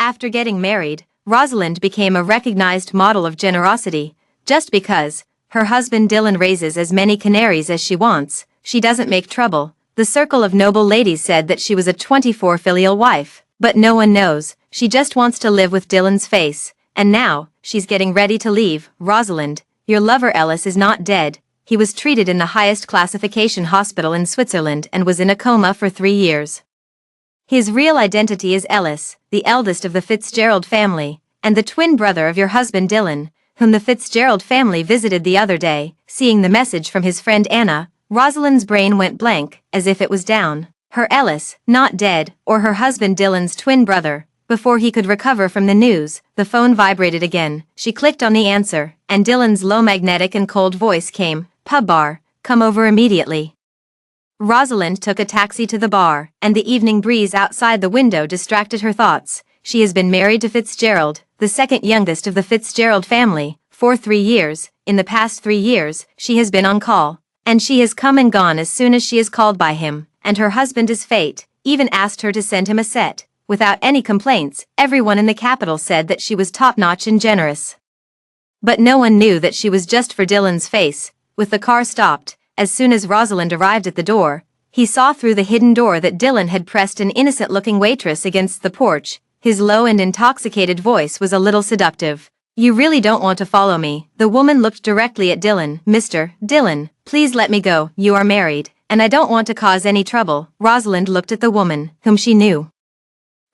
After getting married, Rosalind became a recognized model of generosity. Just because her husband Dylan raises as many canaries as she wants, she doesn't make trouble. The circle of noble ladies said that she was a 24 filial wife, but no one knows. She just wants to live with Dylan's face, and now she's getting ready to leave. Rosalind, your lover Ellis is not dead. He was treated in the highest classification hospital in Switzerland and was in a coma for 3 years. His real identity is Ellis, the eldest of the Fitzgerald family, and the twin brother of your husband Dylan, whom the Fitzgerald family visited the other day. Seeing the message from his friend Anna, Rosalind's brain went blank, as if it was down. Her Ellis, not dead, or her husband Dylan's twin brother. Before he could recover from the news, the phone vibrated again. She clicked on the answer, and Dylan's low magnetic and cold voice came. Pub bar, come over immediately. Rosalind took a taxi to the bar, and the evening breeze outside the window distracted her thoughts. She has been married to Fitzgerald, the second youngest of the Fitzgerald family, for 3 years. In the past 3 years, she has been on call, and she has come and gone as soon as she is called by him, and her husband is fate, even asked her to send him a set. Without any complaints, everyone in the capital said that she was top-notch and generous. But no one knew that she was just for Dylan's face. With the car stopped, as soon as Rosalind arrived at the door, he saw through the hidden door that Dylan had pressed an innocent-looking waitress against the porch. His low and intoxicated voice was a little seductive. You really don't want to follow me. The woman looked directly at Dylan. Mr. Dylan, please let me go. You are married, and I don't want to cause any trouble. Rosalind looked at the woman, whom she knew.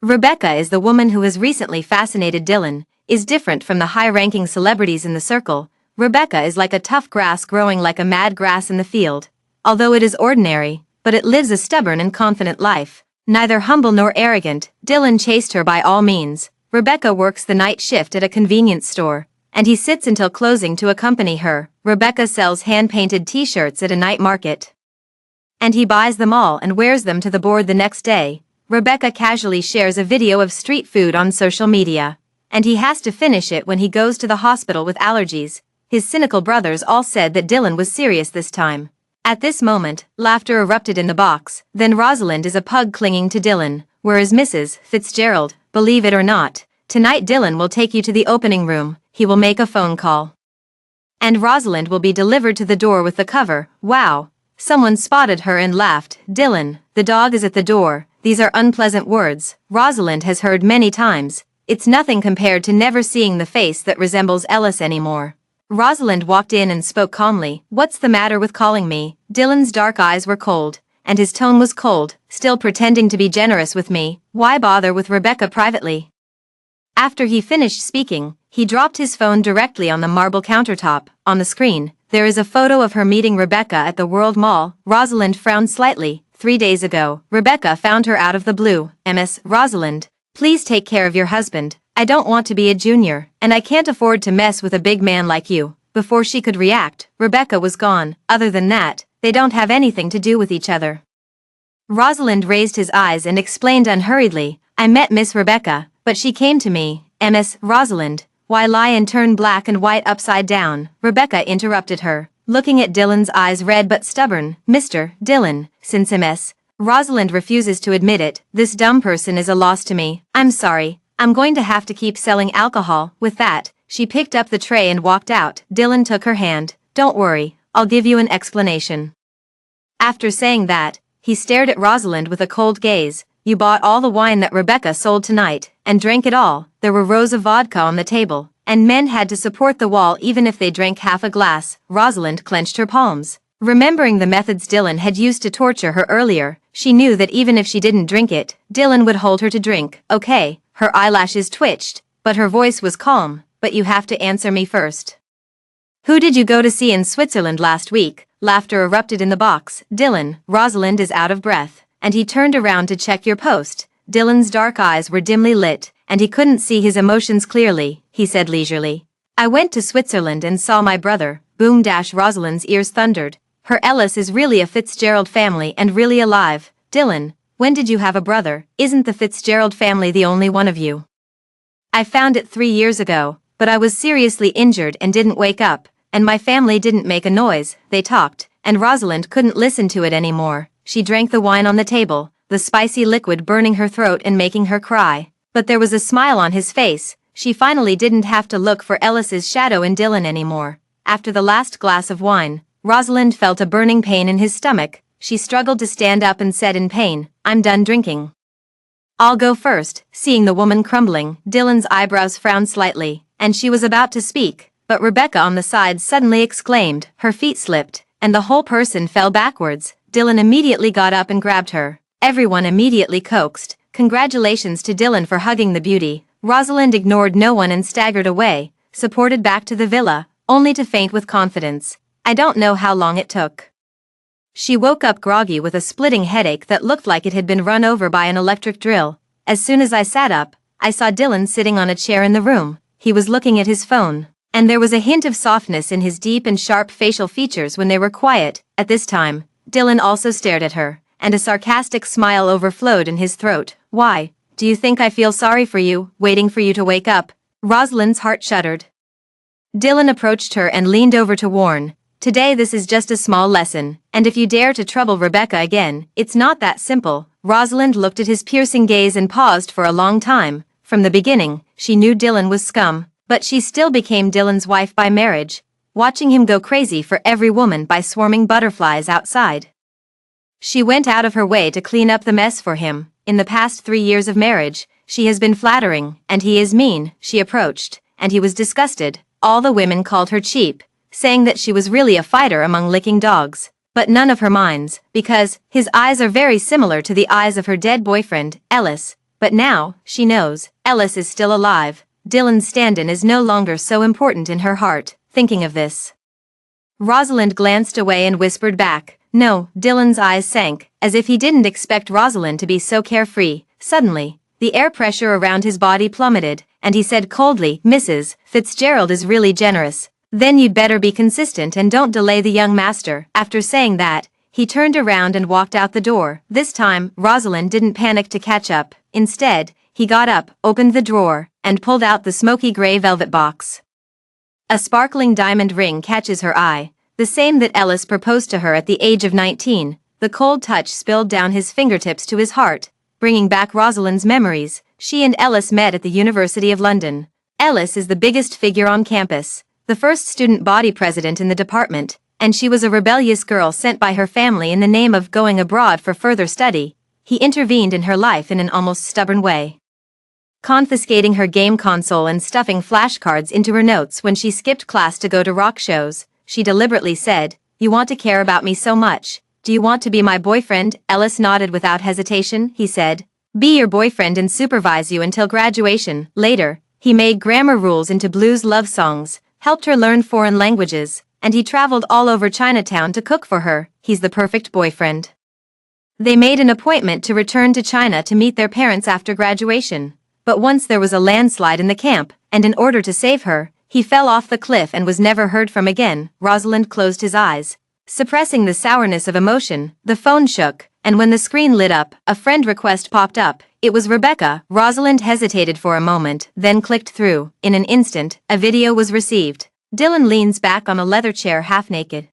Rebecca is the woman who has recently fascinated Dylan, is different from the high-ranking celebrities in the circle. Rebecca is like a tough grass growing like a mad grass in the field. Although it is ordinary, but it lives a stubborn and confident life. Neither humble nor arrogant, Dylan chased her by all means. Rebecca works the night shift at a convenience store, and he sits until closing to accompany her. Rebecca sells hand-painted t-shirts at a night market, and he buys them all and wears them to the board the next day. Rebecca casually shares a video of street food on social media, and he has to finish it when he goes to the hospital with allergies. His cynical brothers all said that Dylan was serious this time. At this moment, laughter erupted in the box. Then Rosalind is a pug clinging to Dylan, whereas Mrs. Fitzgerald, believe it or not, tonight Dylan will take you to the opening room. He will make a phone call, and Rosalind will be delivered to the door with the cover. Wow! Someone spotted her and laughed. Dylan, the dog is at the door. These are unpleasant words Rosalind has heard many times. It's nothing compared to never seeing the face that resembles Ellis anymore. Rosalind walked in and spoke calmly. What's the matter with calling me? Dylan's dark eyes were cold, and his tone was cold. Still pretending to be generous with me. Why bother with Rebecca privately? After he finished speaking, he dropped his phone directly on the marble countertop. On the screen, there is a photo of her meeting Rebecca at the World Mall. Rosalind frowned slightly. 3 days ago, Rebecca found her out of the blue. Ms. Rosalind, please take care of your husband. I don't want to be a junior, and I can't afford to mess with a big man like you. Before she could react, Rebecca was gone. Other than that, they don't have anything to do with each other. Rosalind raised his eyes and explained unhurriedly, I met Miss Rebecca, but she came to me. Ms. Rosalind, why lie and turn black and white upside down? Rebecca interrupted her, looking at Dylan's eyes red but stubborn. Mr. Dylan, since Ms. Rosalind refuses to admit it, this dumb person is a loss to me. I'm sorry, I'm going to have to keep selling alcohol. With that, she picked up the tray and walked out. Dylan took her hand. Don't worry, I'll give you an explanation. After saying that, he stared at Rosalind with a cold gaze. You bought all the wine that Rebecca sold tonight, and drank it all. There were rows of vodka on the table, and men had to support the wall even if they drank half a glass. Rosalind clenched her palms. Remembering the methods Dylan had used to torture her earlier, she knew that even if she didn't drink it, Dylan would hold her to drink. Okay, her eyelashes twitched, but her voice was calm. But you have to answer me first. Who did you go to see in Switzerland last week? Laughter erupted in the box. Dylan, Rosalind is out of breath, and he turned around to check your post. Dylan's dark eyes were dimly lit, and he couldn't see his emotions clearly. He said leisurely, I went to Switzerland and saw my brother. Boom! Rosalind's ears thundered. Her Ellis is really a Fitzgerald family and really alive. Dylan, when did you have a brother? Isn't the Fitzgerald family the only one of you? I found it 3 years ago, but I was seriously injured and didn't wake up, and my family didn't make a noise. They talked, and Rosalind couldn't listen to it anymore. She drank the wine on the table, the spicy liquid burning her throat and making her cry. But there was a smile on his face. She finally didn't have to look for Ellis's shadow in Dylan anymore. After the last glass of wine, Rosalind felt a burning pain in his stomach. She struggled to stand up and said in pain, "I'm done drinking." "I'll go first." Seeing the woman crumbling, Dylan's eyebrows frowned slightly, and she was about to speak, but Rebecca on the side suddenly exclaimed, her feet slipped, and the whole person fell backwards. Dylan immediately got up and grabbed her. Everyone immediately coaxed, "Congratulations to Dylan for hugging the beauty." Rosalind ignored no one and staggered away, supported back to the villa, only to faint with confidence. I don't know how long it took. She woke up groggy with a splitting headache that looked like it had been run over by an electric drill. As soon as I sat up, I saw Dylan sitting on a chair in the room. He was looking at his phone, and there was a hint of softness in his deep and sharp facial features when they were quiet. At this time, Dylan also stared at her, and a sarcastic smile overflowed in his throat. "Why, do you think I feel sorry for you, waiting for you to wake up?" Rosalind's heart shuddered. Dylan approached her and leaned over to warn, "Today this is just a small lesson, and if you dare to trouble Rebecca again, it's not that simple." Rosalind looked at his piercing gaze and paused for a long time. From the beginning, she knew Dylan was scum, but she still became Dylan's wife by marriage, watching him go crazy for every woman by swarming butterflies outside. She went out of her way to clean up the mess for him. In the past 3 years of marriage, she has been flattering, and he is mean. She approached, and he was disgusted. All the women called her cheap, saying that she was really a fighter among licking dogs. But none of her minds, because his eyes are very similar to the eyes of her dead boyfriend, Ellis. But now, she knows, Ellis is still alive. Dylan's stand-in is no longer so important in her heart. Thinking of this, Rosalind glanced away and whispered back, "No." Dylan's eyes sank, as if he didn't expect Rosalind to be so carefree. Suddenly, the air pressure around his body plummeted, and he said coldly, "Mrs. Fitzgerald is really generous. Then you'd better be consistent and don't delay the young master." After saying that, he turned around and walked out the door. This time, Rosalind didn't panic to catch up. Instead, he got up, opened the drawer, and pulled out the smoky gray velvet box. A sparkling diamond ring catches her eye, the same that Ellis proposed to her at the age of 19. The cold touch spilled down his fingertips to his heart, bringing back Rosalind's memories. She and Ellis met at the University of London. Ellis is the biggest figure on campus, the first student body president in the department, and she was a rebellious girl sent by her family in the name of going abroad for further study. He intervened in her life in an almost stubborn way, confiscating her game console and stuffing flashcards into her notes when she skipped class to go to rock shows. She deliberately said, "You want to care about me so much. Do you want to be my boyfriend?" Ellis nodded without hesitation. He said, "Be your boyfriend and supervise you until graduation." Later, he made grammar rules into blues love songs, helped her learn foreign languages, and he traveled all over Chinatown to cook for her. He's the perfect boyfriend. They made an appointment to return to China to meet their parents after graduation. But once there was a landslide in the camp, and in order to save her, he fell off the cliff and was never heard from again. Rosalind closed his eyes, suppressing the sourness of emotion. The phone shook, and when the screen lit up, a friend request popped up. It was Rebecca. Rosalind hesitated for a moment, then clicked through. In an instant, a video was received. Dylan leans back on a leather chair half naked,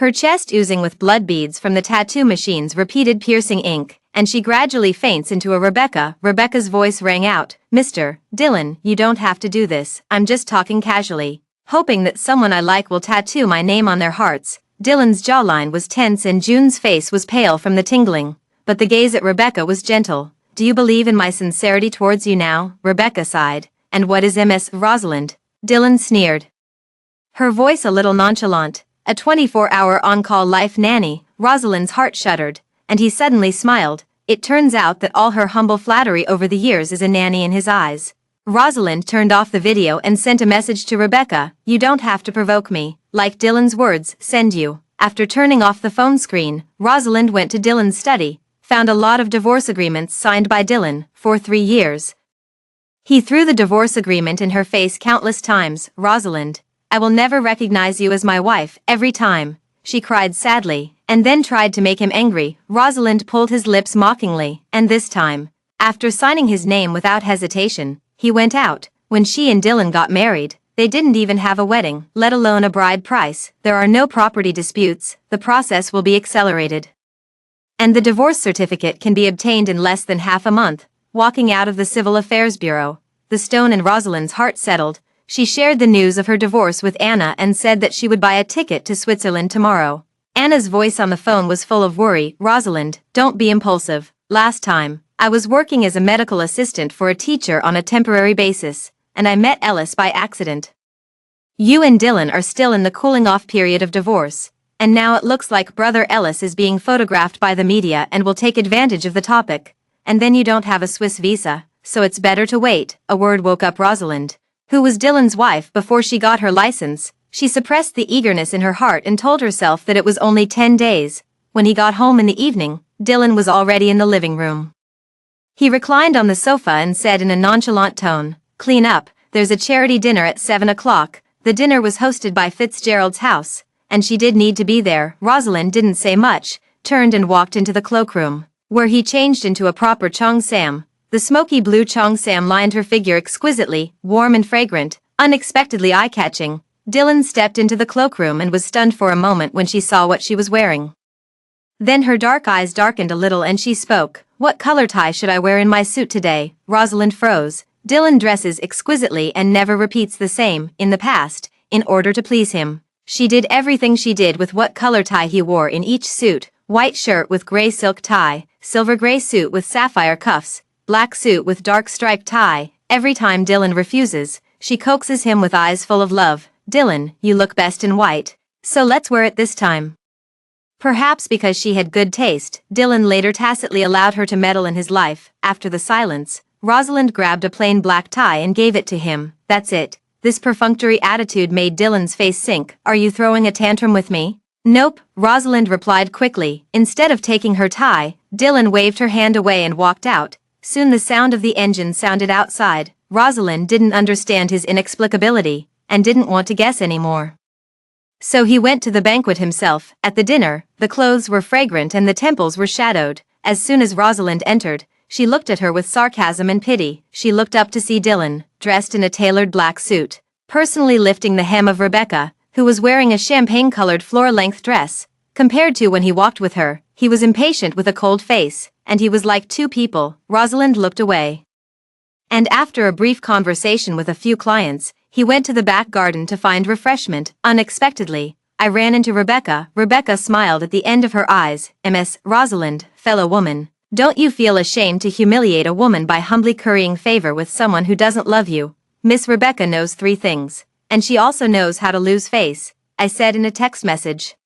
her chest oozing with blood beads from the tattoo machine's repeated piercing ink, and she gradually faints into a Rebecca. Rebecca's voice rang out, "Mr. Dylan, you don't have to do this. I'm just talking casually, hoping that someone I like will tattoo my name on their hearts." Dylan's jawline was tense and June's face was pale from the tingling, but the gaze at Rebecca was gentle. "Do you believe in my sincerity towards you now?" Rebecca sighed. "And what is Ms. Rosalind?" Dylan sneered, her voice a little nonchalant. "A 24-hour on-call life nanny." Rosalind's heart shuddered, and he suddenly smiled. It turns out that all her humble flattery over the years is a nanny in his eyes. Rosalind turned off the video and sent a message to Rebecca, "You don't have to provoke me. Like Dylan's words, send you." After turning off the phone screen, Rosalind went to Dylan's study, found a lot of divorce agreements signed by Dylan for 3 years. He threw the divorce agreement in her face countless times. "Rosalind, I will never recognize you as my wife." Every time, she cried sadly, and then tried to make him angry. Rosalind pulled his lips mockingly, and this time, after signing his name without hesitation, he went out. When she and Dylan got married, they didn't even have a wedding, let alone a bride price. There are no property disputes, the process will be accelerated, and the divorce certificate can be obtained in less than half a month. walking out of the Civil Affairs Bureau. The stone in Rosalind's heart settled. She shared the news of her divorce with Anna and said that she would buy a ticket to Switzerland tomorrow. Anna's voice on the phone was full of worry. Rosalind, don't be impulsive. Last time, I was working as a medical assistant for a teacher on a temporary basis, and I met Ellis by accident. You and Dylan are still in the cooling-off period of divorce, and now it looks like brother Ellis is being photographed by the media and will take advantage of the topic. And then you don't have a Swiss visa, so it's better to wait. A word woke up Rosalind, who was Dylan's wife before she got her license. She suppressed the eagerness in her heart and told herself that it was only 10 days. When he got home in the evening, Dylan was already in the living room. He reclined on the sofa and said in a nonchalant tone, "Clean up, there's a charity dinner at 7 o'clock. The dinner was hosted by Fitzgerald's house, and she did need to be there." Rosalind didn't say much, turned and walked into the cloakroom, where he changed into a proper cheongsam. The smoky blue cheongsam lined her figure exquisitely, warm and fragrant, unexpectedly eye-catching. Dylan stepped into the cloakroom and was stunned for a moment when she saw what she was wearing. Then her dark eyes darkened a little and she spoke. "What color tie should I wear in my suit today?" Rosalind froze. Dylan dresses exquisitely and never repeats the same. In the past, in order to please him, she did everything she did with what color tie he wore in each suit: white shirt with gray silk tie, silver gray suit with sapphire cuffs, black suit with dark striped tie. Every time Dylan refuses, she coaxes him with eyes full of love. "Dylan, you look best in white, so let's wear it this time." Perhaps because she had good taste, Dylan later tacitly allowed her to meddle in his life. After the silence, Rosalind grabbed a plain black tie and gave it to him. "That's it." This perfunctory attitude made Dylan's face sink. "Are you throwing a tantrum with me?" "Nope," Rosalind replied quickly. Instead of taking her tie, Dylan waved her hand away and walked out. Soon the sound of the engine sounded outside. Rosalind didn't understand his inexplicability, and didn't want to guess anymore. So he went to the banquet himself. At the dinner, the clothes were fragrant and the temples were shadowed. As soon as Rosalind entered, she looked at her with sarcasm and pity. She looked up to see Dylan, dressed in a tailored black suit, personally lifting the hem of Rebecca, who was wearing a champagne-colored floor-length dress. Compared to when he walked with her, he was impatient with a cold face, and he was like two people. Rosalind looked away. And after a brief conversation with a few clients, he went to the back garden to find refreshment. Unexpectedly, I ran into Rebecca. Rebecca smiled at the end of her eyes. "Ms. Rosalind, fellow woman, don't you feel ashamed to humiliate a woman by humbly currying favor with someone who doesn't love you?" "Miss Rebecca knows 3 things, and she also knows how to lose face," I said in a text message.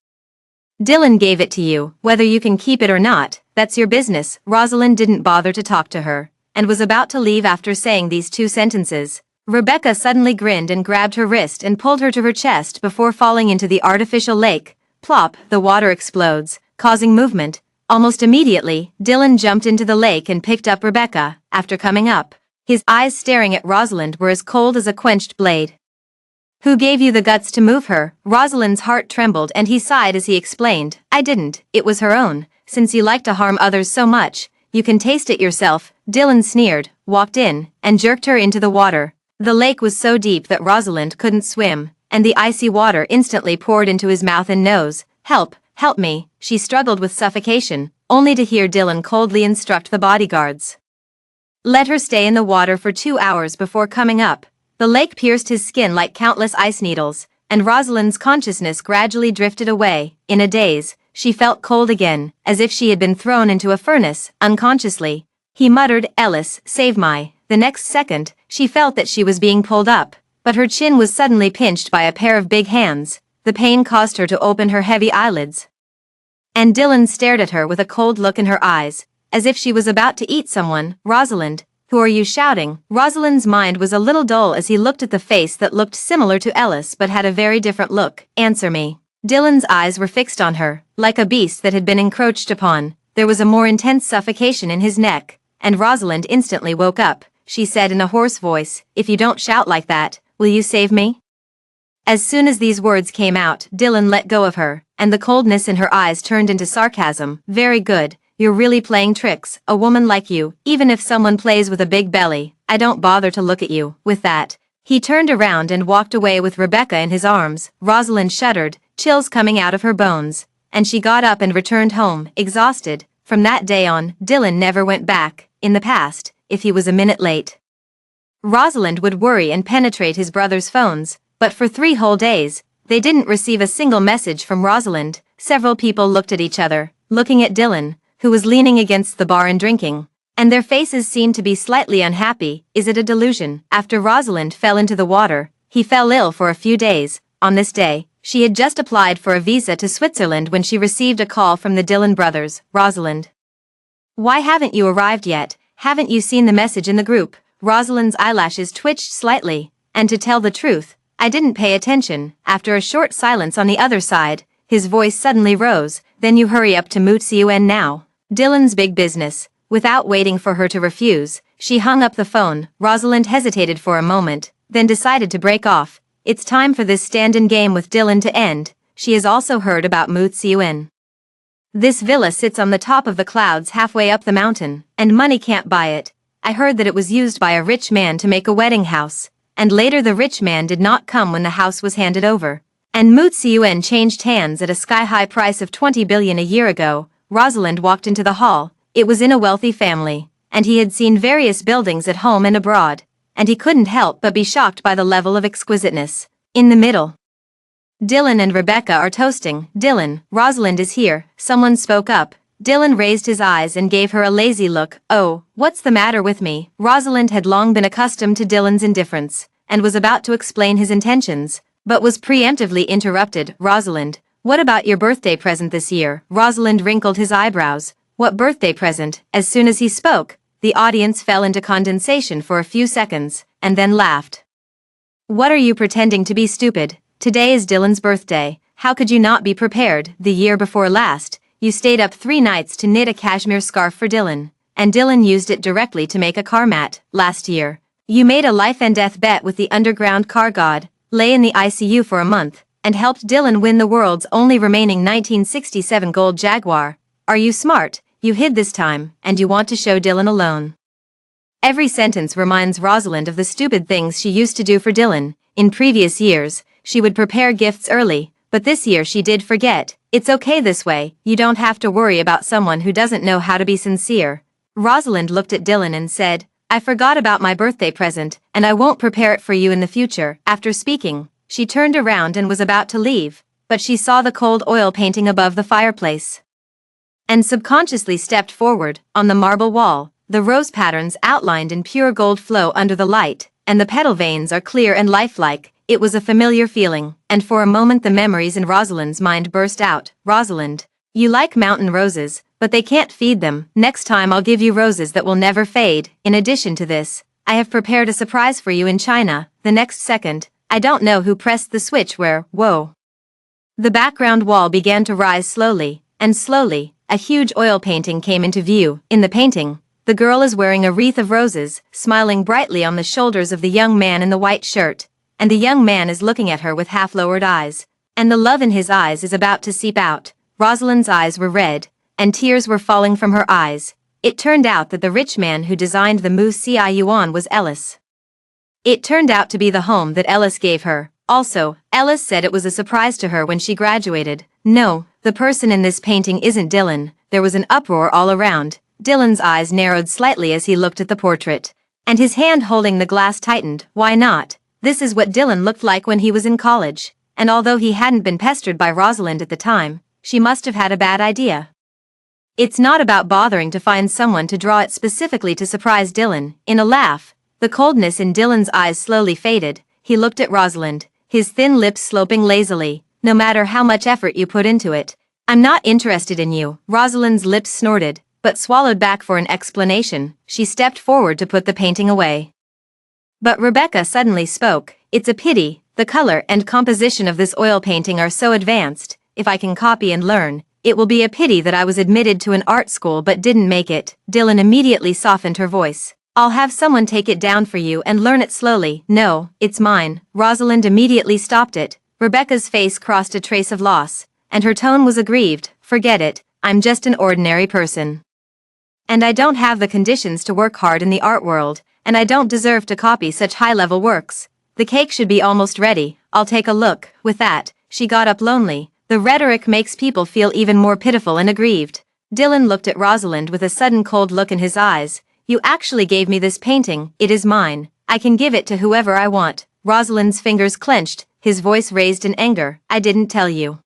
"Dylan gave it to you. Whether you can keep it or not, that's your business." Rosalind didn't bother to talk to her, and was about to leave after saying these 2 sentences. Rebecca suddenly grinned and grabbed her wrist and pulled her to her chest before falling into the artificial lake. Plop, the water explodes, causing movement. Almost immediately, Dylan jumped into the lake and picked up Rebecca. After coming up, his eyes staring at Rosalind were as cold as a quenched blade. "Who gave you the guts to move her?" Rosalind's heart trembled and he sighed as he explained. "I didn't, it was her own. Since you like to harm others so much, you can taste it yourself." Dylan sneered, walked in, and jerked her into the water. The lake was so deep that Rosalind couldn't swim, and the icy water instantly poured into his mouth and nose. "Help, help me." She struggled with suffocation, only to hear Dylan coldly instruct the bodyguards. Let her stay in the water for 2 hours before coming up. The lake pierced his skin like countless ice needles, and Rosalind's consciousness gradually drifted away. In a daze, she felt cold again, as if she had been thrown into a furnace. Unconsciously, he muttered, "Ellis, save my..." The next second, she felt that she was being pulled up, but her chin was suddenly pinched by a pair of big hands. The pain caused her to open her heavy eyelids. And Dylan stared at her with a cold look in her eyes, as if she was about to eat someone. "Rosalind, who are you shouting?" Rosalind's mind was a little dull as he looked at the face that looked similar to Ellis but had a very different look. "Answer me." Dylan's eyes were fixed on her, like a beast that had been encroached upon. There was a more intense suffocation in his neck, and Rosalind instantly woke up. She said in a hoarse voice, "If you don't shout like that, will you save me?" As soon as these words came out, Dylan let go of her, and the coldness in her eyes turned into sarcasm. "Very good, you're really playing tricks. A woman like you, even if someone plays with a big belly, I don't bother to look at you." With that, he turned around and walked away with Rebecca in his arms. Rosalind shuddered, chills coming out of her bones, and she got up and returned home, exhausted. From that day on, Dylan never went back. In the past, if he was a minute late. Rosalind would worry and penetrate his brother's phones, but for 3 whole days, they didn't receive a single message from Rosalind. Several people looked at each other, looking at Dylan, who was leaning against the bar and drinking, and their faces seemed to be slightly unhappy. Is it a delusion? After Rosalind fell into the water, he fell ill for a few days. On this day, she had just applied for a visa to Switzerland when she received a call from the Dylan brothers. Rosalind, why haven't you arrived yet? Haven't you seen the message in the group? Rosalind's eyelashes twitched slightly, and to tell the truth, I didn't pay attention. After a short silence on the other side, his voice suddenly rose. Then you hurry up to Mutsun now. Dylan's big business. Without waiting for her to refuse, she hung up the phone. Rosalind hesitated for a moment, then decided to break off. It's time for this stand-in game with Dylan to end. She has also heard about Mutsun. This villa sits on the top of the clouds halfway up the mountain, and money can't buy it. I heard that it was used by a rich man to make a wedding house, and later the rich man did not come when the house was handed over. And Mutsun changed hands at a sky-high price of 20 billion a year ago. Rosalind walked into the hall. It was in a wealthy family, and he had seen various buildings at home and abroad, and he couldn't help but be shocked by the level of exquisiteness. In the middle, Dylan and Rebecca are toasting. Dylan, Rosalind is here, someone spoke up. Dylan raised his eyes and gave her a lazy look. Oh, what's the matter with me? Rosalind had long been accustomed to Dylan's indifference, and was about to explain his intentions, but was preemptively interrupted. Rosalind, what about your birthday present this year? Rosalind wrinkled his eyebrows. What birthday present? As soon as he spoke, the audience fell into condensation for a few seconds, and then laughed. What are you pretending to be stupid? Today is Dylan's birthday. How could you not be prepared? The year before last, you stayed up 3 nights to knit a cashmere scarf for Dylan, and Dylan used it directly to make a car mat. Last year, you made a life and death bet with the underground car god, lay in the ICU for a month, and helped Dylan win the world's only remaining 1967 gold Jaguar. Are you smart? You hid this time, and you want to show Dylan alone. Every sentence reminds Rosalind of the stupid things she used to do for Dylan. In previous years, she would prepare gifts early, but this year she did forget. It's okay this way, you don't have to worry about someone who doesn't know how to be sincere. Rosalind looked at Dylan and said, I forgot about my birthday present, and I won't prepare it for you in the future. After speaking, she turned around and was about to leave, but she saw the cold oil painting above the fireplace, and subconsciously stepped forward. On the marble wall, the rose patterns outlined in pure gold flow under the light, and the petal veins are clear and lifelike. It was a familiar feeling, and for a moment the memories in Rosalind's mind burst out. Rosalind, you like mountain roses, but they can't feed them. Next time I'll give you roses that will never fade. In addition to this, I have prepared a surprise for you in China. The next second, I don't know who pressed the switch where, whoa. The background wall began to rise slowly, and slowly, a huge oil painting came into view. In the painting, the girl is wearing a wreath of roses, smiling brightly on the shoulders of the young man in the white shirt, and the young man is looking at her with half-lowered eyes, and the love in his eyes is about to seep out. Rosalind's eyes were red, and tears were falling from her eyes. It turned out that the rich man who designed the Mutsun was Ellis. It turned out to be the home that Ellis gave her. Also, Ellis said it was a surprise to her when she graduated. No, the person in this painting isn't Dylan. There was an uproar all around. Dylan's eyes narrowed slightly as he looked at the portrait, and his hand holding the glass tightened. Why not? This is what Dylan looked like when he was in college, and although he hadn't been pestered by Rosalind at the time, she must have had a bad idea. It's not about bothering to find someone to draw it specifically to surprise Dylan. In a laugh, the coldness in Dylan's eyes slowly faded. He looked at Rosalind, his thin lips sloping lazily. No matter how much effort you put into it, I'm not interested in you. Rosalind's lips snorted, but swallowed back for an explanation. She stepped forward to put the painting away. But Rebecca suddenly spoke. It's a pity, the color and composition of this oil painting are so advanced. If I can copy and learn, it will be a pity that I was admitted to an art school but didn't make it. Dylan immediately softened her voice. I'll have someone take it down for you and learn it slowly. No, it's mine. Rosalind immediately stopped it. Rebecca's face crossed a trace of loss, and her tone was aggrieved. Forget it, I'm just an ordinary person. And I don't have the conditions to work hard in the art world, and I don't deserve to copy such high-level works. The cake should be almost ready. I'll take a look. With that, she got up lonely. The rhetoric makes people feel even more pitiful and aggrieved. Dylan looked at Rosalind with a sudden cold look in his eyes. You actually gave me this painting, it is mine. I can give it to whoever I want. Rosalind's fingers clenched, his voice raised in anger. I didn't tell you.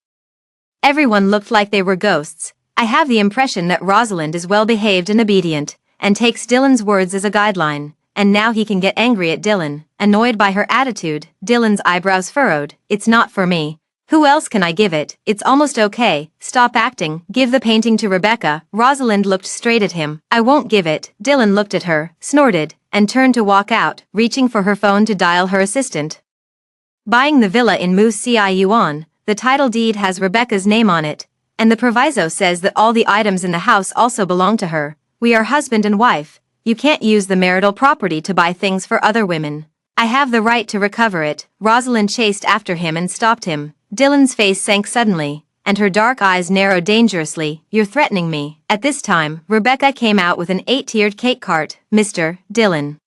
Everyone looked like they were ghosts. I have the impression that Rosalind is well behaved and obedient, and takes Dylan's words as a guideline, and now he can get angry at Dylan, annoyed by her attitude. Dylan's eyebrows furrowed. It's not for me. Who else can I give it? It's almost okay. Stop acting. Give the painting to Rebecca. Rosalind looked straight at him. I won't give it. Dylan looked at her, snorted, and turned to walk out, reaching for her phone to dial her assistant. Buying the villa in Moose-Ciuan, the title deed has Rebecca's name on it, and the proviso says that all the items in the house also belong to her. We are husband and wife. You can't use the marital property to buy things for other women. I have the right to recover it. Rosalind chased after him and stopped him. Dylan's face sank suddenly, and her dark eyes narrowed dangerously. You're threatening me. At this time, Rebecca came out with an 8-tiered cake cart. Mr. Dylan.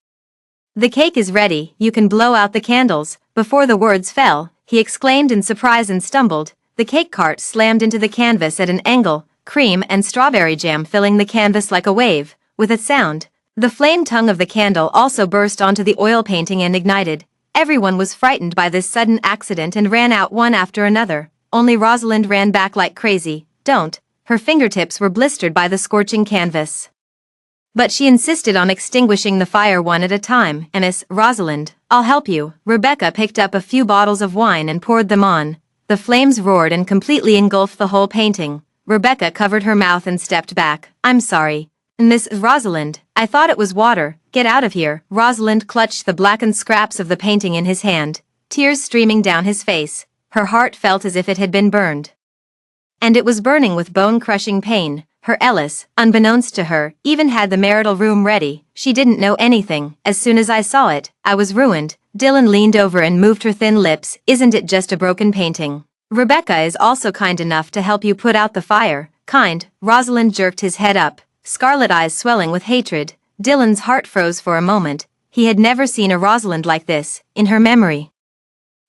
The cake is ready. You can blow out the candles. Before the words fell, he exclaimed in surprise and stumbled. The cake cart slammed into the canvas at an angle, cream and strawberry jam filling the canvas like a wave. With a sound, the flame tongue of the candle also burst onto the oil painting and ignited. Everyone was frightened by this sudden accident and ran out one after another. Only Rosalind ran back like crazy. Don't. Her fingertips were blistered by the scorching canvas. But she insisted on extinguishing the fire one at a time. Miss Rosalind, I'll help you. Rebecca picked up a few bottles of wine and poured them on. The flames roared and completely engulfed the whole painting. Rebecca covered her mouth and stepped back. I'm sorry. Miss Rosalind, I thought it was water. Get out of here. Rosalind clutched the blackened scraps of the painting in his hand, tears streaming down his face. Her heart felt as if it had been burned. And it was burning with bone-crushing pain. Her Ellis, unbeknownst to her, even had the marital room ready. She didn't know anything. As soon as I saw it, I was ruined. Dylan leaned over and moved her thin lips. Isn't it just a broken painting? Rebecca is also kind enough to help you put out the fire. Kind. Rosalind jerked his head up, scarlet eyes swelling with hatred. Dylan's heart froze for a moment. He had never seen a Rosalind like this, in her memory.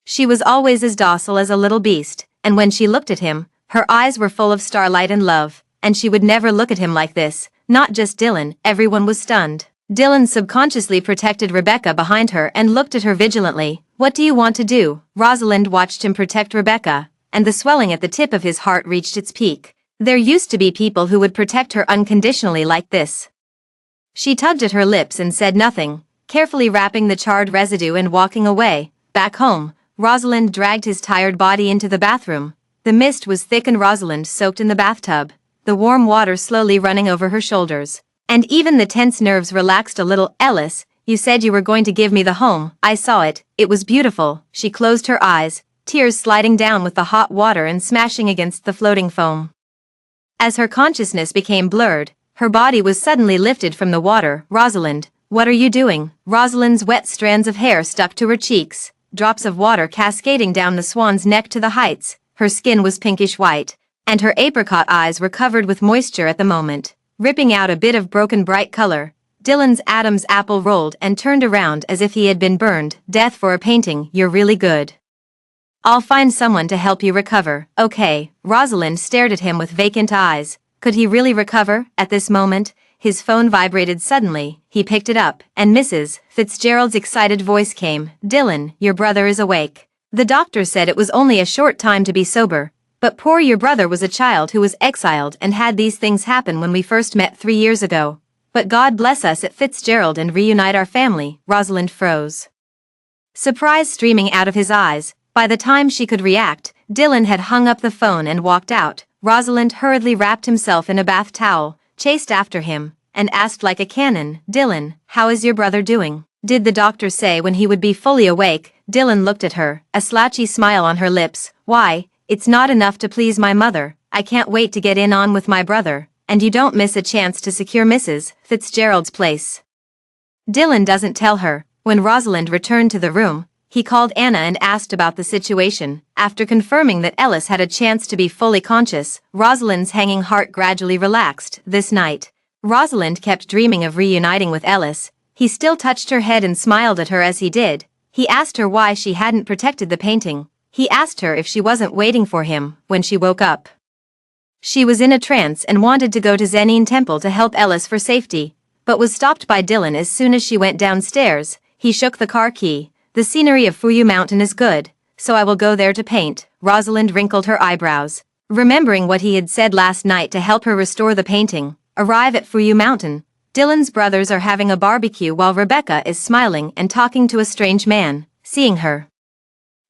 She was always as docile as a little beast, and when she looked at him, her eyes were full of starlight and love, and she would never look at him like this. Not just Dylan, everyone was stunned. Dylan subconsciously protected Rebecca behind her and looked at her vigilantly. What do you want to do? Rosalind watched him protect Rebecca, and the swelling at the tip of his heart reached its peak. There used to be people who would protect her unconditionally like this. She tugged at her lips and said nothing, carefully wrapping the charred residue and walking away. Back home, Rosalind dragged his tired body into the bathroom. The mist was thick and Rosalind soaked in the bathtub, the warm water slowly running over her shoulders. And even the tense nerves relaxed a little. Ellis, you said you were going to give me the home. I saw it. It was beautiful. She closed her eyes, tears sliding down with the hot water and smashing against the floating foam. As her consciousness became blurred, her body was suddenly lifted from the water. Rosalind, what are you doing? Rosalind's wet strands of hair stuck to her cheeks, drops of water cascading down the swan's neck to the heights. Her skin was pinkish white, and her apricot eyes were covered with moisture at the moment, ripping out a bit of broken bright color. Dylan's Adam's apple rolled and turned around as if he had been burned. Death for a painting. You're really good. I'll find someone to help you recover. Okay. Rosalind stared at him with vacant eyes. Could he really recover? At this moment, his phone vibrated suddenly. He picked it up, and Mrs. Fitzgerald's excited voice came. Dylan, your brother is awake. The doctor said it was only a short time to be sober, but poor your brother was a child who was exiled and had these things happen when we first met 3 years ago. But God bless us at Fitzgerald and reunite our family. Rosalind froze, surprise streaming out of his eyes. By the time she could react, Dylan had hung up the phone and walked out. Rosalind hurriedly wrapped himself in a bath towel, chased after him, and asked like a cannon, Dylan, how is your brother doing? Did the doctor say when he would be fully awake? Dylan looked at her, a slouchy smile on her lips. Why, it's not enough to please my mother. I can't wait to get in on with my brother, and you don't miss a chance to secure Mrs. Fitzgerald's place. Dylan doesn't tell her. When Rosalind returned to the room, he called Anna and asked about the situation. After confirming that Ellis had a chance to be fully conscious, Rosalind's hanging heart gradually relaxed. This night, Rosalind kept dreaming of reuniting with Ellis. He still touched her head and smiled at her as he did. He asked her why she hadn't protected the painting. He asked her if she wasn't waiting for him. When she woke up, she was in a trance and wanted to go to Zenin Temple to help Ellis for safety. but was stopped by Dylan as soon as she went downstairs. He shook the car key. The scenery of Fuyu Mountain is good, so I will go there to paint. Rosalind wrinkled her eyebrows, remembering what he had said last night to help her restore the painting. Arrive at Fuyu Mountain. Dylan's brothers are having a barbecue while Rebecca is smiling and talking to a strange man. Seeing her,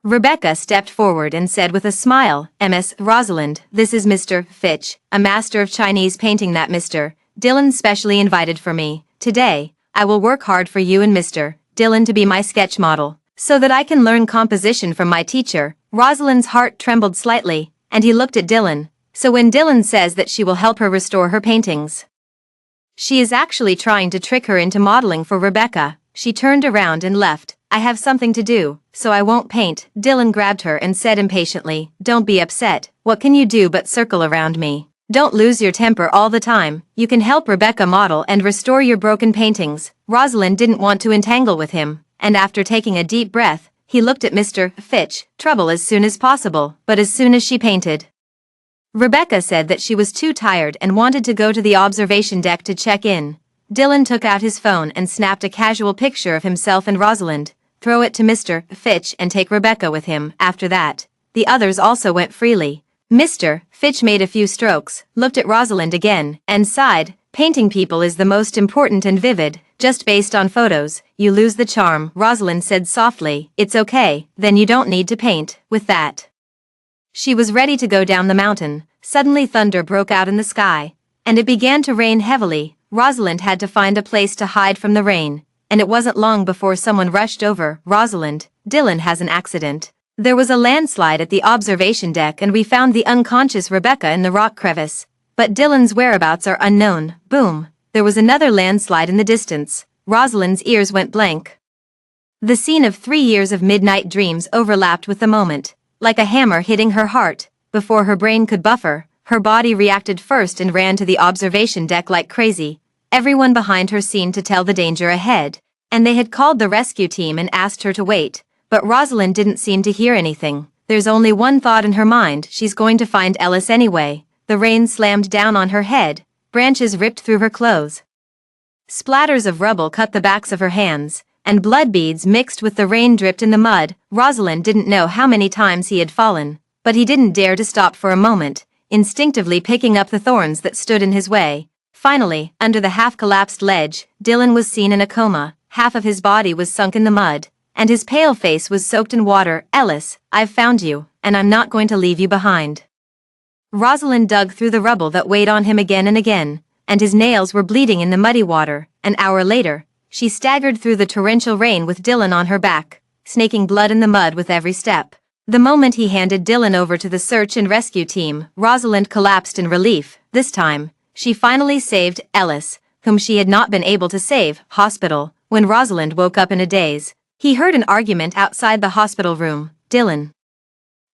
Rebecca stepped forward and said with a smile, "Ms. Rosalind, this is Mr. Fitch, a master of Chinese painting that Mr. Dylan specially invited for me. Today, I will work hard for you and Mr. Dylan to be my sketch model, so that I can learn composition from my teacher." Rosalind's heart trembled slightly, and he looked at Dylan. So when Dylan says that she will help her restore her paintings, she is actually trying to trick her into modeling for Rebecca. She turned around and left. "I have something to do, so I won't paint." Dylan grabbed her and said impatiently, "Don't be upset. What can you do but circle around me? Don't lose your temper all the time. You can help Rebecca model and restore your broken paintings." Rosalind didn't want to entangle with him, and after taking a deep breath, he looked at Mr. Fitch. Trouble as soon as possible, but as soon as she painted, Rebecca said that she was too tired and wanted to go to the observation deck to check in. Dylan took out his phone and snapped a casual picture of himself and Rosalind. Throw it to Mr. Fitch and take Rebecca with him. After that, the others also went freely. Mr. Fitch made a few strokes, looked at Rosalind again, and sighed. "Painting people is the most important and vivid. Just based on photos, you lose the charm." Rosalind said softly, "It's okay, then you don't need to paint." With that, she was ready to go down the mountain. Suddenly thunder broke out in the sky, and it began to rain heavily. Rosalind had to find a place to hide from the rain, and it wasn't long before someone rushed over. "Rosalind, Dylan has an accident. There was a landslide at the observation deck and we found the unconscious Rebecca in the rock crevice, but Dylan's whereabouts are unknown." Boom! There was another landslide in the distance. Rosalind's ears went blank. The scene of 3 years of midnight dreams overlapped with the moment, like a hammer hitting her heart. Before her brain could buffer, her body reacted first and ran to the observation deck like crazy. Everyone behind her seemed to tell the danger ahead, and they had called the rescue team and asked her to wait, but Rosalind didn't seem to hear anything. There's only one thought in her mind: she's going to find Ellis anyway. The rain slammed down on her head, branches ripped through her clothes. Splatters of rubble cut the backs of her hands, and blood beads mixed with the rain dripped in the mud. Rosalind didn't know how many times he had fallen, but he didn't dare to stop for a moment, instinctively picking up the thorns that stood in his way. Finally, under the half-collapsed ledge, Dylan was seen in a coma. Half of his body was sunk in the mud, and his pale face was soaked in water. "Ellis, I've found you, and I'm not going to leave you behind." Rosalind dug through the rubble that weighed on him again and again, and his nails were bleeding in the muddy water. An hour later, she staggered through the torrential rain with Dylan on her back, snaking blood in the mud with every step. The moment he handed Dylan over to the search and rescue team, Rosalind collapsed in relief. This time, she finally saved Ellis, whom she had not been able to save. Hospital. When Rosalind woke up in a daze, he heard an argument outside the hospital room. "Dylan,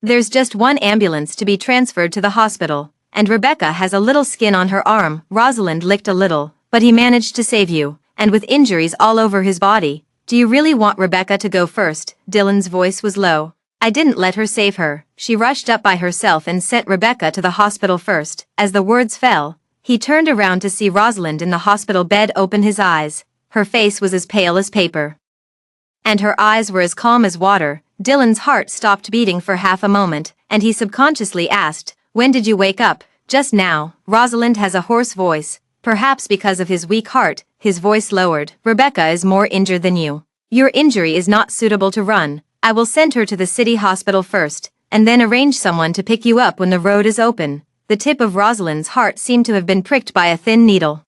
there's just one ambulance to be transferred to the hospital, and Rebecca has a little skin on her arm." Rosalind licked a little, "But he managed to save you, and with injuries all over his body. Do you really want Rebecca to go first?" Dylan's voice was low. "I didn't let her save her. She rushed up by herself and sent Rebecca to the hospital first." As the words fell, he turned around to see Rosalind in the hospital bed open his eyes. Her face was as pale as paper, and her eyes were as calm as water. Dylan's heart stopped beating for half a moment, and he subconsciously asked, "When did you wake up?" "Just now." Rosalind has a hoarse voice. Perhaps because of his weak heart, his voice lowered. "Rebecca is more injured than you. Your injury is not suitable to run. I will send her to the city hospital first, and then arrange someone to pick you up when the road is open." The tip of Rosalind's heart seemed to have been pricked by a thin needle,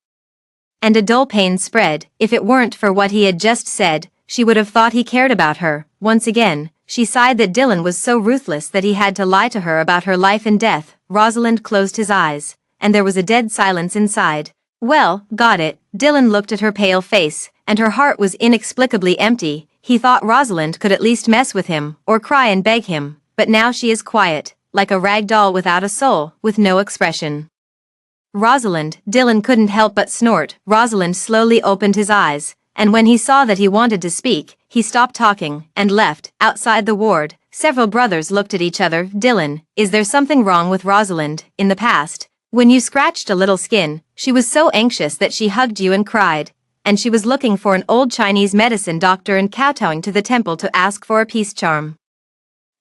and a dull pain spread. If it weren't for what he had just said, she would have thought he cared about her. Once again, she sighed that Dylan was so ruthless that he had to lie to her about her life and death. Rosalind closed his eyes, and there was a dead silence inside. "Well, got it." Dylan looked at her pale face, and her heart was inexplicably empty. He thought Rosalind could at least mess with him, or cry and beg him, but now she is quiet, like a rag doll without a soul, with no expression. "Rosalind," Dylan couldn't help but snort. Rosalind slowly opened his eyes, and when he saw that he wanted to speak, he stopped talking and left. Outside the ward, several brothers looked at each other. "Dylan, is there something wrong with Rosalind? In the past, when you scratched a little skin, she was so anxious that she hugged you and cried. and she was looking for an old Chinese medicine doctor and kowtowing to the temple to ask for a peace charm.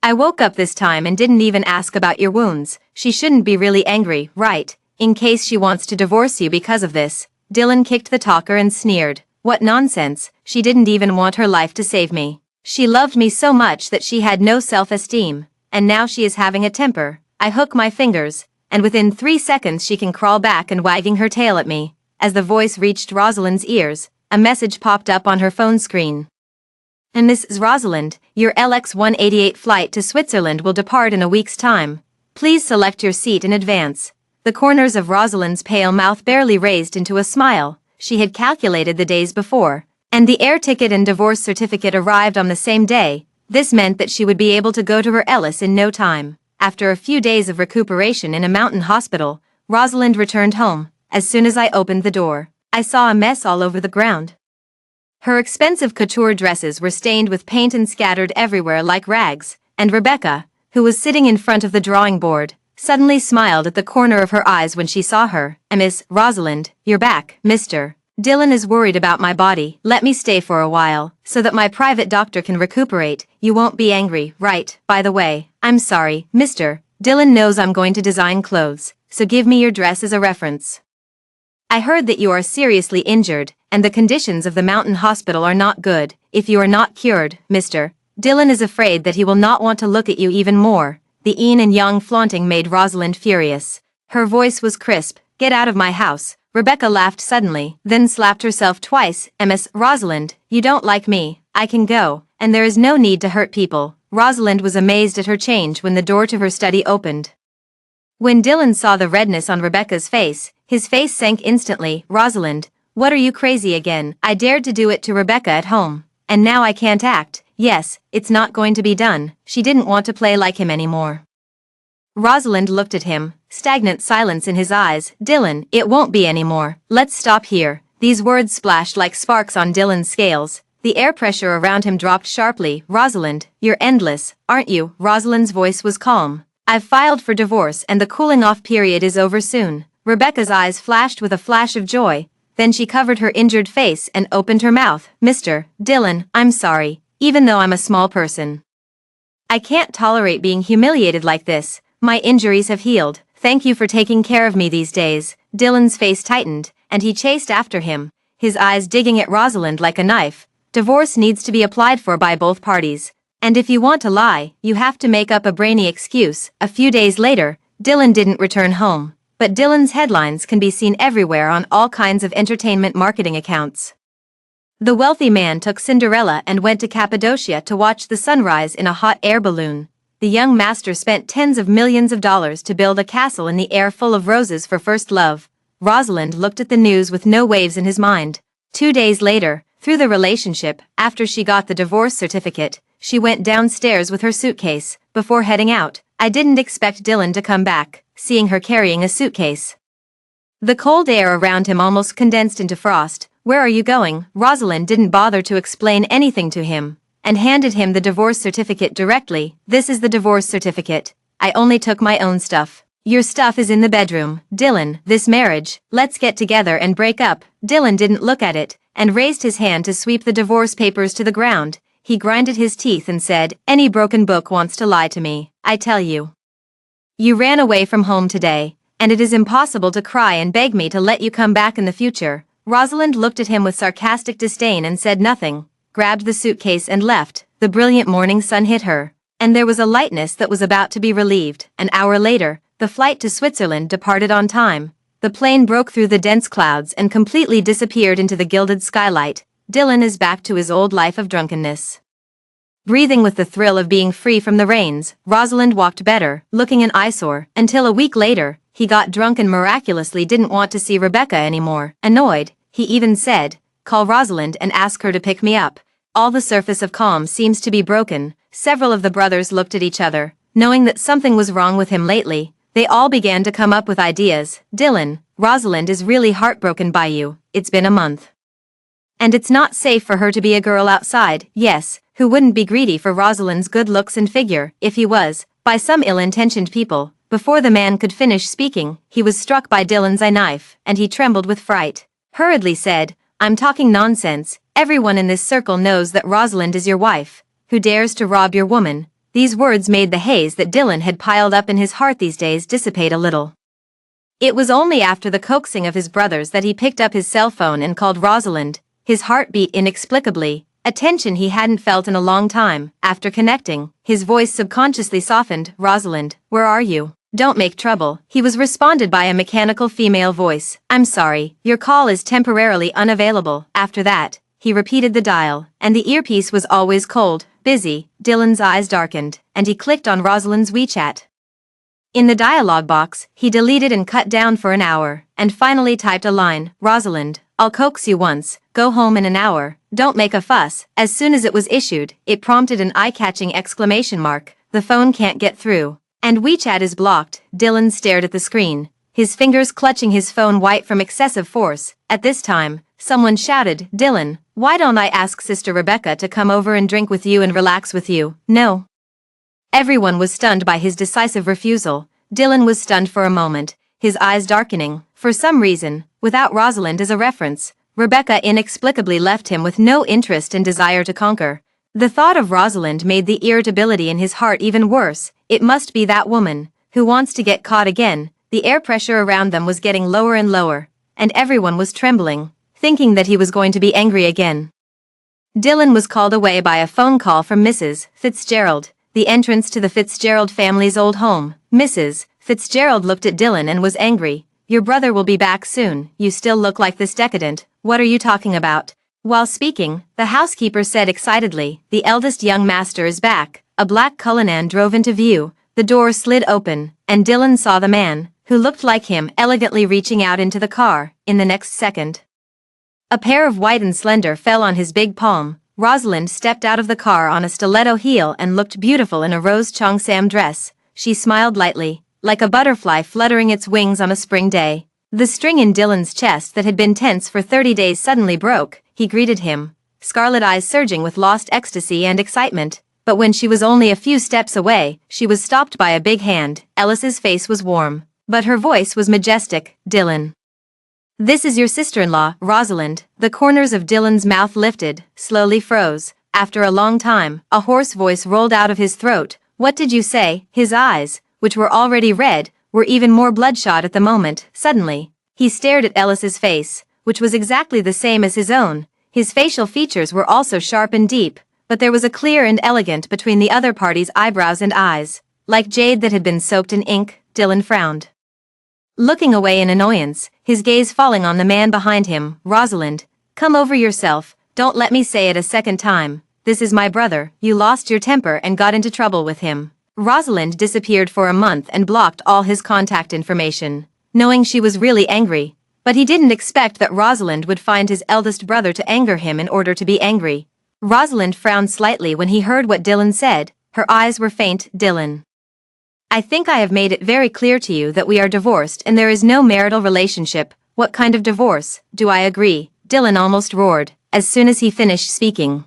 I woke up this time and didn't even ask about your wounds. She shouldn't be really angry, right? In case she wants to divorce you because of this. Dylan kicked the talker and sneered. What nonsense, she didn't even want her life to save me. She loved me so much that she had no self-esteem, and now she is having a temper. I hook my fingers, and within 3 seconds she can crawl back and wagging her tail at me. As the voice reached Rosalind's ears, a message popped up on her phone screen. And Mrs. Rosalind, your LX-188 flight to Switzerland will depart in a week's time. Please select your seat in advance. The corners of Rosalind's pale mouth barely raised into a smile. She had calculated the days before, and the air ticket and divorce certificate arrived on the same day. This meant that she would be able to go to her Ellis in no time. After a few days of recuperation in a mountain hospital, Rosalind returned home. As soon as I opened the door, I saw a mess all over the ground. Her expensive couture dresses were stained with paint and scattered everywhere like rags, and Rebecca, who was sitting in front of the drawing board, suddenly smiled at the corner of her eyes when she saw her. Miss Rosalind, you're back, Mr. Dylan is worried about my body. Let me stay for a while, so that my private doctor can recuperate. You won't be angry, right? By the way, I'm sorry, Mr. Dylan knows I'm going to design clothes, so give me your dress as a reference. I heard that you are seriously injured, and the conditions of the mountain hospital are not good. If you are not cured, Mr. Dylan is afraid that he will not want to look at you even more. The yin and yang flaunting made Rosalind furious. Her voice was crisp. Get out of my house. Rebecca laughed suddenly, then slapped herself twice. Miss Rosalind, you don't like me. I can go, and there is no need to hurt people. Rosalind was amazed at her change when the door to her study opened. When Dylan saw the redness on Rebecca's face, his face sank instantly. Rosalind, what are you crazy again? I dared to do it to Rebecca at home, and now I can't act. Yes, it's not going to be done. She didn't want to play like him anymore. Rosalind looked at him, stagnant silence in his eyes. Dylan, it won't be anymore. Let's stop here. These words splashed like sparks on Dylan's scales. The air pressure around him dropped sharply. Rosalind, you're endless, aren't you? Rosalind's voice was calm. I've filed for divorce and the cooling-off period is over soon. Rebecca's eyes flashed with a flash of joy. Then she covered her injured face and opened her mouth. Mr. Dylan, I'm sorry, even though I'm a small person. I can't tolerate being humiliated like this. My injuries have healed. Thank you for taking care of me these days. Dylan's face tightened, and he chased after him, his eyes digging at Rosalind like a knife. Divorce needs to be applied for by both parties. And if you want to lie, you have to make up a brainy excuse. A few days later, Dylan didn't return home. But Dylan's headlines can be seen everywhere on all kinds of entertainment marketing accounts. The wealthy man took Cinderella and went to Cappadocia to watch the sunrise in a hot air balloon. The young master spent tens of millions of dollars to build a castle in the air full of roses for first love. Rosalind looked at the news with no waves in his mind. 2 days later, through the relationship, after she got the divorce certificate, she went downstairs with her suitcase. Before heading out, I didn't expect Dylan to come back, seeing her carrying a suitcase. The cold air around him almost condensed into frost. Where are you going? Rosalind didn't bother to explain anything to him, and handed him the divorce certificate directly. This is the divorce certificate. I only took my own stuff. Your stuff is in the bedroom. Dylan, this marriage, let's get together and break up. Dylan didn't look at it, and raised his hand to sweep the divorce papers to the ground. He grinded his teeth and said, any broken book wants to lie to me, I tell you. You ran away from home today, and it is impossible to cry and beg me to let you come back in the future. Rosalind looked at him with sarcastic disdain and said nothing, grabbed the suitcase and left. The brilliant morning sun hit her, and there was a lightness that was about to be relieved. An hour later, the flight to Switzerland departed on time. The plane broke through the dense clouds and completely disappeared into the gilded skylight. Dylan is back to his old life of drunkenness. Breathing with the thrill of being free from the reins, Rosalind walked better, looking an eyesore, until a week later, he got drunk and miraculously didn't want to see Rebecca anymore. Annoyed, he even said, call Rosalind and ask her to pick me up. All the surface of calm seems to be broken. Several of the brothers looked at each other, knowing that something was wrong with him lately. They all began to come up with ideas. Dylan, Rosalind is really heartbroken by you. It's been a month. And it's not safe for her to be a girl outside. Yes, who wouldn't be greedy for Rosalind's good looks and figure? If he was, by some ill-intentioned people. Before the man could finish speaking, he was struck by Dylan's eye knife, and he trembled with fright. Hurriedly said, I'm talking nonsense. Everyone in this circle knows that Rosalind is your wife. Who dares to rob your woman? These words made the haze that Dylan had piled up in his heart these days dissipate a little. It was only after the coaxing of his brothers that he picked up his cell phone and called Rosalind. His heart beat inexplicably, a tension he hadn't felt in a long time. After connecting, his voice subconsciously softened. Rosalind, where are you? Don't make trouble. He was responded by a mechanical female voice. I'm sorry, your call is temporarily unavailable. After that, he repeated the dial, and the earpiece was always cold. Busy. Dylan's eyes darkened, and he clicked on Rosalind's WeChat. In the dialog box, he deleted and cut down for an hour, and finally typed a line. Rosalind, I'll coax you once, go home in an hour, don't make a fuss. As soon as it was issued, it prompted an eye-catching exclamation mark. The phone can't get through. And WeChat is blocked. Dylan stared at the screen, his fingers clutching his phone white from excessive force. At this time, someone shouted, Dylan, why don't I ask Sister Rebecca to come over and drink with you and relax with you? No. Everyone was stunned by his decisive refusal. Dylan was stunned for a moment, his eyes darkening. For some reason, without Rosalind as a reference, Rebecca inexplicably left him with no interest and desire to conquer. The thought of Rosalind made the irritability in his heart even worse. It must be that woman, who wants to get caught again. The air pressure around them was getting lower and lower, and everyone was trembling, thinking that he was going to be angry again. Dylan was called away by a phone call from Mrs. Fitzgerald, the entrance to the Fitzgerald family's old home. Mrs. Fitzgerald looked at Dylan and was angry. Your brother will be back soon. You still look like this decadent. What are you talking about? While speaking, the housekeeper said excitedly, the eldest young master is back. A black Cullinan drove into view, the door slid open, and Dylan saw the man, who looked like him, elegantly reaching out into the car. In the next second, a pair of white and slender fell on his big palm. Rosalind stepped out of the car on a stiletto heel and looked beautiful in a rose cheongsam dress. She smiled lightly, like a butterfly fluttering its wings on a spring day. The string in Dylan's chest that had been tense for 30 days suddenly broke. He greeted him, scarlet eyes surging with lost ecstasy and excitement. But when she was only a few steps away, she was stopped by a big hand. Ellis's face was warm, but her voice was majestic. Dylan. This is your sister-in-law, Rosalind. The corners of Dylan's mouth lifted, slowly froze. After a long time, a hoarse voice rolled out of his throat. What did you say? His eyes, which were already red, were even more bloodshot at the moment. Suddenly, he stared at Ellis's face, which was exactly the same as his own. His facial features were also sharp and deep, but there was a clear and elegant between the other party's eyebrows and eyes. Like jade that had been soaked in ink, Dylan frowned, looking away in annoyance, his gaze falling on the man behind him. Rosalind, come over yourself, don't let me say it a second time. This is my brother. You lost your temper and got into trouble with him. Rosalind disappeared for a month and blocked all his contact information, knowing she was really angry. But he didn't expect that Rosalind would find his eldest brother to anger him in order to be angry. Rosalind frowned slightly when he heard what Dylan said. Her eyes were faint. Dylan, I think I have made it very clear to you that we are divorced and there is no marital relationship. What kind of divorce? Do I agree? Dylan almost roared, as soon as he finished speaking.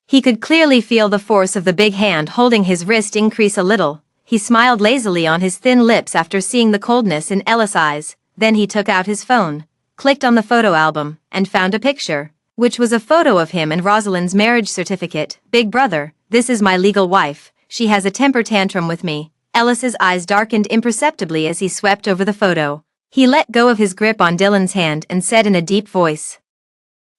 He could clearly feel the force of the big hand holding his wrist increase a little. He smiled lazily on his thin lips after seeing the coldness in Ellis' eyes. Then he took out his phone, clicked on the photo album, and found a picture, which was a photo of him and Rosalind's marriage certificate. Big brother, this is my legal wife. She has a temper tantrum with me. Ellis's eyes darkened imperceptibly as he swept over the photo. He let go of his grip on Dylan's hand and said in a deep voice,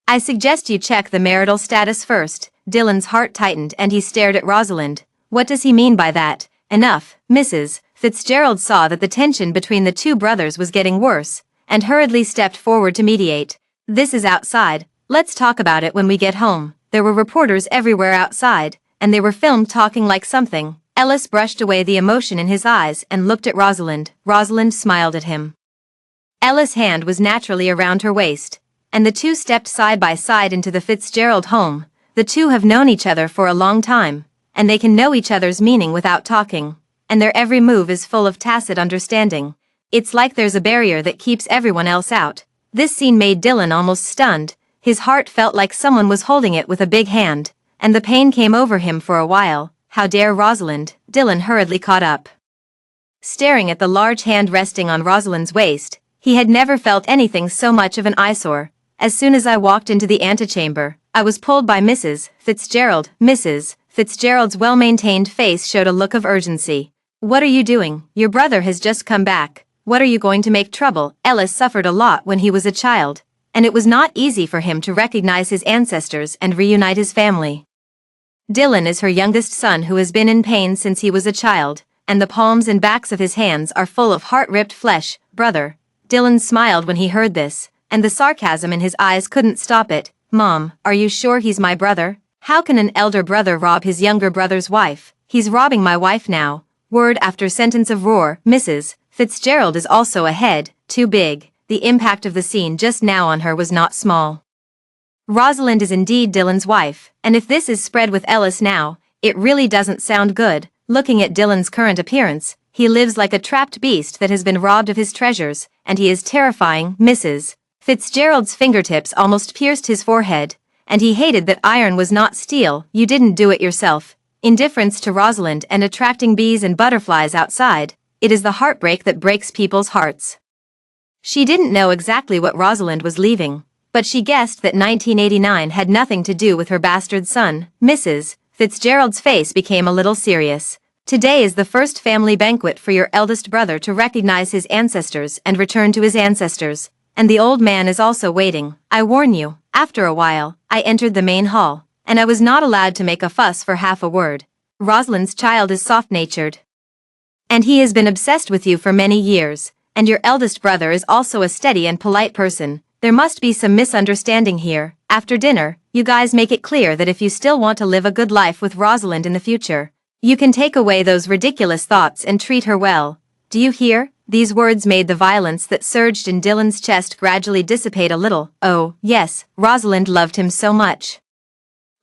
I suggest you check the marital status first. Dylan's heart tightened and he stared at Rosalind. What does he mean by that? Enough. Mrs. Fitzgerald saw that the tension between the two brothers was getting worse, and hurriedly stepped forward to mediate. This is outside. Let's talk about it when we get home. There were reporters everywhere outside, and they were filmed talking like something. Ellis brushed away the emotion in his eyes and looked at Rosalind. Rosalind smiled at him. Ellis' hand was naturally around her waist, and the two stepped side by side into the Fitzgerald home. The two have known each other for a long time, and they can know each other's meaning without talking, and their every move is full of tacit understanding. It's like there's a barrier that keeps everyone else out. This scene made Dylan almost stunned. His heart felt like someone was holding it with a big hand, and the pain came over him for a while. How dare Rosalind? Dylan hurriedly caught up, staring at the large hand resting on Rosalind's waist. He had never felt anything so much of an eyesore. As soon as I walked into the antechamber, I was pulled by Mrs. Fitzgerald. Mrs. Fitzgerald's well-maintained face showed a look of urgency. What are you doing? Your brother has just come back. What are you going to make trouble? Ellis suffered a lot when he was a child, and it was not easy for him to recognize his ancestors and reunite his family. Dylan is her youngest son who has been in pain since he was a child, and the palms and backs of his hands are full of heart-ripped flesh. Brother. Dylan smiled when he heard this, and the sarcasm in his eyes couldn't stop it. Mom, are you sure he's my brother? How can an elder brother rob his younger brother's wife? He's robbing my wife now. Word after sentence of roar. Mrs. Fitzgerald is also ahead, too big. The impact of the scene just now on her was not small. Rosalind is indeed Dylan's wife, and if this is spread with Ellis now, it really doesn't sound good. Looking at Dylan's current appearance, he lives like a trapped beast that has been robbed of his treasures, and he is terrifying. Mrs. Fitzgerald's fingertips almost pierced his forehead, and he hated that iron was not steel. You didn't do it yourself. Indifference to Rosalind and attracting bees and butterflies outside. It is the heartbreak that breaks people's hearts. She didn't know exactly what Rosalind was leaving, but she guessed that 1989 had nothing to do with her bastard son. Mrs. Fitzgerald's face became a little serious. Today is the first family banquet for your eldest brother to recognize his ancestors and return to his ancestors, and the old man is also waiting. I warn you. After a while, I entered the main hall, and I was not allowed to make a fuss for half a word. Rosalind's child is soft-natured, and he has been obsessed with you for many years, and your eldest brother is also a steady and polite person. There must be some misunderstanding here. After dinner, you guys make it clear that if you still want to live a good life with Rosalind in the future, you can take away those ridiculous thoughts and treat her well. Do you hear? These words made the violence that surged in Dylan's chest gradually dissipate a little. Oh, yes, Rosalind loved him so much.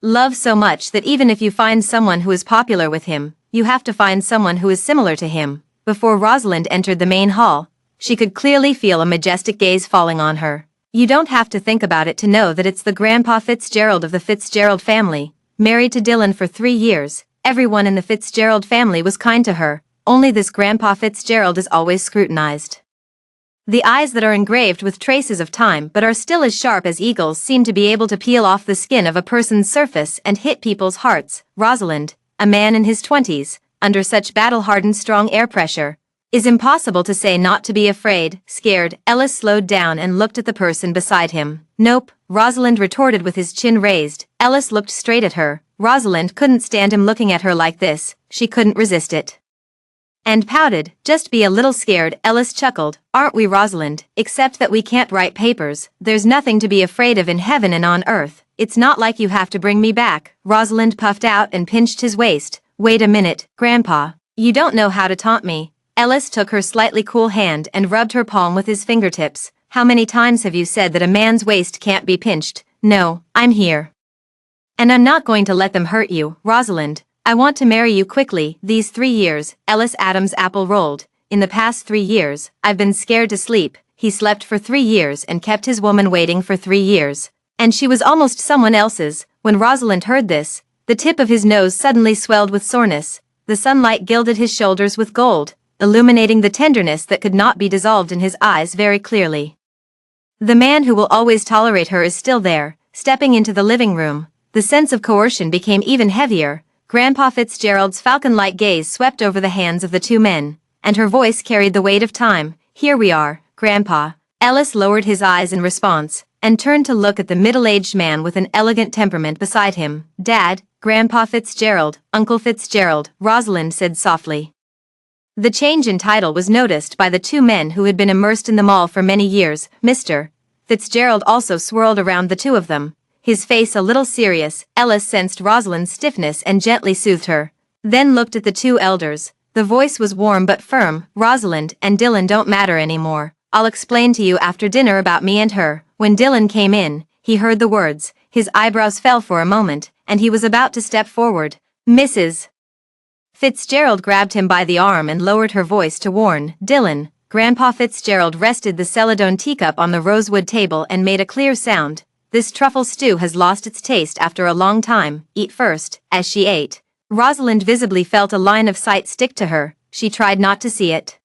Love so much that even if you find someone who is popular with him, you have to find someone who is similar to him. Before Rosalind entered the main hall, she could clearly feel a majestic gaze falling on her. You don't have to think about it to know that it's the Grandpa Fitzgerald of the Fitzgerald family. Married to Dylan for 3 years, everyone in the Fitzgerald family was kind to her. Only this Grandpa Fitzgerald is always scrutinized. The eyes that are engraved with traces of time but are still as sharp as eagles seem to be able to peel off the skin of a person's surface and hit people's hearts. Rosalind, a man in his 20s, under such battle-hardened strong air pressure, is impossible to say not to be afraid, scared. Ellis slowed down and looked at the person beside him. Nope, Rosalind retorted with his chin raised. Ellis looked straight at her. Rosalind couldn't stand him looking at her like this. She couldn't resist it. And pouted. Just be a little scared. Ellis chuckled. Aren't we, Rosalind? Except that we can't write papers. There's nothing to be afraid of in heaven and on earth. It's not like you have to bring me back. Rosalind puffed out and pinched his waist. Wait a minute, Grandpa. You don't know how to taunt me. Ellis took her slightly cool hand and rubbed her palm with his fingertips. How many times have you said that a man's waist can't be pinched? No, I'm here. And I'm not going to let them hurt you. Rosalind, I want to marry you quickly. These 3 years, Ellis Adams' apple rolled. In the past 3 years, I've been scared to sleep. He slept for 3 years and kept his woman waiting for 3 years. And she was almost someone else's. When Rosalind heard this, the tip of his nose suddenly swelled with soreness. The sunlight gilded his shoulders with gold, illuminating the tenderness that could not be dissolved in his eyes very clearly. The man who will always tolerate her is still there. Stepping into the living room, the sense of coercion became even heavier. Grandpa Fitzgerald's falcon-like gaze swept over the hands of the two men, and her voice carried the weight of time. Here we are, Grandpa. Ellis lowered his eyes in response, and turned to look at the middle-aged man with an elegant temperament beside him. Dad, Grandpa Fitzgerald, Uncle Fitzgerald, Rosalind said softly. The change in title was noticed by the two men who had been immersed in the mall for many years. Mr. Fitzgerald also swirled around the two of them, his face a little serious. Ellis sensed Rosalind's stiffness and gently soothed her, then looked at the two elders. The voice was warm but firm. Rosalind and Dylan don't matter anymore. I'll explain to you after dinner about me and her. When Dylan came in, he heard the words. His eyebrows fell for a moment, and he was about to step forward. Mrs. Fitzgerald grabbed him by the arm and lowered her voice to warn. Dylan. Grandpa Fitzgerald rested the celadone teacup on the rosewood table and made a clear sound. This truffle stew has lost its taste after a long time. Eat first. As she ate, Rosalind visibly felt a line of sight stick to her. She tried not to see it.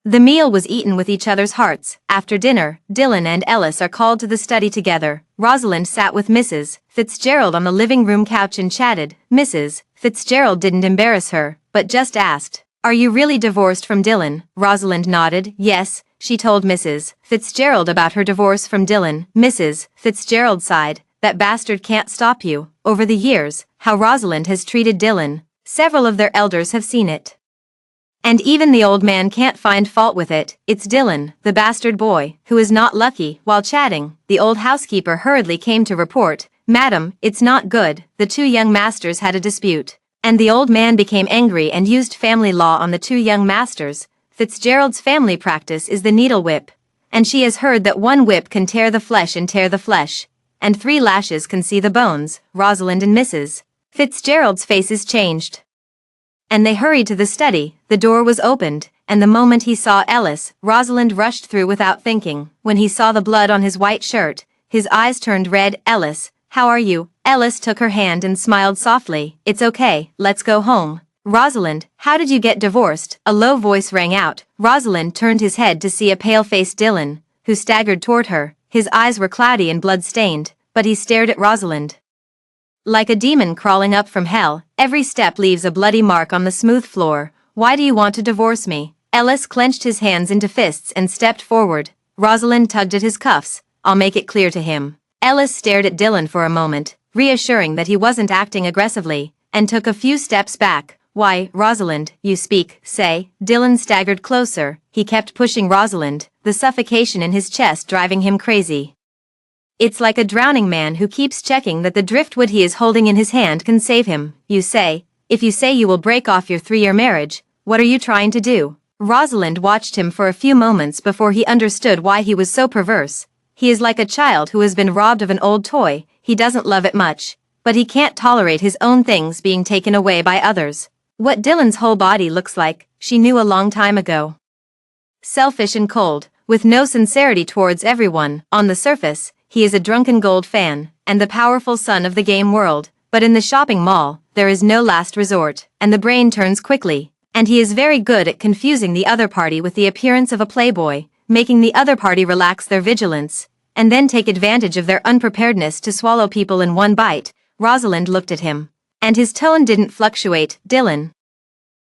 The meal was eaten with each other's hearts. After dinner, Dylan and Ellis are called to the study together. Rosalind sat with Mrs. Fitzgerald on the living room couch and chatted. Mrs. Fitzgerald didn't embarrass her, but just asked, "Are you really divorced from Dylan?" Rosalind nodded. Yes, she told Mrs. Fitzgerald about her divorce from Dylan. Mrs. Fitzgerald sighed. That bastard can't stop you. Over the years, how Rosalind has treated Dylan. Several of their elders have seen it. And even the old man can't find fault with it. It's Dylan, the bastard boy, who is not lucky. While chatting, the old housekeeper hurriedly came to report, "Madam, it's not good." The two young masters had a dispute, and the old man became angry and used family law on the two young masters. Fitzgerald's family practice is the needle whip, and she has heard that one whip can tear the flesh, and 3 lashes can see the bones. Rosalind and Mrs. Fitzgerald's faces changed, and they hurried to the study. The door was opened, and the moment he saw Ellis, Rosalind rushed through without thinking. When he saw the blood on his white shirt, his eyes turned red. "Ellis, how are you?" Ellis took her hand and smiled softly. "It's okay, let's go home." "Rosalind, how did you get divorced?" A low voice rang out. Rosalind turned his head to see a pale-faced Dylan, who staggered toward her. His eyes were cloudy and blood-stained, but he stared at Rosalind like a demon crawling up from hell. "Every step leaves a bloody mark on the smooth floor. Why do you want to divorce me?" Ellis clenched his hands into fists and stepped forward. Rosalind tugged at his cuffs. "I'll make it clear to him." Ellis stared at Dylan for a moment, reassuring that he wasn't acting aggressively, and took a few steps back. "Why, Rosalind, you speak, say." Dylan staggered closer. He kept pushing Rosalind, the suffocation in his chest driving him crazy. It's like a drowning man who keeps checking that the driftwood he is holding in his hand can save him. If you say you will break off your 3-year marriage, what are you trying to do?" Rosalind watched him for a few moments before he understood why he was so perverse. He is like a child who has been robbed of an old toy. He doesn't love it much, but he can't tolerate his own things being taken away by others. What Dylan's whole body looks like, she knew a long time ago. Selfish and cold, with no sincerity towards everyone. On the surface, he is a drunken gold fan, and the powerful son of the game world, but in the shopping mall, there is no last resort, and the brain turns quickly, and he is very good at confusing the other party with the appearance of a playboy, making the other party relax their vigilance, and then take advantage of their unpreparedness to swallow people in one bite. Rosalind looked at him, and his tone didn't fluctuate. "Dylan,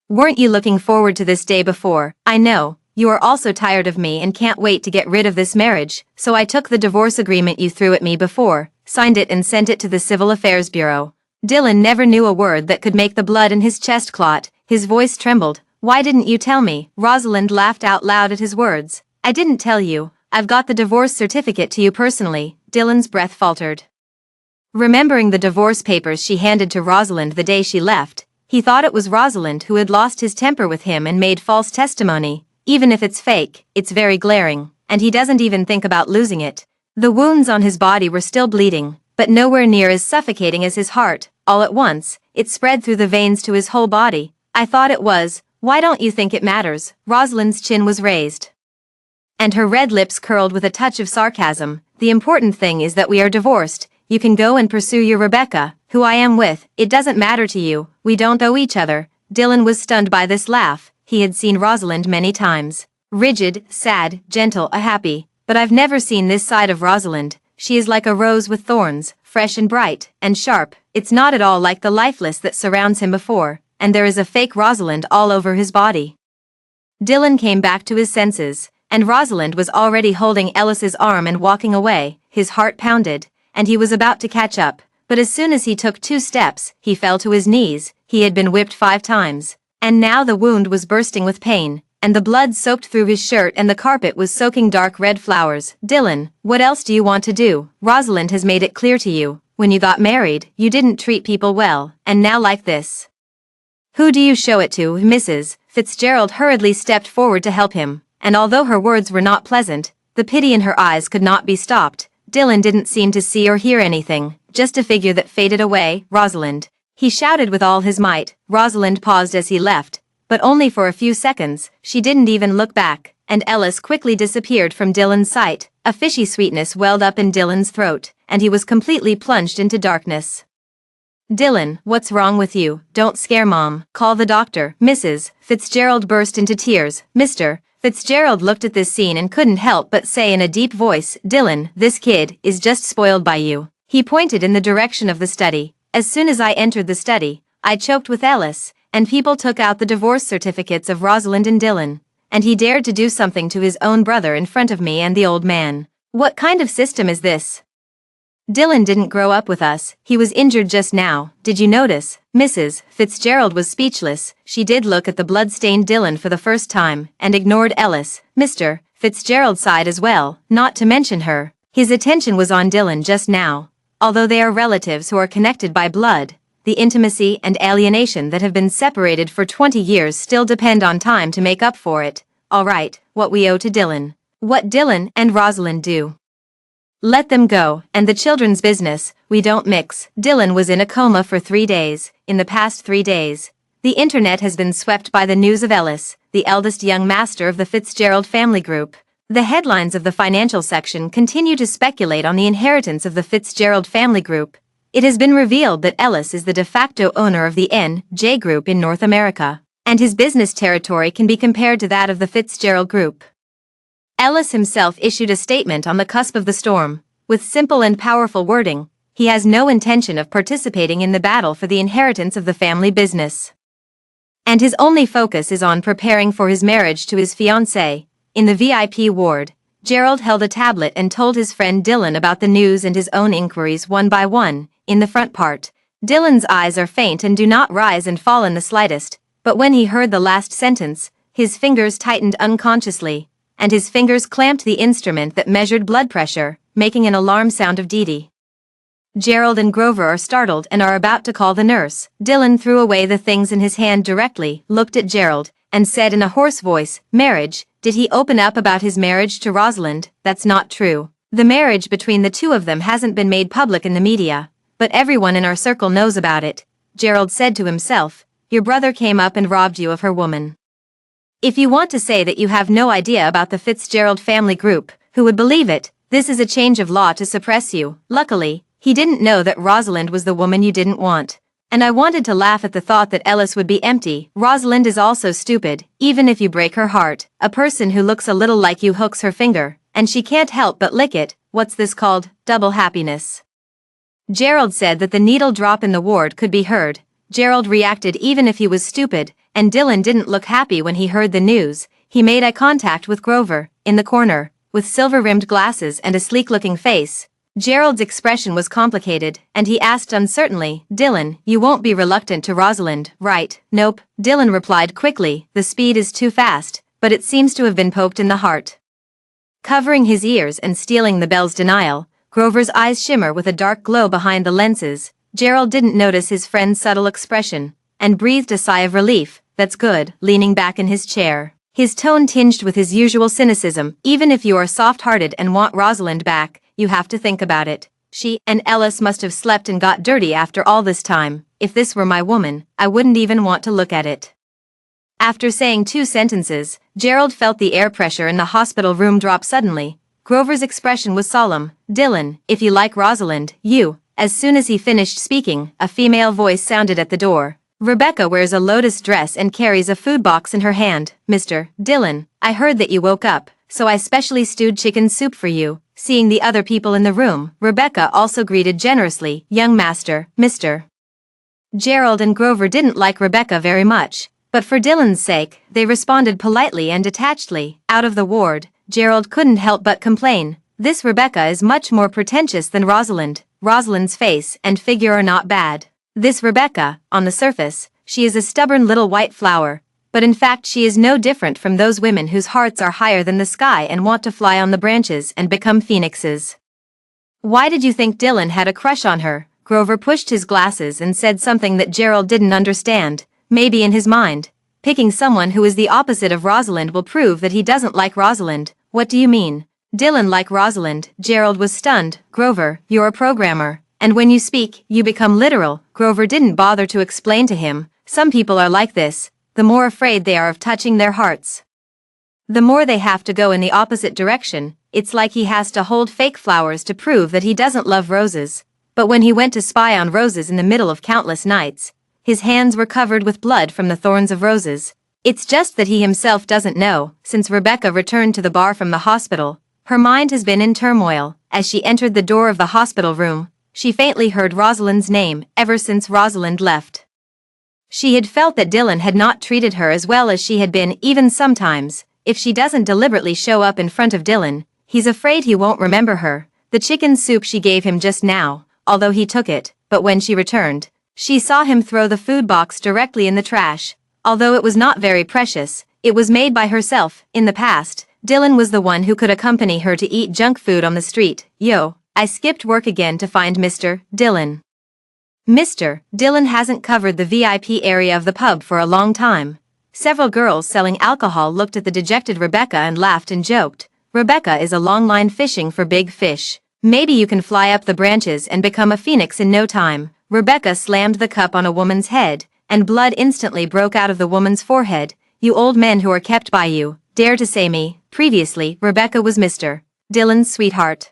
weren't you looking forward to this day before? I know. You are also tired of me and can't wait to get rid of this marriage, so I took the divorce agreement you threw at me before, signed it and sent it to the Civil Affairs Bureau." Dylan never knew a word that could make the blood in his chest clot. His voice trembled. "Why didn't you tell me?" Rosalind laughed out loud at his words. "I didn't tell you. I've got the divorce certificate to you personally." Dylan's breath faltered. Remembering the divorce papers she handed to Rosalind the day she left, he thought it was Rosalind who had lost his temper with him and made false testimony. Even if it's fake, it's very glaring, and he doesn't even think about losing it. The wounds on his body were still bleeding, but nowhere near as suffocating as his heart. All at once, it spread through the veins to his whole body. "I thought it was. Why don't you think it matters?" Rosalind's chin was raised, and her red lips curled with a touch of sarcasm. "The important thing is that we are divorced. You can go and pursue your Rebecca, who I am with. It doesn't matter to you. We don't owe each other." Dylan was stunned by this laugh. He had seen Rosalind many times. Rigid, sad, gentle, happy. But I've never seen this side of Rosalind. She is like a rose with thorns, fresh and bright, and sharp. It's not at all like the lifeless that surrounds him before, and there is a fake Rosalind all over his body. Dylan came back to his senses, and Rosalind was already holding Ellis's arm and walking away. His heart pounded, and he was about to catch up, but as soon as he took 2 steps, he fell to his knees. He had been whipped 5 times. And now the wound was bursting with pain, and the blood soaked through his shirt and the carpet was soaking dark red flowers. "Dylan, what else do you want to do? Rosalind has made it clear to you. When you got married, you didn't treat people well, and now like this. Who do you show it to?" Mrs. Fitzgerald hurriedly stepped forward to help him, and although her words were not pleasant, the pity in her eyes could not be stopped. Dylan didn't seem to see or hear anything, just a figure that faded away. "Rosalind," he shouted with all his might. Rosalind paused as he left, but only for a few seconds. She didn't even look back, and Ellis quickly disappeared from Dylan's sight. A fishy sweetness welled up in Dylan's throat, and he was completely plunged into darkness. "Dylan, what's wrong with you? Don't scare Mom. Call the doctor." Mrs. Fitzgerald burst into tears. "Mr. Fitzgerald looked at this scene and couldn't help but say in a deep voice, "Dylan, this kid is just spoiled by you." He pointed in the direction of the study. "As soon as I entered the study, I choked with Ellis, and people took out the divorce certificates of Rosalind and Dylan. And he dared to do something to his own brother in front of me and the old man. What kind of system is this? Dylan didn't grow up with us, he was injured just now, did you notice?" Mrs. Fitzgerald was speechless. She did look at the blood-stained Dylan for the first time, and ignored Ellis. Mr. Fitzgerald sighed as well, not to mention her. His attention was on Dylan just now. Although they are relatives who are connected by blood, the intimacy and alienation that have been separated for 20 years still depend on time to make up for it. All right, what we owe to Dylan. What Dylan and Rosalind do. Let them go, and the children's business, we don't mix. Dylan was in a coma for 3 days. In the past 3 days, the internet has been swept by the news of Ellis, the eldest young master of the Fitzgerald family group. The headlines of the financial section continue to speculate on the inheritance of the Fitzgerald family group. It has been revealed that Ellis is the de facto owner of the N.J. Group in North America, and his business territory can be compared to that of the Fitzgerald Group. Ellis himself issued a statement on the cusp of the storm. With simple and powerful wording, he has no intention of participating in the battle for the inheritance of the family business. And his only focus is on preparing for his marriage to his fiancée. In the VIP ward, Gerald held a tablet and told his friend Dylan about the news and his own inquiries one by one. In the front part, Dylan's eyes are faint and do not rise and fall in the slightest, but when he heard the last sentence, his fingers tightened unconsciously, and his fingers clamped the instrument that measured blood pressure, making an alarm sound of Dee. Gerald and Grover are startled and are about to call the nurse. Dylan threw away the things in his hand directly, looked at Gerald, and said in a hoarse voice, "Marriage? Did he open up about his marriage to Rosalind?" "That's not true. The marriage between the two of them hasn't been made public in the media, but everyone in our circle knows about it." Gerald said to himself, "Your brother came up and robbed you of her woman. If you want to say that you have no idea about the Fitzgerald family group, who would believe it? This is a change of law to suppress you." Luckily, he didn't know that Rosalind was the woman you didn't want. And I wanted to laugh at the thought that Ellis would be empty. Rosalind is also stupid, even if you break her heart. A person who looks a little like you hooks her finger, and she can't help but lick it. What's this called? Double happiness. Gerald said that the needle drop in the ward could be heard. Gerald reacted even if he was stupid, and Dylan didn't look happy when he heard the news. He made eye contact with Grover, in the corner, with silver-rimmed glasses and a sleek-looking face. Gerald's expression was complicated, and he asked uncertainly, "Dylan, you won't be reluctant to Rosalind, right?" "Nope," Dylan replied quickly. "The speed is too fast, but it seems to have been poked in the heart." Covering his ears and stealing the bell's denial, Grover's eyes shimmer with a dark glow behind the lenses. Gerald didn't notice his friend's subtle expression, and breathed a sigh of relief. "That's good," leaning back in his chair. His tone tinged with his usual cynicism. "Even if you are soft-hearted and want Rosalind back, you have to think about it. She and Ellis must have slept and got dirty after all this time. If this were my woman, I wouldn't even want to look at it." After saying 2 sentences, Gerald felt the air pressure in the hospital room drop suddenly. Grover's expression was solemn. "Dylan, if you like Rosalind, you..." As soon as he finished speaking, a female voice sounded at the door. "Rebecca wears a lotus dress and carries a food box in her hand. Mr. Dylan, I heard that you woke up, so I specially stewed chicken soup for you." Seeing the other people in the room, Rebecca also greeted generously, "Young master, Mr." Gerald and Grover didn't like Rebecca very much, but for Dylan's sake, they responded politely and detachedly. Out of the ward, Gerald couldn't help but complain, "This Rebecca is much more pretentious than Rosalind. Rosalind's face and figure are not bad. This Rebecca, on the surface, she is a stubborn little white flower, but in fact she is no different from those women whose hearts are higher than the sky and want to fly on the branches and become phoenixes." "Why did you think Dylan had a crush on her?" Grover pushed his glasses and said something that Gerald didn't understand. Maybe in his mind, picking someone who is the opposite of Rosalind will prove that he doesn't like Rosalind. "What do you mean?" "Dylan like Rosalind." Gerald was stunned. "Grover, you're a programmer, and when you speak, you become literal." Grover didn't bother to explain to him. Some people are like this. The more afraid they are of touching their hearts, the more they have to go in the opposite direction. It's like he has to hold fake flowers to prove that he doesn't love roses. But when he went to spy on roses in the middle of countless nights, his hands were covered with blood from the thorns of roses. It's just that he himself doesn't know. Since Rebecca returned to the bar from the hospital, her mind has been in turmoil. As she entered the door of the hospital room, she faintly heard Rosalind's name. Ever since Rosalind left, she had felt that Dylan had not treated her as well as she had been. Even sometimes, if she doesn't deliberately show up in front of Dylan, he's afraid he won't remember her. The chicken soup she gave him just now, although he took it, but when she returned, she saw him throw the food box directly in the trash. Although it was not very precious, it was made by herself. In the past, Dylan was the one who could accompany her to eat junk food on the street. Yo, I skipped work again to find Mr. Dylan. Mr. Dylan hasn't covered the VIP area of the pub for a long time. Several girls selling alcohol looked at the dejected Rebecca and laughed and joked. Rebecca is a long line fishing for big fish. Maybe you can fly up the branches and become a phoenix in no time. Rebecca slammed the cup on a woman's head, and blood instantly broke out of the woman's forehead. You old men who are kept by you, dare to say me. Previously, Rebecca was Mr. Dylan's sweetheart,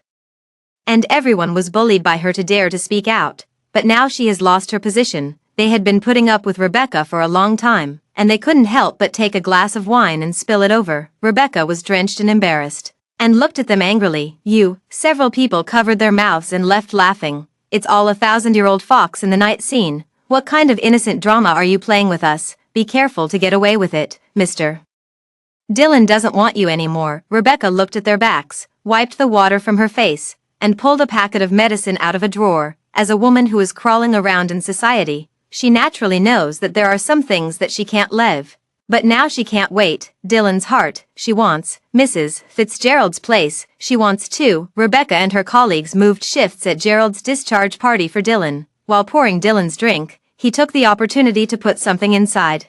and everyone was bullied by her to dare to speak out. But now she has lost her position. They had been putting up with Rebecca for a long time, and they couldn't help but take a glass of wine and spill it over. Rebecca was drenched and embarrassed, and looked at them angrily. Several people covered their mouths and left laughing. It's all a 1,000-year-old fox in the night scene. What kind of innocent drama are you playing with us? Be careful to get away with it, Mr. Dylan doesn't want you anymore. Rebecca looked at their backs, wiped the water from her face, and pulled a packet of medicine out of a drawer. As a woman who is crawling around in society, she naturally knows that there are some things that she can't live. But now she can't wait. Dylan's heart, she wants. Mrs. Fitzgerald's place, she wants too. Rebecca and her colleagues moved shifts at Gerald's discharge party for Dylan. While pouring Dylan's drink, he took the opportunity to put something inside.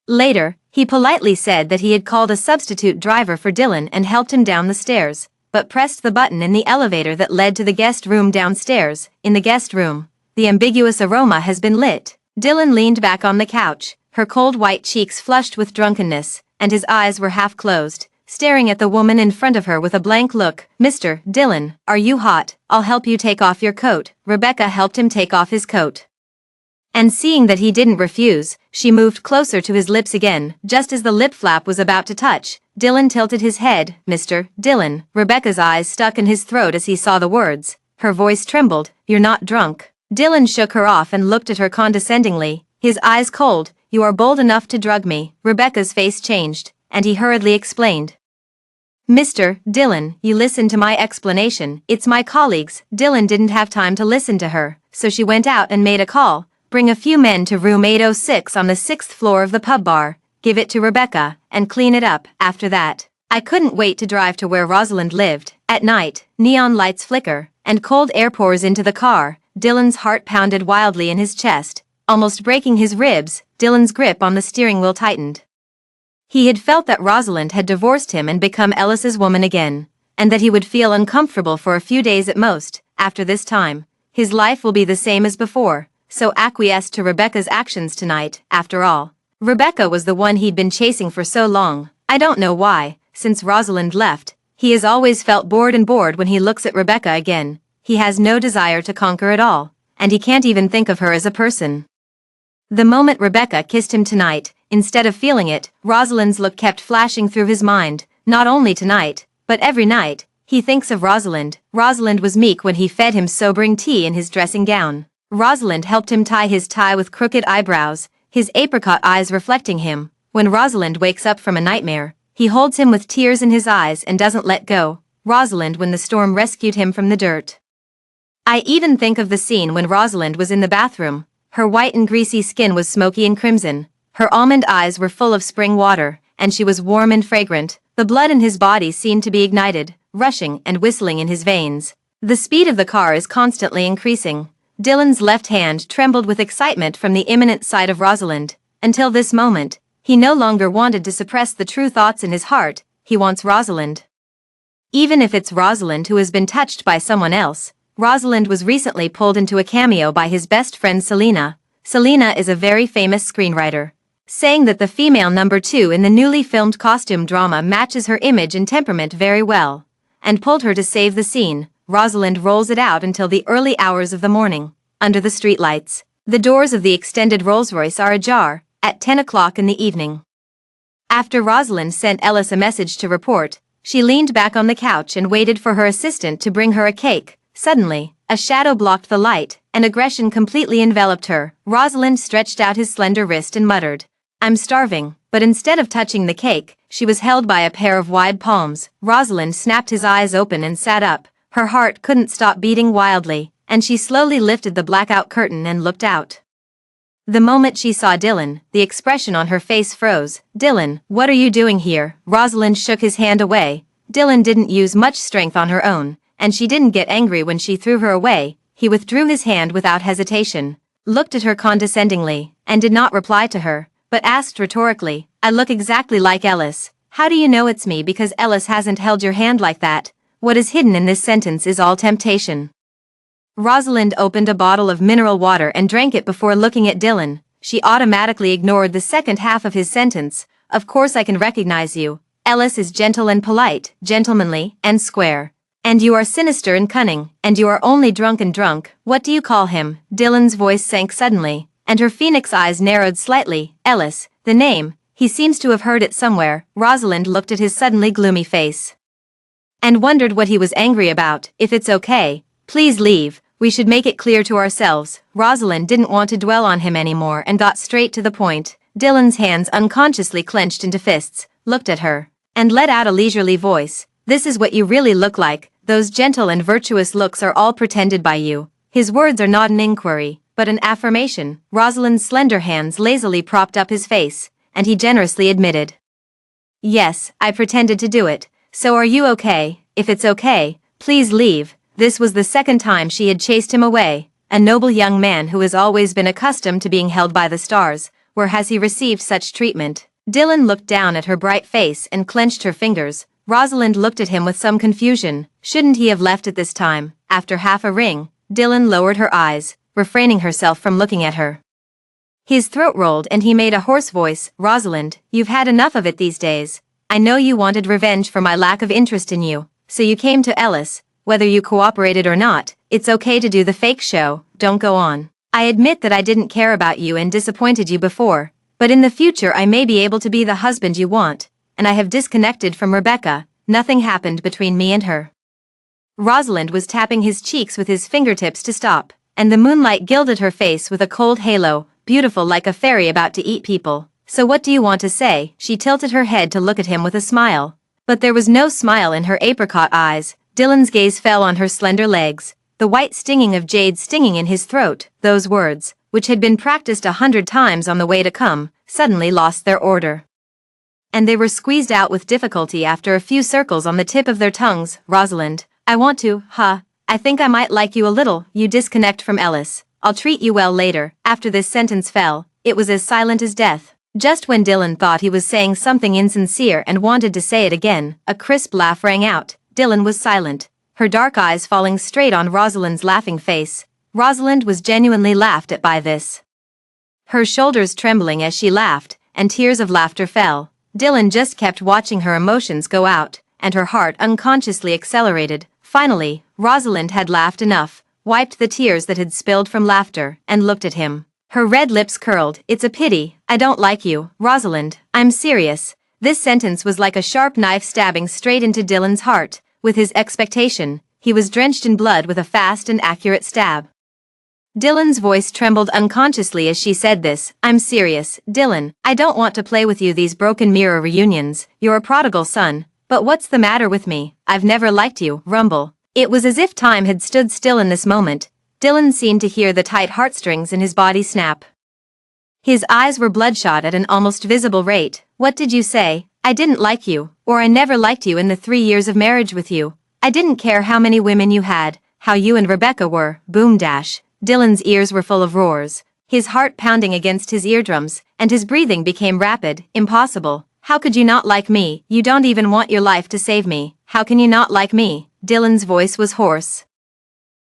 Later, he politely said that he had called a substitute driver for Dylan and helped him down the stairs, but pressed the button in the elevator that led to the guest room downstairs. In the guest room, the ambiguous aroma has been lit. Dylan leaned back on the couch, her cold white cheeks flushed with drunkenness, and his eyes were half closed, staring at the woman in front of her with a blank look. Mr. Dylan, are you hot? I'll help you take off your coat. Rebecca helped him take off his coat, and seeing that he didn't refuse, she moved closer to his lips again. Just as the lip flap was about to touch, Dylan tilted his head. Mr. Dylan. Rebecca's eyes stuck in his throat as he saw the words. Her voice trembled. You're not drunk. Dylan shook her off and looked at her condescendingly, his eyes cold. You are bold enough to drug me. Rebecca's face changed, and he hurriedly explained. Mr. Dylan, you listen to my explanation. It's my colleagues. Dylan didn't have time to listen to her, so she went out and made a call. Bring a few men to room 806 on the 6th floor of the pub bar. Give it to Rebecca, and clean it up. After that, I couldn't wait to drive to where Rosalind lived. At night, neon lights flicker, and cold air pours into the car. Dylan's heart pounded wildly in his chest, almost breaking his ribs. Dylan's grip on the steering wheel tightened. He had felt that Rosalind had divorced him and become Ellis's woman again, and that he would feel uncomfortable for a few days at most. After this time, his life will be the same as before, so acquiesced to Rebecca's actions tonight. After all, Rebecca was the one he'd been chasing for so long. I don't know why, since Rosalind left, he has always felt bored when he looks at Rebecca again. He has no desire to conquer at all, and he can't even think of her as a person. The moment Rebecca kissed him tonight, instead of feeling it, Rosalind's look kept flashing through his mind. Not only tonight, but every night, he thinks of Rosalind. Rosalind was meek when he fed him sobering tea in his dressing gown. Rosalind helped him tie his tie with crooked eyebrows, his apricot eyes reflecting him. When Rosalind wakes up from a nightmare, he holds him with tears in his eyes and doesn't let go. Rosalind when the storm rescued him from the dirt. I even think of the scene when Rosalind was in the bathroom. Her white and greasy skin was smoky and crimson. Her almond eyes were full of spring water, and she was warm and fragrant. The blood in his body seemed to be ignited, rushing and whistling in his veins. The speed of the car is constantly increasing. Dylan's left hand trembled with excitement from the imminent sight of Rosalind. Until this moment, he no longer wanted to suppress the true thoughts in his heart. He wants Rosalind. Even if it's Rosalind who has been touched by someone else. Rosalind was recently pulled into a cameo by his best friend Selena. Selena is a very famous screenwriter, saying that the female number 2 in the newly filmed costume drama matches her image and temperament very well, and pulled her to save the scene. Rosalind rolls it out until the early hours of the morning. Under the streetlights, the doors of the extended Rolls-Royce are ajar. At 10 o'clock in the evening, After Rosalind sent Ellis a message to report, she leaned back on the couch and waited for her assistant to bring her a cake. Suddenly, a shadow blocked the light, and aggression completely enveloped her. Rosalind stretched out his slender wrist and muttered, "I'm starving," but instead of touching the cake, she was held by a pair of wide palms. Rosalind snapped his eyes open and sat up. Her heart couldn't stop beating wildly, and she slowly lifted the blackout curtain and looked out. The moment she saw Dylan, the expression on her face froze. "Dylan, what are you doing here?" Rosalind shook his hand away. Dylan didn't use much strength on her own, and she didn't get angry when she threw her away. He withdrew his hand without hesitation, looked at her condescendingly, and did not reply to her, but asked rhetorically, "I look exactly like Ellis. How do you know it's me? Because Ellis hasn't held your hand like that." What is hidden in this sentence is all temptation. Rosalind opened a bottle of mineral water and drank it before looking at Dylan. She automatically ignored the second half of his sentence. "Of course I can recognize you. Ellis is gentle and polite, gentlemanly, and square. And you are sinister and cunning, and you are only drunk and drunk. What do you call him?" Dylan's voice sank suddenly, and her phoenix eyes narrowed slightly. "Ellis, the name. He seems to have heard it somewhere." Rosalind looked at his suddenly gloomy face and wondered what he was angry about. "If it's okay, please leave. We should make it clear to ourselves." Rosalind didn't want to dwell on him anymore and got straight to the point. Dylan's hands unconsciously clenched into fists, looked at her, and let out a leisurely voice. "This is what you really look like. Those gentle and virtuous looks are all pretended by you." His words are not an inquiry, but an affirmation. Rosalind's slender hands lazily propped up his face, and he generously admitted, "Yes, I pretended to do it. So are you okay? If it's okay, please leave." This was the second time she had chased him away. A noble young man who has always been accustomed to being held by the stars. Where has he received such treatment? Dylan looked down at her bright face and clenched her fingers. Rosalind looked at him with some confusion. Shouldn't he have left at this time? After half a ring, Dylan lowered her eyes, refraining herself from looking at her. His throat rolled and he made a hoarse voice. "Rosalind, you've had enough of it these days. I know you wanted revenge for my lack of interest in you, so you came to Ellis. Whether you cooperated or not, it's okay to do the fake show. Don't go on. I admit that I didn't care about you and disappointed you before, but in the future I may be able to be the husband you want, and I have disconnected from Rebecca. Nothing happened between me and her." Rosalind was tapping his cheeks with his fingertips to stop, and the moonlight gilded her face with a cold halo, beautiful like a fairy about to eat people. "So what do you want to say?" She tilted her head to look at him with a smile, but there was no smile in her apricot eyes. Dylan's gaze fell on her slender legs, the white stinging of jade stinging in his throat. Those words, which had been practiced 100 times on the way to come, suddenly lost their order, and they were squeezed out with difficulty after a few circles on the tip of their tongues. "Rosalind, I want to, I think I might like you a little. You disconnect from Ellis. I'll treat you well later." After this sentence fell, it was as silent as death. Just when Dylan thought he was saying something insincere and wanted to say it again, a crisp laugh rang out. Dylan was silent, her dark eyes falling straight on Rosalind's laughing face. Rosalind was genuinely laughed at by this, her shoulders trembling as she laughed, and tears of laughter fell. Dylan just kept watching her emotions go out, and her heart unconsciously accelerated. Finally, Rosalind had laughed enough, wiped the tears that had spilled from laughter, and looked at him. Her red lips curled. "It's a pity. I don't like you, Rosalind. I'm serious." This sentence was like a sharp knife stabbing straight into Dylan's heart. With his expectation, he was drenched in blood with a fast and accurate stab. Dylan's voice trembled unconsciously as she said this. "I'm serious, Dylan. I don't want to play with you these broken mirror reunions. You're a prodigal son. But what's the matter with me? I've never liked you." Rumble. It was as if time had stood still in this moment. Dylan seemed to hear the tight heartstrings in his body snap. His eyes were bloodshot at an almost visible rate. "What did you say? I didn't like you, or I never liked you in the 3 years of marriage with you. I didn't care how many women you had, how you and Rebecca were." Boom dash. Dylan's ears were full of roars, his heart pounding against his eardrums, and his breathing became rapid. "Impossible. How could you not like me? You don't even want your life to save me. How can you not like me?" Dylan's voice was hoarse,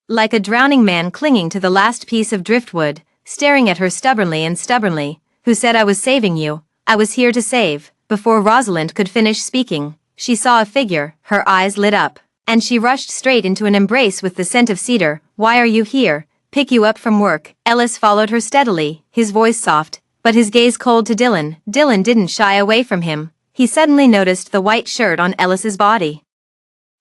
like a drowning man clinging to the last piece of driftwood, staring at her stubbornly. "Who said I was saving you? I was here to save." Before Rosalind could finish speaking, she saw a figure. Her eyes lit up, and she rushed straight into an embrace with the scent of cedar. "Why are you here?" "Pick you up from work." Ellis followed her steadily, his voice soft, but his gaze cold to Dylan. Dylan didn't shy away from him. he suddenly noticed the white shirt on Ellis's body.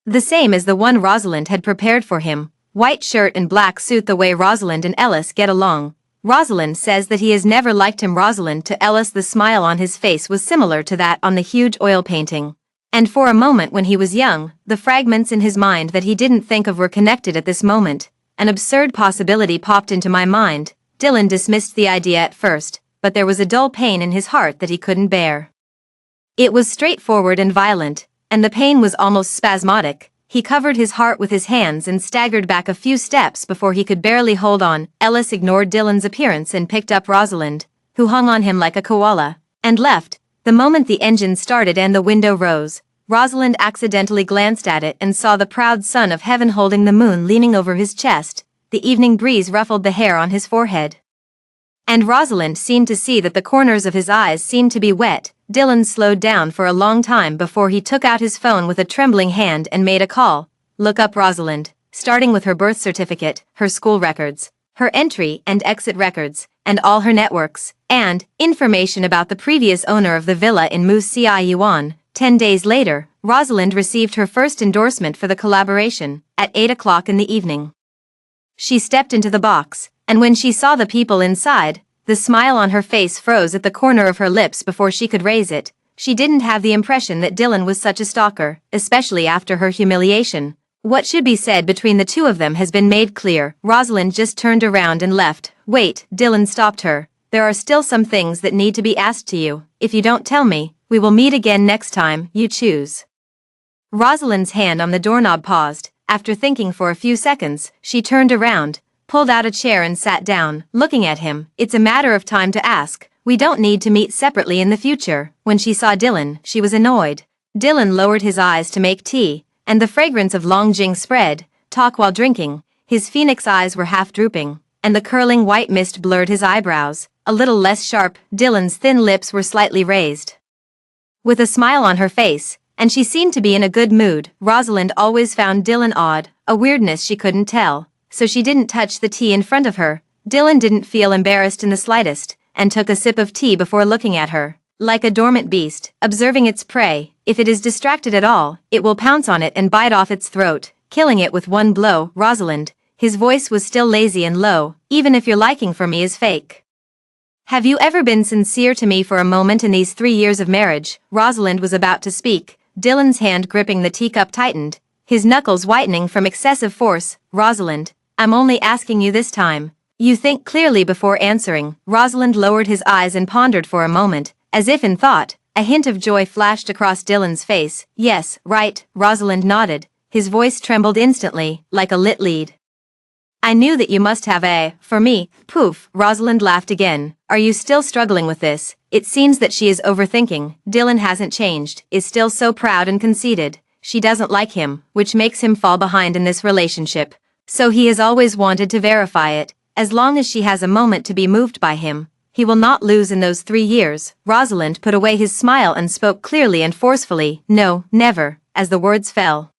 The same as the one Rosalind had prepared for him, white shirt and black suit the way Rosalind and Ellis get along. Rosalind says that he has never liked him. Rosalind to Ellis, the smile on his face was similar to that on the huge oil painting. And for a moment when he was young, the fragments in his mind that he didn't think of were connected at this moment. An absurd possibility popped into my mind. Dylan dismissed the idea at first, but there was a dull pain in his heart that he couldn't bear. It was straightforward and violent, and the pain was almost spasmodic. He covered his heart with his hands and staggered back a few steps before he could barely hold on. Ellis ignored Dylan's appearance and picked up Rosalind, who hung on him like a koala, and left. The moment the engine started and the window rose, Rosalind accidentally glanced at it and saw the proud son of heaven holding the moon leaning over his chest. The evening breeze ruffled the hair on his forehead. And Rosalind seemed to see that the corners of his eyes seemed to be wet. Dylan slowed down for a long time before he took out his phone with a trembling hand and made a call. Look up Rosalind, starting with her birth certificate, her school records, her entry and exit records, and all her networks, and information about the previous owner of the villa in Moose Yuan. 10 days later, Rosalind received her first endorsement for the collaboration, at 8 o'clock in the evening. She stepped into the box, and when she saw the people inside, the smile on her face froze at the corner of her lips before she could raise it. She didn't have the impression that Dylan was such a stalker, especially after her humiliation. What should be said between the two of them has been made clear. Rosalind just turned around and left. Wait, Dylan stopped her. There are still some things that need to be asked to you. If you don't tell me, we will meet again next time you choose. Rosalind's hand on the doorknob paused. After thinking for a few seconds, she turned around, pulled out a chair and sat down, looking at him. It's a matter of time to ask. We don't need to meet separately in the future. When she saw Dylan, she was annoyed. Dylan lowered his eyes to make tea, and the fragrance of Longjing spread. Talk while drinking. His phoenix eyes were half drooping, and the curling white mist blurred his eyebrows. A little less sharp, Dylan's thin lips were slightly raised. With a smile on her face, and she seemed to be in a good mood. Rosalind always found Dylan odd, a weirdness she couldn't tell, so she didn't touch the tea in front of her. Dylan didn't feel embarrassed in the slightest, and took a sip of tea before looking at her. Like a dormant beast, observing its prey, if it is distracted at all, it will pounce on it and bite off its throat, killing it with one blow. Rosalind, his voice was still lazy and low, even if your liking for me is fake. Have you ever been sincere to me for a moment in these 3 years of marriage? Rosalind was about to speak. Dylan's hand gripping the teacup tightened, his knuckles whitening from excessive force. Rosalind, I'm only asking you this time. You think clearly before answering. Rosalind lowered his eyes and pondered for a moment, as if in thought. A hint of joy flashed across Dylan's face. Yes, right, Rosalind nodded. His voice trembled instantly, like a lit lead. I knew that you must have for me. Poof, Rosalind laughed again. Are you still struggling with this? It seems that she is overthinking. Dylan hasn't changed, is still so proud and conceited. She doesn't like him, which makes him fall behind in this relationship. So he has always wanted to verify it. As long as she has a moment to be moved by him, he will not lose in those 3 years. Rosalind put away his smile and spoke clearly and forcefully. No, never, as the words fell.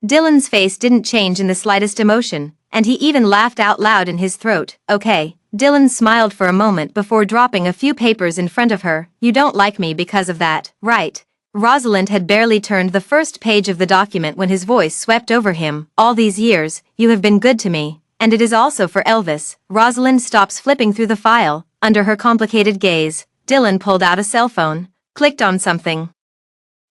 Dylan's face didn't change in the slightest emotion, and he even laughed out loud in his throat. Okay. Dylan smiled for a moment before dropping a few papers in front of her. You don't like me because of that, right? Rosalind had barely turned the first page of the document when his voice swept over him. All these years, you have been good to me, and it is also for Elvis. Rosalind stops flipping through the file. Under her complicated gaze, Dylan pulled out a cell phone, clicked on something,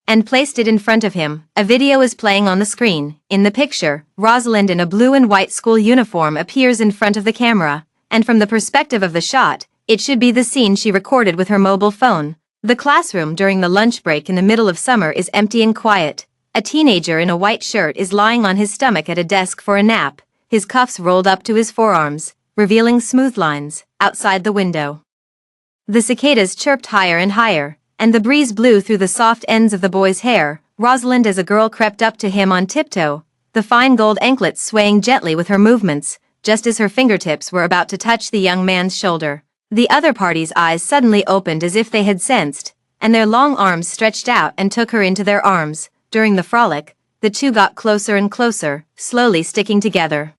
and placed it in front of him. A video is playing on the screen. In the picture, Rosalind in a blue and white school uniform appears in front of the camera, and from the perspective of the shot, it should be the scene she recorded with her mobile phone. The classroom during the lunch break in the middle of summer is empty and quiet. A teenager in a white shirt is lying on his stomach at a desk for a nap, his cuffs rolled up to his forearms, revealing smooth lines. Outside the window, the cicadas chirped higher and higher, and the breeze blew through the soft ends of the boy's hair. Rosalind as a girl crept up to him on tiptoe, the fine gold anklets swaying gently with her movements, just as her fingertips were about to touch the young man's shoulder. The other party's eyes suddenly opened as if they had sensed, and their long arms stretched out and took her into their arms. During the frolic, the two got closer and closer, slowly sticking together.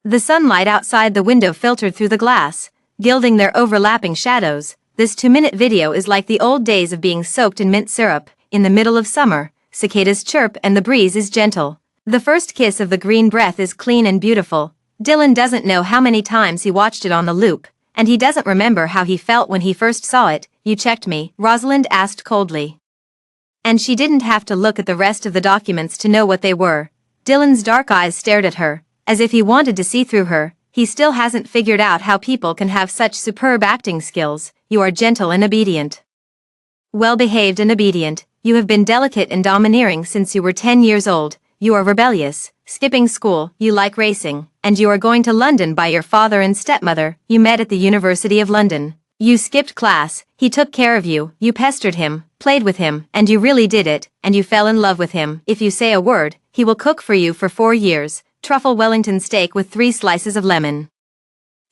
The sunlight outside the window filtered through the glass, gilding their overlapping shadows. This 2-minute video is like the old days of being soaked in mint syrup, in the middle of summer, cicadas chirp and the breeze is gentle. The first kiss of the green breath is clean and beautiful. Dylan doesn't know how many times he watched it on the loop, and he doesn't remember how he felt when he first saw it. You checked me? Rosalind asked coldly. And she didn't have to look at the rest of the documents to know what they were. Dylan's dark eyes stared at her, as if he wanted to see through her. He still hasn't figured out how people can have such superb acting skills. You are gentle and obedient. Well-behaved and obedient. You have been delicate and domineering since you were 10 years old. You are rebellious, skipping school, you like racing, and you are going to London by your father and stepmother. You met at the University of London. You skipped class, he took care of you, you pestered him, played with him, and you really did it, and you fell in love with him. If you say a word, he will cook for you for 4 years. Truffle Wellington steak with 3 slices of lemon.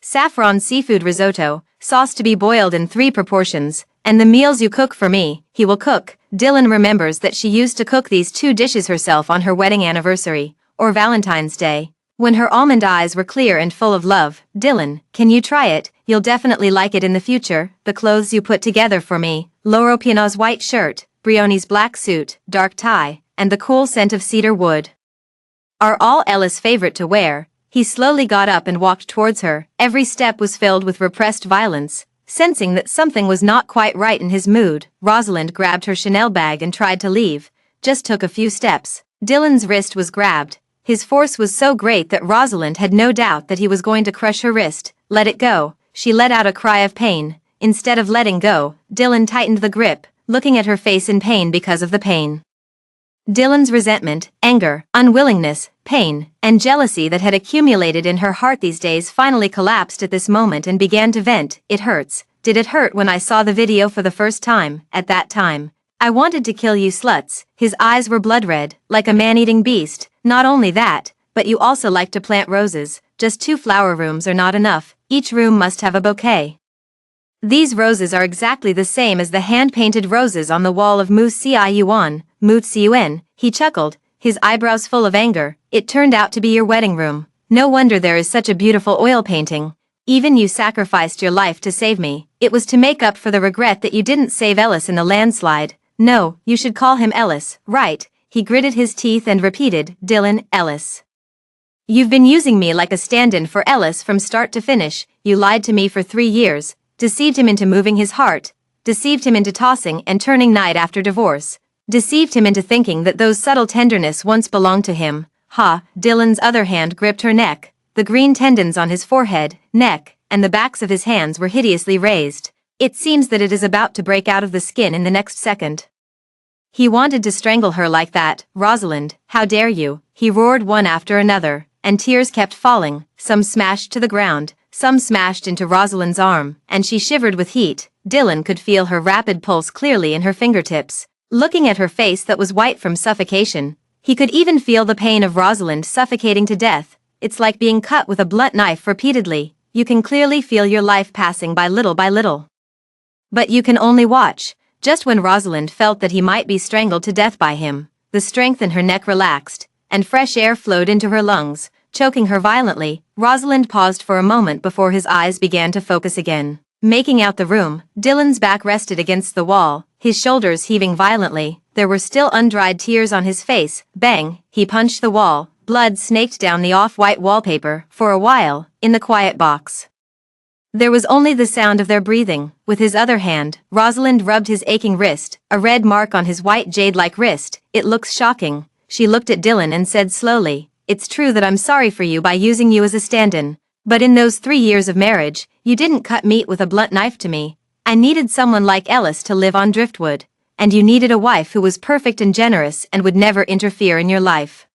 Saffron seafood risotto, sauce to be boiled in 3 proportions, and the meals you cook for me, he will cook. Dylan remembers that she used to cook these 2 dishes herself on her wedding anniversary, or Valentine's Day, when her almond eyes were clear and full of love. Dylan, can you try it? You'll definitely like it in the future. The clothes you put together for me, Lauro Piano's white shirt, Brioni's black suit, dark tie, and the cool scent of cedar wood, are all Ella's favorite to wear. He slowly got up and walked towards her. Every step was filled with repressed violence. Sensing that something was not quite right in his mood, Rosalind grabbed her Chanel bag and tried to leave. Just took a few steps. Dylan's wrist was grabbed. His force was so great that Rosalind had no doubt that he was going to crush her wrist. Let it go. She let out a cry of pain. Instead of letting go, Dylan tightened the grip, looking at her face in pain because of the pain. Dylan's resentment, anger, unwillingness, pain, and jealousy that had accumulated in her heart these days finally collapsed at this moment and began to vent. It hurts. Did it hurt when I saw the video for the first time? At that time, I wanted to kill you sluts. His eyes were blood red, like a man-eating beast. Not only that, but you also like to plant roses. Just 2 flower rooms are not enough. Each room must have a bouquet. These roses are exactly the same as the hand-painted roses on the wall of Mu Ciun. He chuckled, his eyebrows full of anger. It turned out to be your wedding room. No wonder there is such a beautiful oil painting. Even you sacrificed your life to save me. It was to make up for the regret that you didn't save Ellis in the landslide. No, you should call him Ellis, right? He gritted his teeth and repeated, Dylan, Ellis. You've been using me like a stand-in for Ellis from start to finish. You lied to me for 3 years, deceived him into moving his heart, deceived him into tossing and turning night after divorce, deceived him into thinking that those subtle tenderness once belonged to him. Ha! Dylan's other hand gripped her neck. The green tendons on his forehead, neck, and the backs of his hands were hideously raised. It seems that it is about to break out of the skin in the next second. He wanted to strangle her like that. Rosalind, how dare you? He roared one after another, and tears kept falling, some smashed to the ground, some smashed into Rosalind's arm, and she shivered with heat. Dylan could feel her rapid pulse clearly in her fingertips. Looking at her face that was white from suffocation, he could even feel the pain of Rosalind suffocating to death. It's like being cut with a blunt knife repeatedly. You can clearly feel your life passing by little. But you can only watch. Just when Rosalind felt that he might be strangled to death by him, the strength in her neck relaxed, and fresh air flowed into her lungs, choking her violently. Rosalind paused for a moment before his eyes began to focus again. Making out the room, Dylan's back rested against the wall, his shoulders heaving violently. There were still undried tears on his face. Bang! He punched the wall. Blood snaked down the off-white wallpaper. For a while, in the quiet box, there was only the sound of their breathing. With his other hand, Rosalind rubbed his aching wrist, a red mark on his white jade-like wrist. It looks shocking. She looked at Dylan and said slowly, it's true that I'm sorry for you by using you as a stand-in. But in those 3 years of marriage, you didn't cut meat with a blunt knife to me. I needed someone like Ellis to live on driftwood. And you needed a wife who was perfect and generous and would never interfere in your life.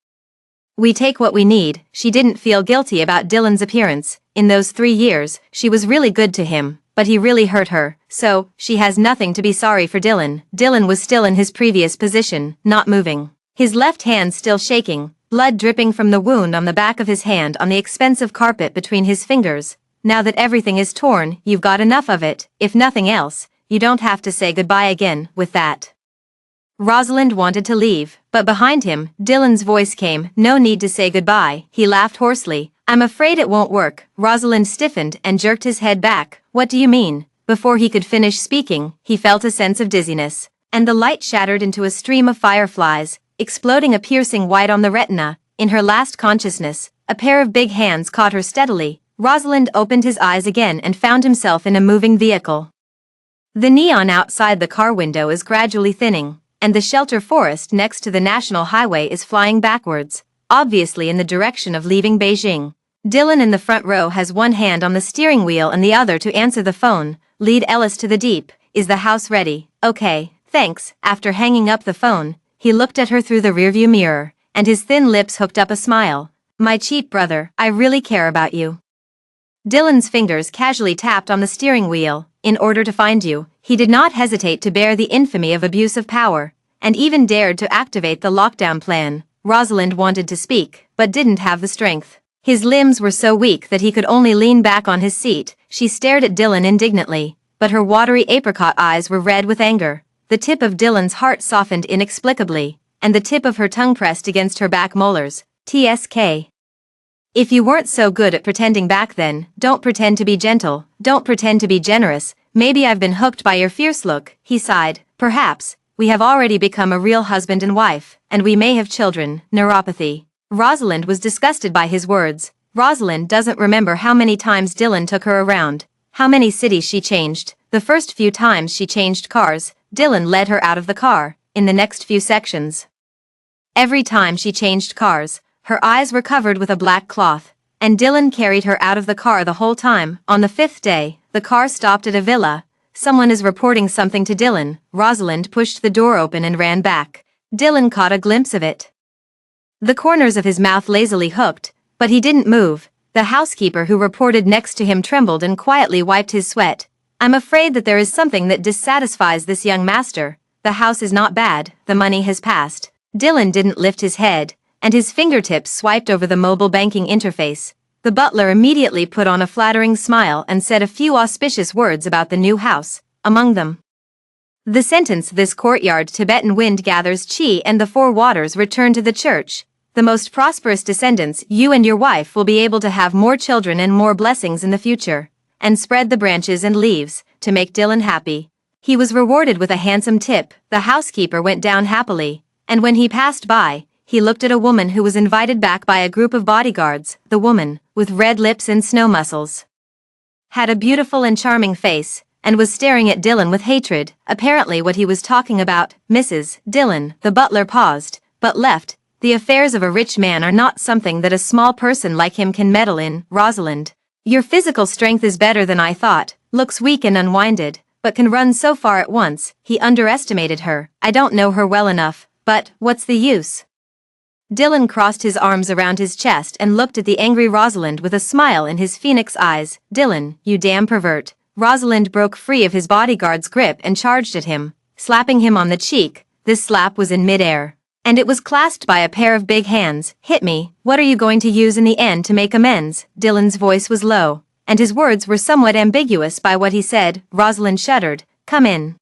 We take what we need. She didn't feel guilty about Dylan's appearance. In those 3 years, she was really good to him, but he really hurt her. So, she has nothing to be sorry for Dylan. Dylan was still in his previous position, not moving. His left hand still shaking, blood dripping from the wound on the back of his hand on the expensive carpet between his fingers. Now that everything is torn, you've got enough of it. If nothing else, you don't have to say goodbye again. With that, Rosalind wanted to leave, but behind him, Dylan's voice came, no need to say goodbye. He laughed hoarsely. I'm afraid it won't work. Rosalind stiffened and jerked his head back. What do you mean? Before he could finish speaking, he felt a sense of dizziness, and the light shattered into a stream of fireflies, exploding a piercing white on the retina. In her last consciousness, a pair of big hands caught her steadily. Rosalind opened his eyes again and found himself in a moving vehicle. The neon outside the car window is gradually thinning, and the shelter forest next to the national highway is flying backwards, obviously in the direction of leaving Beijing. Dylan in the front row has one hand on the steering wheel and the other to answer the phone. Lead Ellis to the deep. Is the house ready? Okay, thanks. After hanging up the phone, he looked at her through the rearview mirror, and his thin lips hooked up a smile. My cheap brother, I really care about you. Dylan's fingers casually tapped on the steering wheel. In order to find you, he did not hesitate to bear the infamy of abuse of power, and even dared to activate the lockdown plan. Rosalind wanted to speak, but didn't have the strength. His limbs were so weak that he could only lean back on his seat. She stared at Dylan indignantly, but her watery apricot eyes were red with anger. The tip of Dylan's heart softened inexplicably, and the tip of her tongue pressed against her back molars. TSK. If you weren't so good at pretending back then, don't pretend to be gentle, don't pretend to be generous. Maybe I've been hooked by your fierce look, he sighed. Perhaps, we have already become a real husband and wife, and we may have children. Neuropathy. Rosalind was disgusted by his words. Rosalind doesn't remember how many times Dylan took her around, how many cities she changed. The first few times she changed cars, Dylan led her out of the car. In the next few sections, every time she changed cars, her eyes were covered with a black cloth, and Dylan carried her out of the car the whole time. On the 5th day, the car stopped at a villa. Someone is reporting something to Dylan. Rosalind pushed the door open and ran back. Dylan caught a glimpse of it. The corners of his mouth lazily hooked, but he didn't move. The housekeeper who reported next to him trembled and quietly wiped his sweat. I'm afraid that there is something that dissatisfies this young master. The house is not bad, the money has passed. Dylan didn't lift his head, and his fingertips swiped over the mobile banking interface. The butler immediately put on a flattering smile and said a few auspicious words about the new house, among them the sentence, "This courtyard Tibetan wind gathers chi and the four waters return to the church. The most prosperous descendants, you and your wife will be able to have more children and more blessings in the future," and spread the branches and leaves, to make Dylan happy. He was rewarded with a handsome tip. The housekeeper went down happily, and when he passed by, he looked at a woman who was invited back by a group of bodyguards. The woman, with red lips and snow muscles, had a beautiful and charming face, and was staring at Dylan with hatred, apparently what he was talking about. Mrs. Dylan, the butler paused, but left. The affairs of a rich man are not something that a small person like him can meddle in. Rosalind, your physical strength is better than I thought, looks weak and unwinded, but can run so far at once. He underestimated her. I don't know her well enough, but what's the use? Dylan crossed his arms around his chest and looked at the angry Rosalind with a smile in his phoenix eyes. Dylan, you damn pervert. Rosalind broke free of his bodyguard's grip and charged at him, slapping him on the cheek. This slap was in midair, and it was clasped by a pair of big hands. Hit me. What are you going to use in the end to make amends? Dylan's voice was low, and his words were somewhat ambiguous by what he said. Rosalind shuddered. Come in.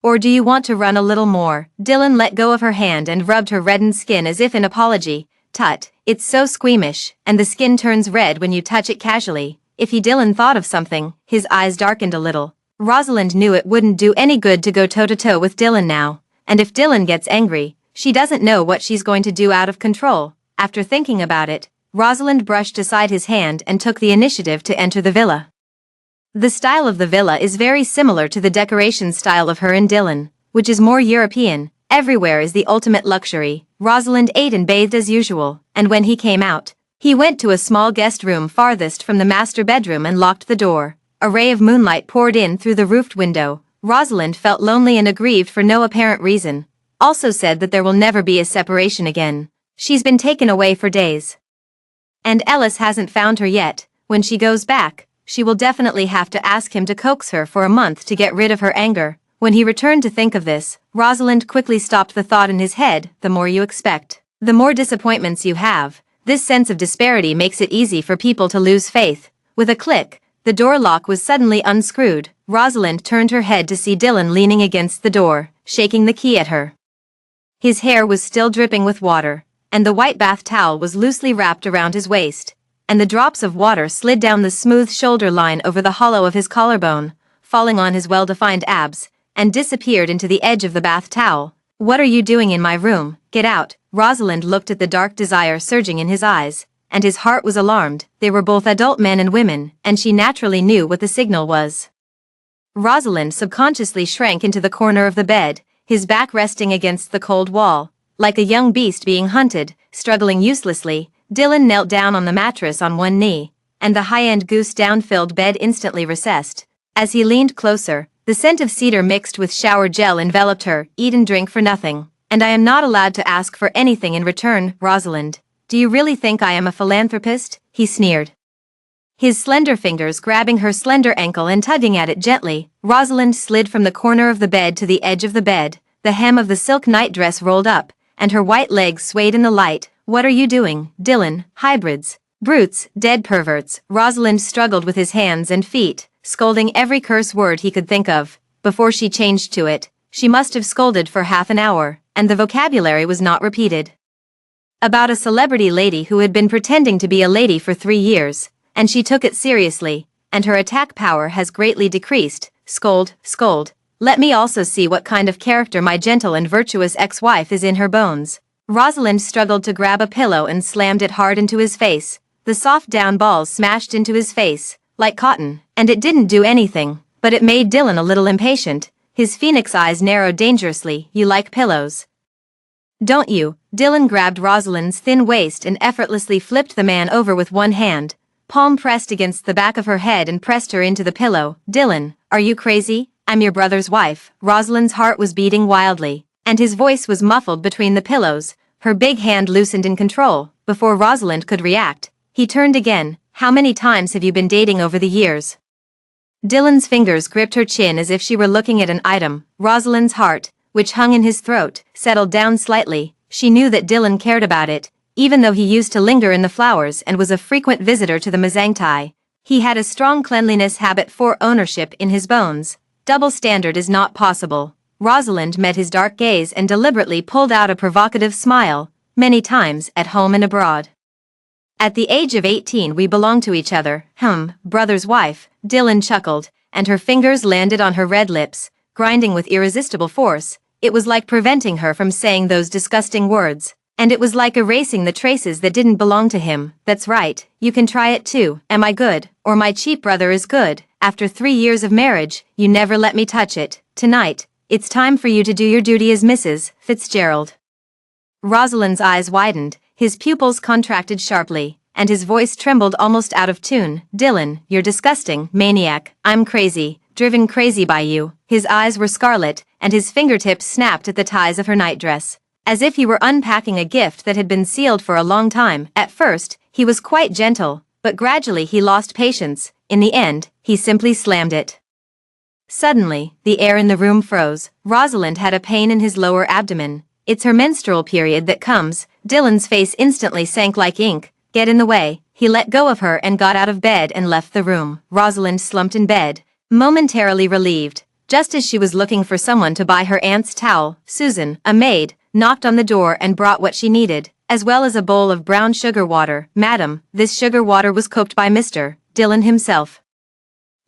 Or do you want to run a little more? Dylan let go of her hand and rubbed her reddened skin as if in apology. Tut, it's so squeamish, and the skin turns red when you touch it casually. If Dylan thought of something, his eyes darkened a little. Rosalind knew it wouldn't do any good to go toe-to-toe with Dylan now, and if Dylan gets angry, she doesn't know what she's going to do out of control. After thinking about it, Rosalind brushed aside his hand and took the initiative to enter the villa. The style of the villa is very similar to the decoration style of her and Dylan, which is more European. Everywhere is the ultimate luxury. Rosalind ate and bathed as usual, and when he came out, he went to a small guest room farthest from the master bedroom and locked the door. A ray of moonlight poured in through the roofed window. Rosalind felt lonely and aggrieved for no apparent reason. Also said that there will never be a separation again. She's been taken away for days, and Ellis hasn't found her yet. When she goes back, she will definitely have to ask him to coax her for a month to get rid of her anger. When he returned to think of this, Rosalind quickly stopped the thought in his head. The more you expect, the more disappointments you have. This sense of disparity makes it easy for people to lose faith. With a click, the door lock was suddenly unscrewed. Rosalind turned her head to see Dylan leaning against the door, shaking the key at her. His hair was still dripping with water, and the white bath towel was loosely wrapped around his waist, and the drops of water slid down the smooth shoulder line over the hollow of his collarbone, falling on his well-defined abs, and disappeared into the edge of the bath towel. "What are you doing in my room? Get out." Rosalind looked at the dark desire surging in his eyes, and his heart was alarmed. They were both adult men and women, and she naturally knew what the signal was. Rosalind subconsciously shrank into the corner of the bed, his back resting against the cold wall. Like a young beast being hunted, struggling uselessly, Dylan knelt down on the mattress on one knee, and the high-end goose-down-filled bed instantly recessed. As he leaned closer, the scent of cedar mixed with shower gel enveloped her. "Eat and drink for nothing, and I am not allowed to ask for anything in return, Rosalind. Do you really think I am a philanthropist?" he sneered. His slender fingers grabbing her slender ankle and tugging at it gently, Rosalind slid from the corner of the bed to the edge of the bed. The hem of the silk nightdress rolled up, and her white legs swayed in the light. "What are you doing, Dylan? Hybrids. Brutes, dead perverts." Rosalind struggled with his hands and feet, scolding every curse word he could think of. Before she changed to it, she must have scolded for half an hour, and the vocabulary was not repeated. About a celebrity lady who had been pretending to be a lady for 3 years, and she took it seriously, and her attack power has greatly decreased. Scold, scold. Let me also see what kind of character my gentle and virtuous ex-wife is in her bones. Rosalind struggled to grab a pillow and slammed it hard into his face. The soft down balls smashed into his face, like cotton, and it didn't do anything, but it made Dylan a little impatient. His phoenix eyes narrowed dangerously. "You like pillows, don't you?" Dylan grabbed Rosalind's thin waist and effortlessly flipped the man over with one hand, palm pressed against the back of her head, and pressed her into the pillow. "Dylan, are you crazy? I'm your brother's wife." Rosalind's heart was beating wildly, and his voice was muffled between the pillows. Her big hand loosened in control. Before Rosalind could react, he turned again. "How many times have you been dating over the years?" Dylan's fingers gripped her chin as if she were looking at an item. Rosalind's heart, which hung in his throat, settled down slightly. She knew that Dylan cared about it, even though he used to linger in the flowers and was a frequent visitor to the Mazangtai. He had a strong cleanliness habit for ownership in his bones. Double standard is not possible. Rosalind met his dark gaze and deliberately pulled out a provocative smile. "Many times, at home and abroad. At the age of 18 we belonged to each other." Brother's wife," Dylan chuckled, and her fingers landed on her red lips, grinding with irresistible force. It was like preventing her from saying those disgusting words, and it was like erasing the traces that didn't belong to him. "That's right, you can try it too. Am I good, or my cheap brother is good? After 3 years of marriage, you never let me touch it. Tonight, it's time for you to do your duty as Mrs. Fitzgerald." Rosalind's eyes widened, his pupils contracted sharply, and his voice trembled almost out of tune. "Dylan, you're disgusting, maniac. I'm crazy, driven crazy by you." His eyes were scarlet, and his fingertips snapped at the ties of her nightdress, as if he were unpacking a gift that had been sealed for a long time. At first, he was quite gentle, but gradually he lost patience. In the end, he simply slammed it. Suddenly, the air in the room froze. Rosalind had a pain in his lower abdomen. "It's her menstrual period that comes." Dylan's face instantly sank like ink. "Get in the way." He let go of her and got out of bed and left the room. Rosalind slumped in bed, momentarily relieved. Just as she was looking for someone to buy her aunt's towel, Susan, a maid, knocked on the door and brought what she needed, as well as a bowl of brown sugar water. "Madam, this sugar water was cooked by Mr. Dylan himself."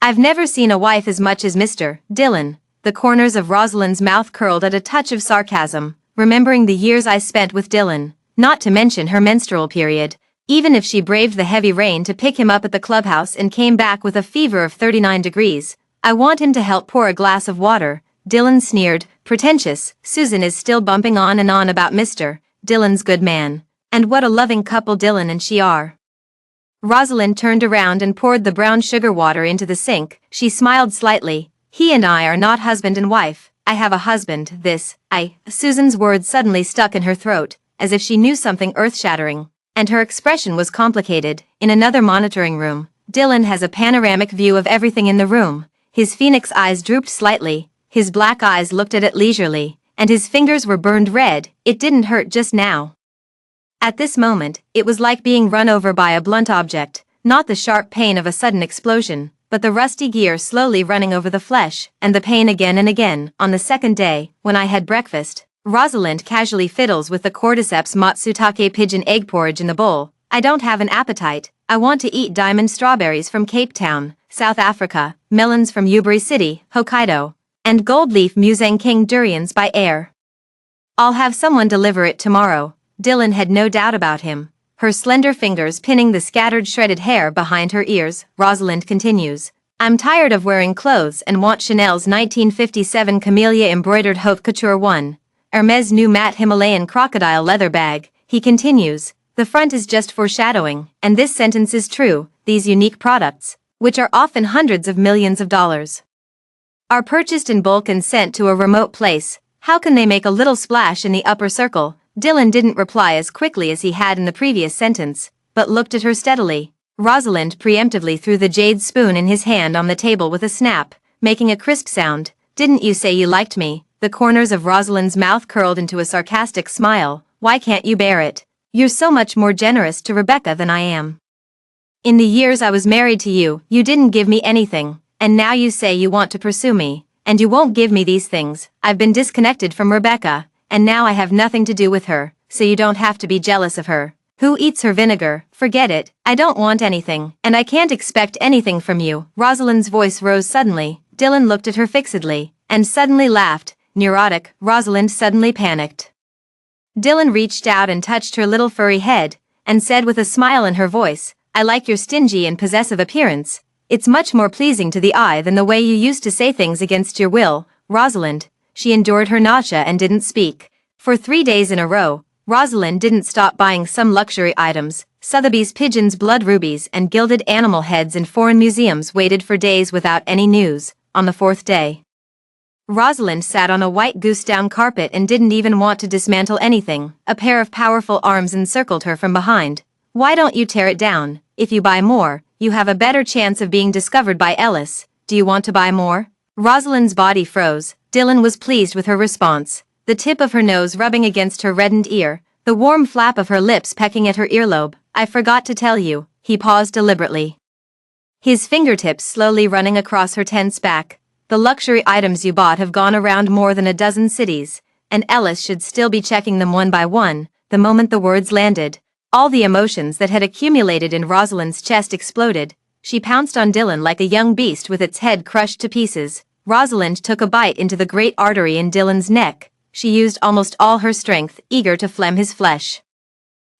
"I've never seen a wife as much as Mr. Dylan." The corners of Rosalind's mouth curled at a touch of sarcasm, remembering the years I spent with Dylan, not to mention her menstrual period. Even if she braved the heavy rain to pick him up at the clubhouse and came back with a fever of 39 degrees, I want him to help pour a glass of water. Dylan sneered. "Pretentious." Susan is still bumping on and on about Mr. Dylan's good man. And what a loving couple Dylan and she are. Rosalind turned around and poured the brown sugar water into the sink. She smiled slightly. "He and I are not husband and wife. I have a husband, Susan's words suddenly stuck in her throat, as if she knew something earth-shattering, and her expression was complicated. In another monitoring room, Dylan has a panoramic view of everything in the room. His phoenix eyes drooped slightly, his black eyes looked at it leisurely, and his fingers were burned red. It didn't hurt just now. At this moment, it was like being run over by a blunt object, not the sharp pain of a sudden explosion, but the rusty gear slowly running over the flesh, and the pain again and again. On the second day, when I had breakfast, Rosalind casually fiddles with the cordyceps matsutake pigeon egg porridge in the bowl. "I don't have an appetite. I want to eat diamond strawberries from Cape Town." South Africa, melons from Yubari City, Hokkaido, and gold leaf Musang King durians by air. I'll have someone deliver it tomorrow. Dylan had no doubt about him, her slender fingers pinning the scattered shredded hair behind her ears. Rosalind continues. I'm tired of wearing clothes and want Chanel's 1957 camellia embroidered haute couture one. Hermes' new matte Himalayan crocodile leather bag. He continues. The front is just foreshadowing, and this sentence is true. These unique products, which are often hundreds of millions of dollars, are purchased in bulk and sent to a remote place. How can they make a little splash in the upper circle? Dylan didn't reply as quickly as he had in the previous sentence, but looked at her steadily. Rosalind preemptively threw the jade spoon in his hand on the table with a snap, making a crisp sound. Didn't you say you liked me? The corners of Rosalind's mouth curled into a sarcastic smile. Why can't you bear it? You're so much more generous to Rebecca than I am. In the years I was married to you, you didn't give me anything, and now you say you want to pursue me, and you won't give me these things. I've been disconnected from Rebecca, and now I have nothing to do with her, so you don't have to be jealous of her. Who eats her vinegar? Forget it. I don't want anything, and I can't expect anything from you. Rosalind's voice rose suddenly. Dylan looked at her fixedly, and suddenly laughed. Neurotic. Rosalind suddenly panicked. Dylan reached out and touched her little furry head, and said with a smile in her voice, I like your stingy and possessive appearance. It's much more pleasing to the eye than the way you used to say things against your will. Rosalind. She endured her nausea and didn't speak. For 3 days in a row, Rosalind didn't stop buying some luxury items. Sotheby's pigeons, blood rubies, and gilded animal heads in foreign museums waited for days without any news. On the 4th day, Rosalind sat on a white goose-down carpet and didn't even want to dismantle anything. A pair of powerful arms encircled her from behind. Why don't you tear it down? If you buy more, you have a better chance of being discovered by Ellis. Do you want to buy more? Rosalind's body froze. Dylan was pleased with her response. The tip of her nose rubbing against her reddened ear, the warm flap of her lips pecking at her earlobe. I forgot to tell you. He paused deliberately, his fingertips slowly running across her tense back. The luxury items you bought have gone around more than a dozen cities, and Ellis should still be checking them one by one. The moment the words landed, all the emotions that had accumulated in Rosalind's chest exploded. She pounced on Dylan like a young beast with its head crushed to pieces. Rosalind took a bite into the great artery in Dylan's neck. She used almost all her strength, eager to phlegm his flesh.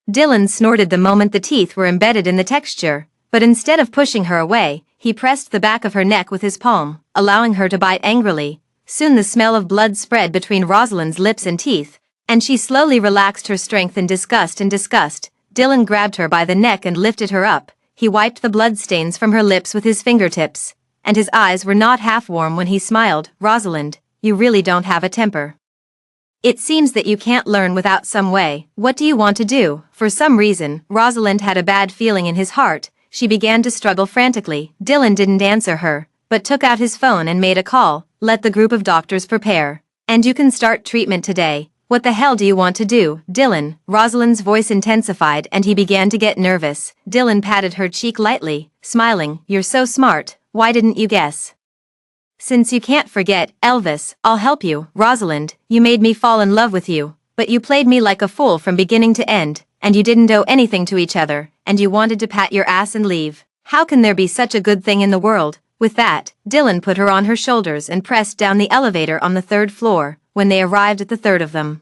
Dylan snorted the moment the teeth were embedded in the texture, but instead of pushing her away, he pressed the back of her neck with his palm, allowing her to bite angrily. Soon the smell of blood spread between Rosalind's lips and teeth, and she slowly relaxed her strength in disgust. Dylan grabbed her by the neck and lifted her up. He wiped the blood stains from her lips with his fingertips, and his eyes were not half warm when he smiled. Rosalind, you really don't have a temper. It seems that you can't learn without some way. What do you want to do? For some reason, Rosalind had a bad feeling in his heart. She began to struggle frantically. Dylan didn't answer her, but took out his phone and made a call. Let the group of doctors prepare, and you can start treatment today. What the hell do you want to do, Dylan? Rosalind's voice intensified and he began to get nervous. Dylan patted her cheek lightly, smiling. You're so smart. Why didn't you guess? Since you can't forget, Elvis, I'll help you. Rosalind, you made me fall in love with you, but you played me like a fool from beginning to end, and you didn't owe anything to each other, and you wanted to pat your ass and leave. How can there be such a good thing in the world? With that, Dylan put her on her shoulders and pressed down the elevator on the 3rd floor. When they arrived at the 3rd of them,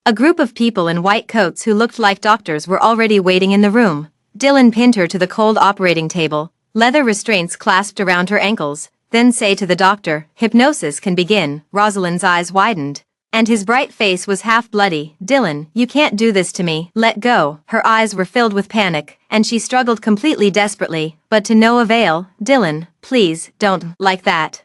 a group of people in white coats who looked like doctors were already waiting in the room. Dylan pinned her to the cold operating table, leather restraints clasped around her ankles. Then say to the doctor, hypnosis can begin. Rosalind's eyes widened, and his bright face was half bloody. Dylan, you can't do this to me. Let go. Her eyes were filled with panic, and she struggled completely desperately, but to no avail. Dylan, please, don't, like that.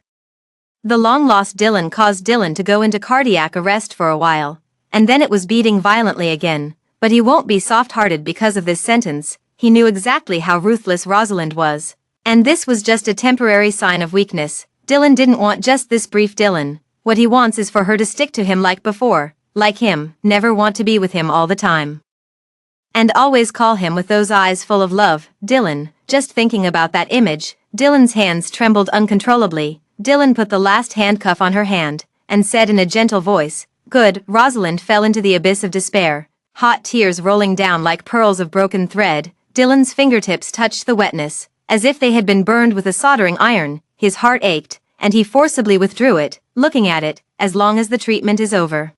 The long-lost Dylan caused Dylan to go into cardiac arrest for a while, and then it was beating violently again. But he won't be soft-hearted because of this sentence. He knew exactly how ruthless Rosalind was. And this was just a temporary sign of weakness. Dylan didn't want just this brief Dylan. What he wants is for her to stick to him like before, like him, never want to be with him all the time. And always call him with those eyes full of love. Dylan, just thinking about that image, Dylan's hands trembled uncontrollably. Dylan put the last handcuff on her hand, and said in a gentle voice, good. Rosalind fell into the abyss of despair, hot tears rolling down like pearls of broken thread. Dylan's fingertips touched the wetness, as if they had been burned with a soldering iron. His heart ached, and he forcibly withdrew it, looking at it, as long as the treatment is over.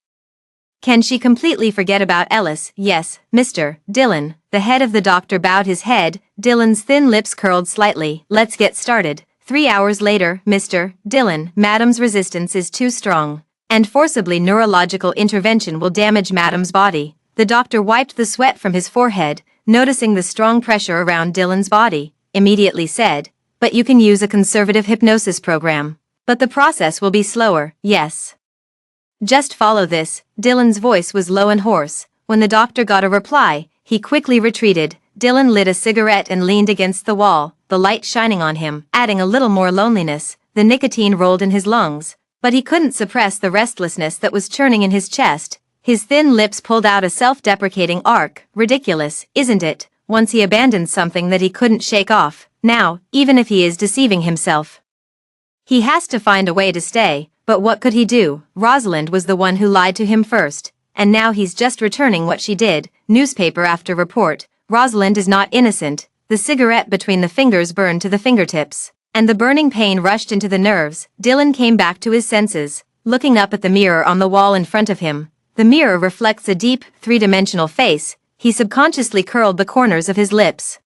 Can she completely forget about Ellis? Yes, Mr. Dillon. The head of the doctor bowed his head, Dillon's thin lips curled slightly. Let's get started. 3 hours later, Mr. Dillon. Madam's resistance is too strong, and forcibly neurological intervention will damage Madam's body. The doctor wiped the sweat from his forehead, noticing the strong pressure around Dillon's body, immediately said, but you can use a conservative hypnosis program. But the process will be slower, yes. Just follow this. Dillon's voice was low and hoarse. When the doctor got a reply, he quickly retreated. Dillon lit a cigarette and leaned against the wall, the light shining on him, adding a little more loneliness. The nicotine rolled in his lungs, but he couldn't suppress the restlessness that was churning in his chest. His thin lips pulled out a self-deprecating arc. Ridiculous, isn't it? Once he abandoned something that he couldn't shake off. Now, even if he is deceiving himself, he has to find a way to stay. But what could he do? Rosalind was the one who lied to him first, and now he's just returning what she did. Newspaper after report. Rosalind is not innocent. The cigarette between the fingers burned to the fingertips, and the burning pain rushed into the nerves. Dillon came back to his senses, looking up at the mirror on the wall in front of him. The mirror reflects a deep, three-dimensional face. He subconsciously curled the corners of his lips,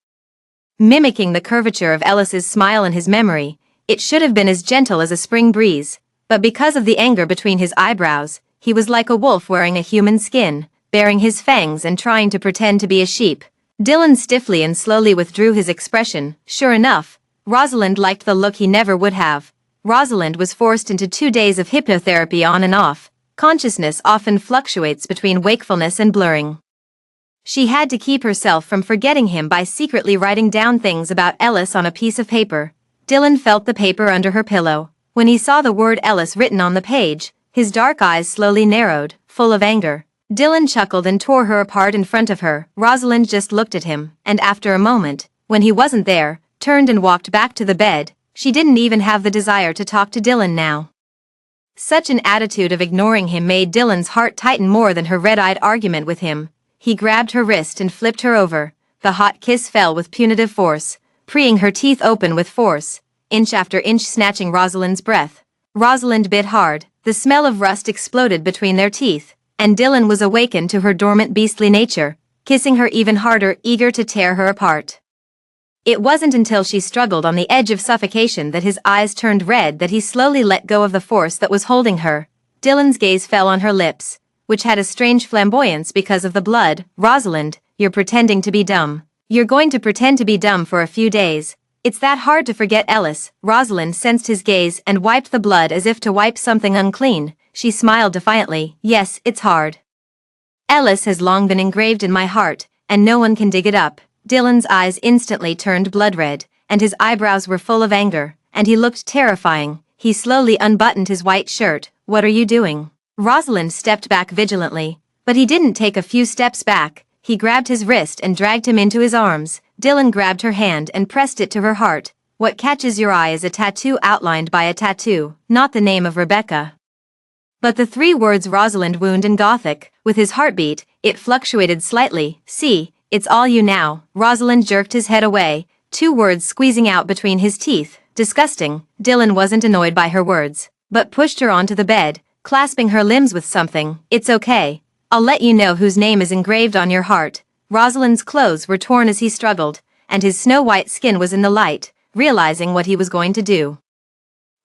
mimicking the curvature of Ellis's smile in his memory. It should have been as gentle as a spring breeze, but because of the anger between his eyebrows, he was like a wolf wearing a human skin, baring his fangs and trying to pretend to be a sheep. Dillon stiffly and slowly withdrew his expression. Sure enough, Rosalind liked the look he never would have. Rosalind was forced into 2 days of hypnotherapy on and off. Consciousness often fluctuates between wakefulness and blurring. She had to keep herself from forgetting him by secretly writing down things about Ellis on a piece of paper. Dillon felt the paper under her pillow. When he saw the word Ellis written on the page, his dark eyes slowly narrowed, full of anger. Dillon chuckled and tore her apart in front of her. Rosalind just looked at him, and after a moment, when he wasn't there, turned and walked back to the bed. She didn't even have the desire to talk to Dillon now. Such an attitude of ignoring him made Dillon's heart tighten more than her red-eyed argument with him. He grabbed her wrist and flipped her over. The hot kiss fell with punitive force, freeing her teeth open with force, inch after inch snatching Rosalind's breath. Rosalind bit hard. The smell of rust exploded between their teeth, and Dillon was awakened to her dormant beastly nature, kissing her even harder, eager to tear her apart. It wasn't until she struggled on the edge of suffocation that his eyes turned red that he slowly let go of the force that was holding her. Dillon's gaze fell on her lips, which had a strange flamboyance because of the blood. Rosalind, you're pretending to be dumb. You're going to pretend to be dumb for a few days. It's that hard to forget Ellis. Rosalind sensed his gaze and wiped the blood as if to wipe something unclean. She smiled defiantly. Yes, it's hard. Ellis has long been engraved in my heart, and no one can dig it up. Dillon's eyes instantly turned blood red, and his eyebrows were full of anger, and he looked terrifying. He slowly unbuttoned his white shirt. What are you doing? Rosalind stepped back vigilantly, but he didn't take a few steps back. He grabbed his wrist and dragged him into his arms. Dillon grabbed her hand and pressed it to her heart. What catches your eye is a tattoo outlined by a tattoo, not the name of Rebecca, but the 3 words Rosalind wound in Gothic. With his heartbeat, it fluctuated slightly. See, it's all you now. Rosalind jerked his head away, 2 words squeezing out between his teeth. Disgusting. Dillon wasn't annoyed by her words, but pushed her onto the bed, clasping her limbs with something. It's okay. I'll let you know whose name is engraved on your heart. Rosalind's clothes were torn as he struggled, and his snow-white skin was in the light. Realizing what he was going to do,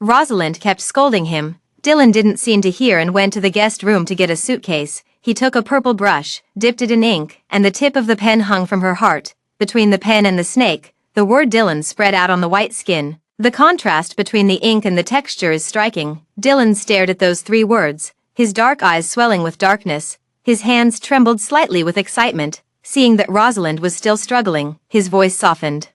Rosalind kept scolding him. Dillon didn't seem to hear and went to the guest room to get a suitcase. He took a purple brush, dipped it in ink, and the tip of the pen hung from her heart. Between the pen and the snake, the word Dillon spread out on the white skin. The contrast between the ink and the texture is striking. Dillon stared at those 3 words, his dark eyes swelling with darkness. His hands trembled slightly with excitement. Seeing that Rosalind was still struggling, his voice softened.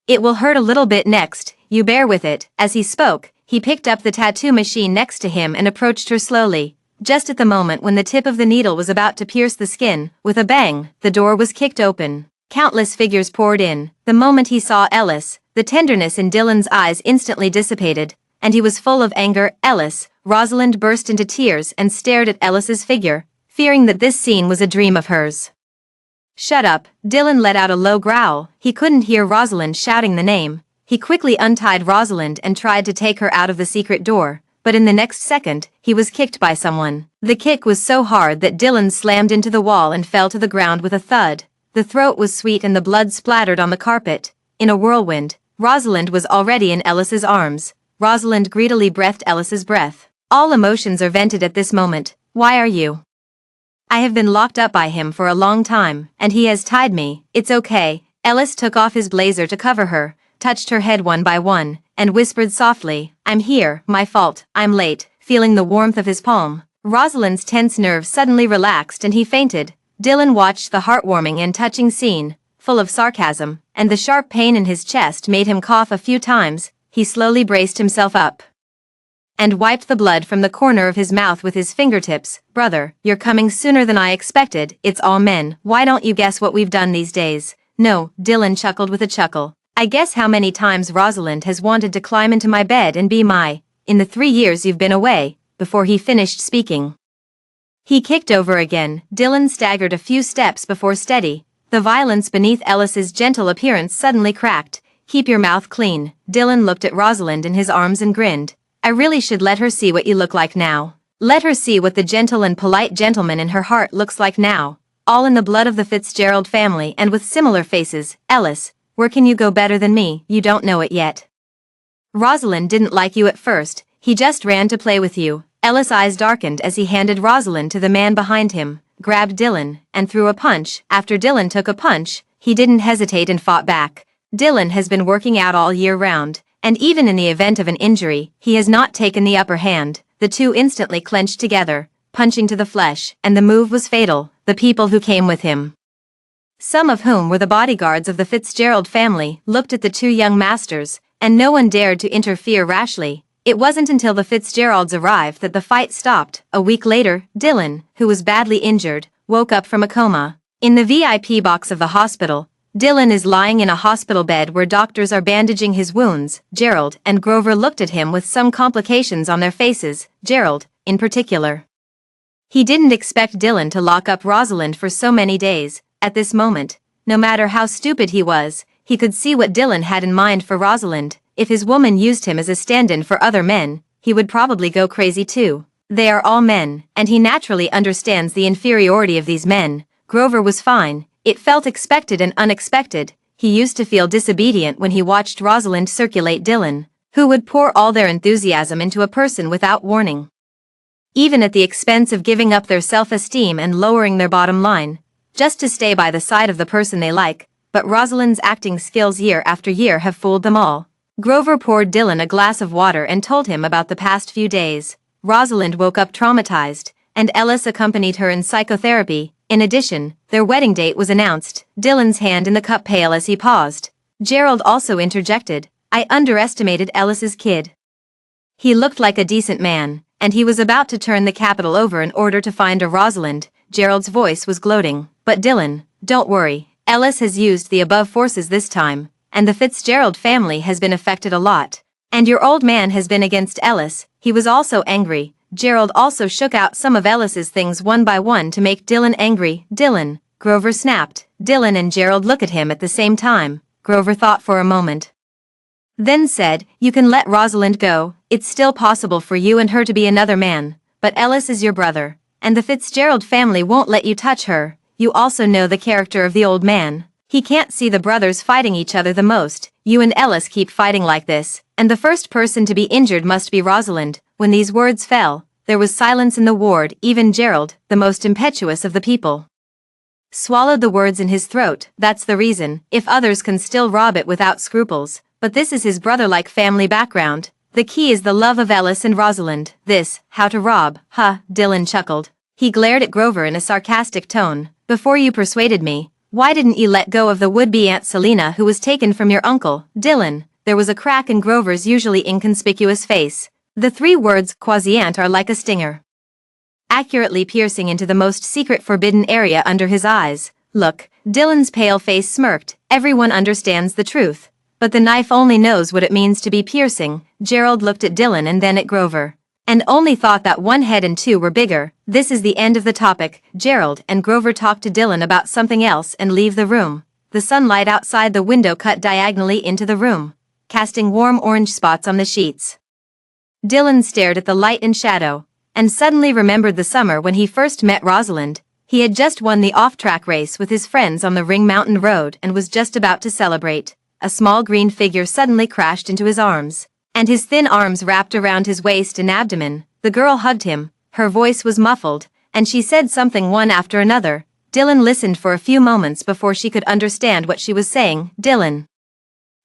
It will hurt a little bit next, you bear with it. As he spoke, he picked up the tattoo machine next to him and approached her slowly. Just at the moment when the tip of the needle was about to pierce the skin, with a bang, the door was kicked open. Countless figures poured in. The moment he saw Ellis, the tenderness in Dillon's eyes instantly dissipated, and he was full of anger. Ellis. Rosalind burst into tears and stared at Ellis's figure, fearing that this scene was a dream of hers. Shut up, Dylan let out a low growl. He couldn't hear Rosalind shouting the name. He quickly untied Rosalind and tried to take her out of the secret door, but in the next second, he was kicked by someone. The kick was so hard that Dylan slammed into the wall and fell to the ground with a thud. The throat was sweet and the blood splattered on the carpet. In a whirlwind, Rosalind was already in Ellis's arms. Rosalind greedily breathed Ellis's breath. All emotions are vented at this moment. Why are you? I have been locked up by him for a long time, and he has tied me. It's okay. Ellis took off his blazer to cover her, touched her head one by one, and whispered softly, I'm here, my fault, I'm late, feeling the warmth of his palm. Rosalind's tense nerves suddenly relaxed and he fainted. Dylan watched the heartwarming and touching scene, full of sarcasm, and the sharp pain in his chest made him cough a few times. He slowly braced himself up and wiped the blood from the corner of his mouth with his fingertips. Brother, you're coming sooner than I expected. It's all men. Why don't you guess what we've done these days? No, Dylan chuckled with a chuckle. I guess how many times Rosalind has wanted to climb into my bed and be my, in the 3 years you've been away, before he finished speaking. He kicked over again. Dylan staggered a few steps before steady. The violence beneath Ellis's gentle appearance suddenly cracked. Keep your mouth clean. Dylan looked at Rosalind in his arms and grinned. I really should let her see what you look like now. Let her see what the gentle and polite gentleman in her heart looks like now. All in the blood of the Fitzgerald family and with similar faces. Ellis, where can you go better than me? You don't know it yet. Rosalind didn't like you at first. He just ran to play with you. Ellis' eyes darkened as he handed Rosalind to the man behind him, grabbed Dylan, and threw a punch. After Dylan took a punch, he didn't hesitate and fought back. Dylan has been working out all year round, and even in the event of an injury, he has not taken the upper hand. The two instantly clenched together, punching to the flesh, and the move was fatal. The people who came with him, some of whom were the bodyguards of the Fitzgerald family, looked at the two young masters, and no one dared to interfere rashly. It wasn't until the Fitzgeralds arrived that the fight stopped. A week later, Dylan, who was badly injured, woke up from a coma. In the VIP box of the hospital, Dylan is lying in a hospital bed where doctors are bandaging his wounds. Gerald and Grover looked at him with some complications on their faces, Gerald, in particular. He didn't expect Dylan to lock up Rosalind for so many days. At this moment, no matter how stupid he was, he could see what Dylan had in mind for Rosalind. If his woman used him as a stand-in for other men, he would probably go crazy too. They are all men, and he naturally understands the inferiority of these men. Grover was fine. It felt expected and unexpected. He used to feel disobedient when he watched Rosalind circulate Dylan, who would pour all their enthusiasm into a person without warning, even at the expense of giving up their self-esteem and lowering their bottom line, just to stay by the side of the person they like. But Rosalind's acting skills year after year have fooled them all. Grover poured Dylan a glass of water and told him about the past few days. Rosalind woke up traumatized, and Ellis accompanied her in psychotherapy. In addition, their wedding date was announced. Dylan's hand in the cup pale as he paused. Gerald also interjected, I underestimated Ellis's kid. He looked like a decent man, and he was about to turn the capital over in order to find a Rosalind. Gerald's voice was gloating. But Dylan, don't worry, Ellis has used the above forces this time, and the Fitzgerald family has been affected a lot. And your old man has been against Ellis. He was also angry. Gerald also shook out some of Ellis's things one by one to make Dylan angry. Dylan, Grover snapped. Dylan and Gerald looked at him at the same time. Grover thought for a moment, then said, you can let Rosalind go. It's still possible for you and her to be another man, but Ellis is your brother, and the Fitzgerald family won't let you touch her. You also know the character of the old man. He can't see the brothers fighting each other the most. You and Ellis keep fighting like this, and the first person to be injured must be Rosalind. When these words fell, there was silence in the ward. Even Gerald, the most impetuous of the people, swallowed the words in his throat. That's the reason, if others can still rob it without scruples. But this is his brother-like family background. The key is the love of Ellis and Rosalind. This, how to rob, huh? Dylan chuckled. He glared at Grover in a sarcastic tone. Before you persuaded me, why didn't you let go of the would-be Aunt Selina who was taken from your uncle? Dylan, there was a crack in Grover's usually inconspicuous face. The three words, quasi-aunt, are like a stinger, accurately piercing into the most secret forbidden area under his eyes. Look, Dylan's pale face smirked. Everyone understands the truth, but the knife only knows what it means to be piercing. Gerald looked at Dylan and then at Grover. And only thought that one head and two were bigger. This is the end of the topic. Gerald and Grover talk to Dylan about something else and leave the room. The sunlight outside the window cut diagonally into the room, casting warm orange spots on the sheets. Dylan stared at the light and shadow, and suddenly remembered the summer when he first met Rosalind. He had just won the off-track race with his friends on the Ring Mountain Road and was just about to celebrate. A small green figure suddenly crashed into his arms, and his thin arms wrapped around his waist and abdomen. The girl hugged him, her voice was muffled, and she said something one after another. Dylan listened for a few moments before she could understand what she was saying. Dylan.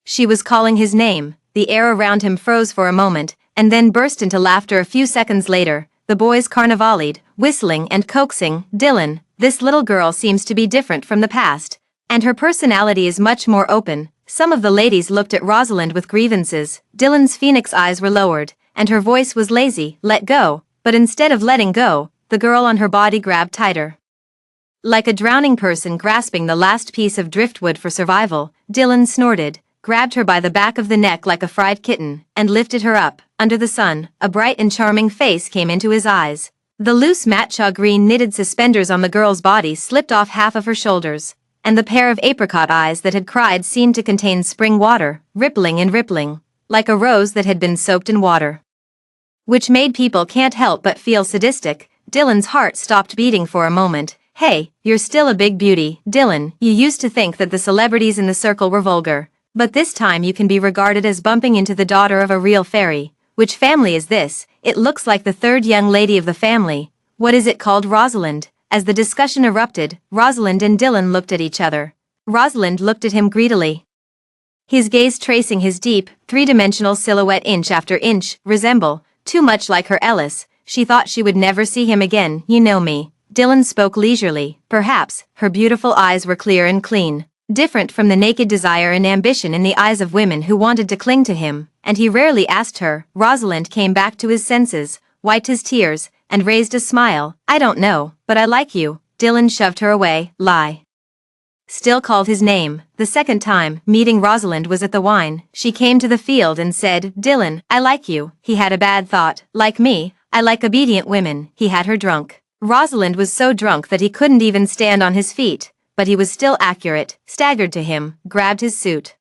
She was calling his name. The air around him froze for a moment, and then burst into laughter a few seconds later. The boys carnivalied, whistling and coaxing. Dylan, this little girl seems to be different from the past, and her personality is much more open. Some of the ladies looked at Rosalind with grievances. Dylan's phoenix eyes were lowered, and her voice was lazy. Let go. But instead of letting go, the girl on her body grabbed tighter. Like a drowning person grasping the last piece of driftwood for survival, Dylan snorted, grabbed her by the back of the neck like a fried kitten, and lifted her up. Under the sun, a bright and charming face came into his eyes. The loose matcha green knitted suspenders on the girl's body slipped off half of her shoulders, and the pair of apricot eyes that had cried seemed to contain spring water, rippling and rippling, like a rose that had been soaked in water. Which made people can't help but feel sadistic. Dylan's heart stopped beating for a moment. Hey, you're still a big beauty, Dylan. You used to think that the celebrities in the circle were vulgar, but this time you can be regarded as bumping into the daughter of a real fairy. Which family is this? It looks like the third young lady of the family. What is it called? Rosalind. As the discussion erupted, Rosalind and Dylan looked at each other. Rosalind looked at him greedily, his gaze tracing his deep, three-dimensional silhouette inch after inch. Resemble, too much like her Ellis. She thought she would never see him again. You know me. Dylan spoke leisurely. Perhaps. Her beautiful eyes were clear and clean, different from the naked desire and ambition in the eyes of women who wanted to cling to him, and he rarely asked her. Rosalind came back to his senses, wiped his tears, and raised a smile. I don't know, but I like you. Dylan shoved her away. Lie. Still called his name. The second time meeting Rosalind was at the wine. She came to the field and said, Dylan, I like you. He had a bad thought. Like me, I like obedient women. He had her drunk. Rosalind was so drunk that he couldn't even stand on his feet, but he was still accurate, staggered to him, grabbed his suit,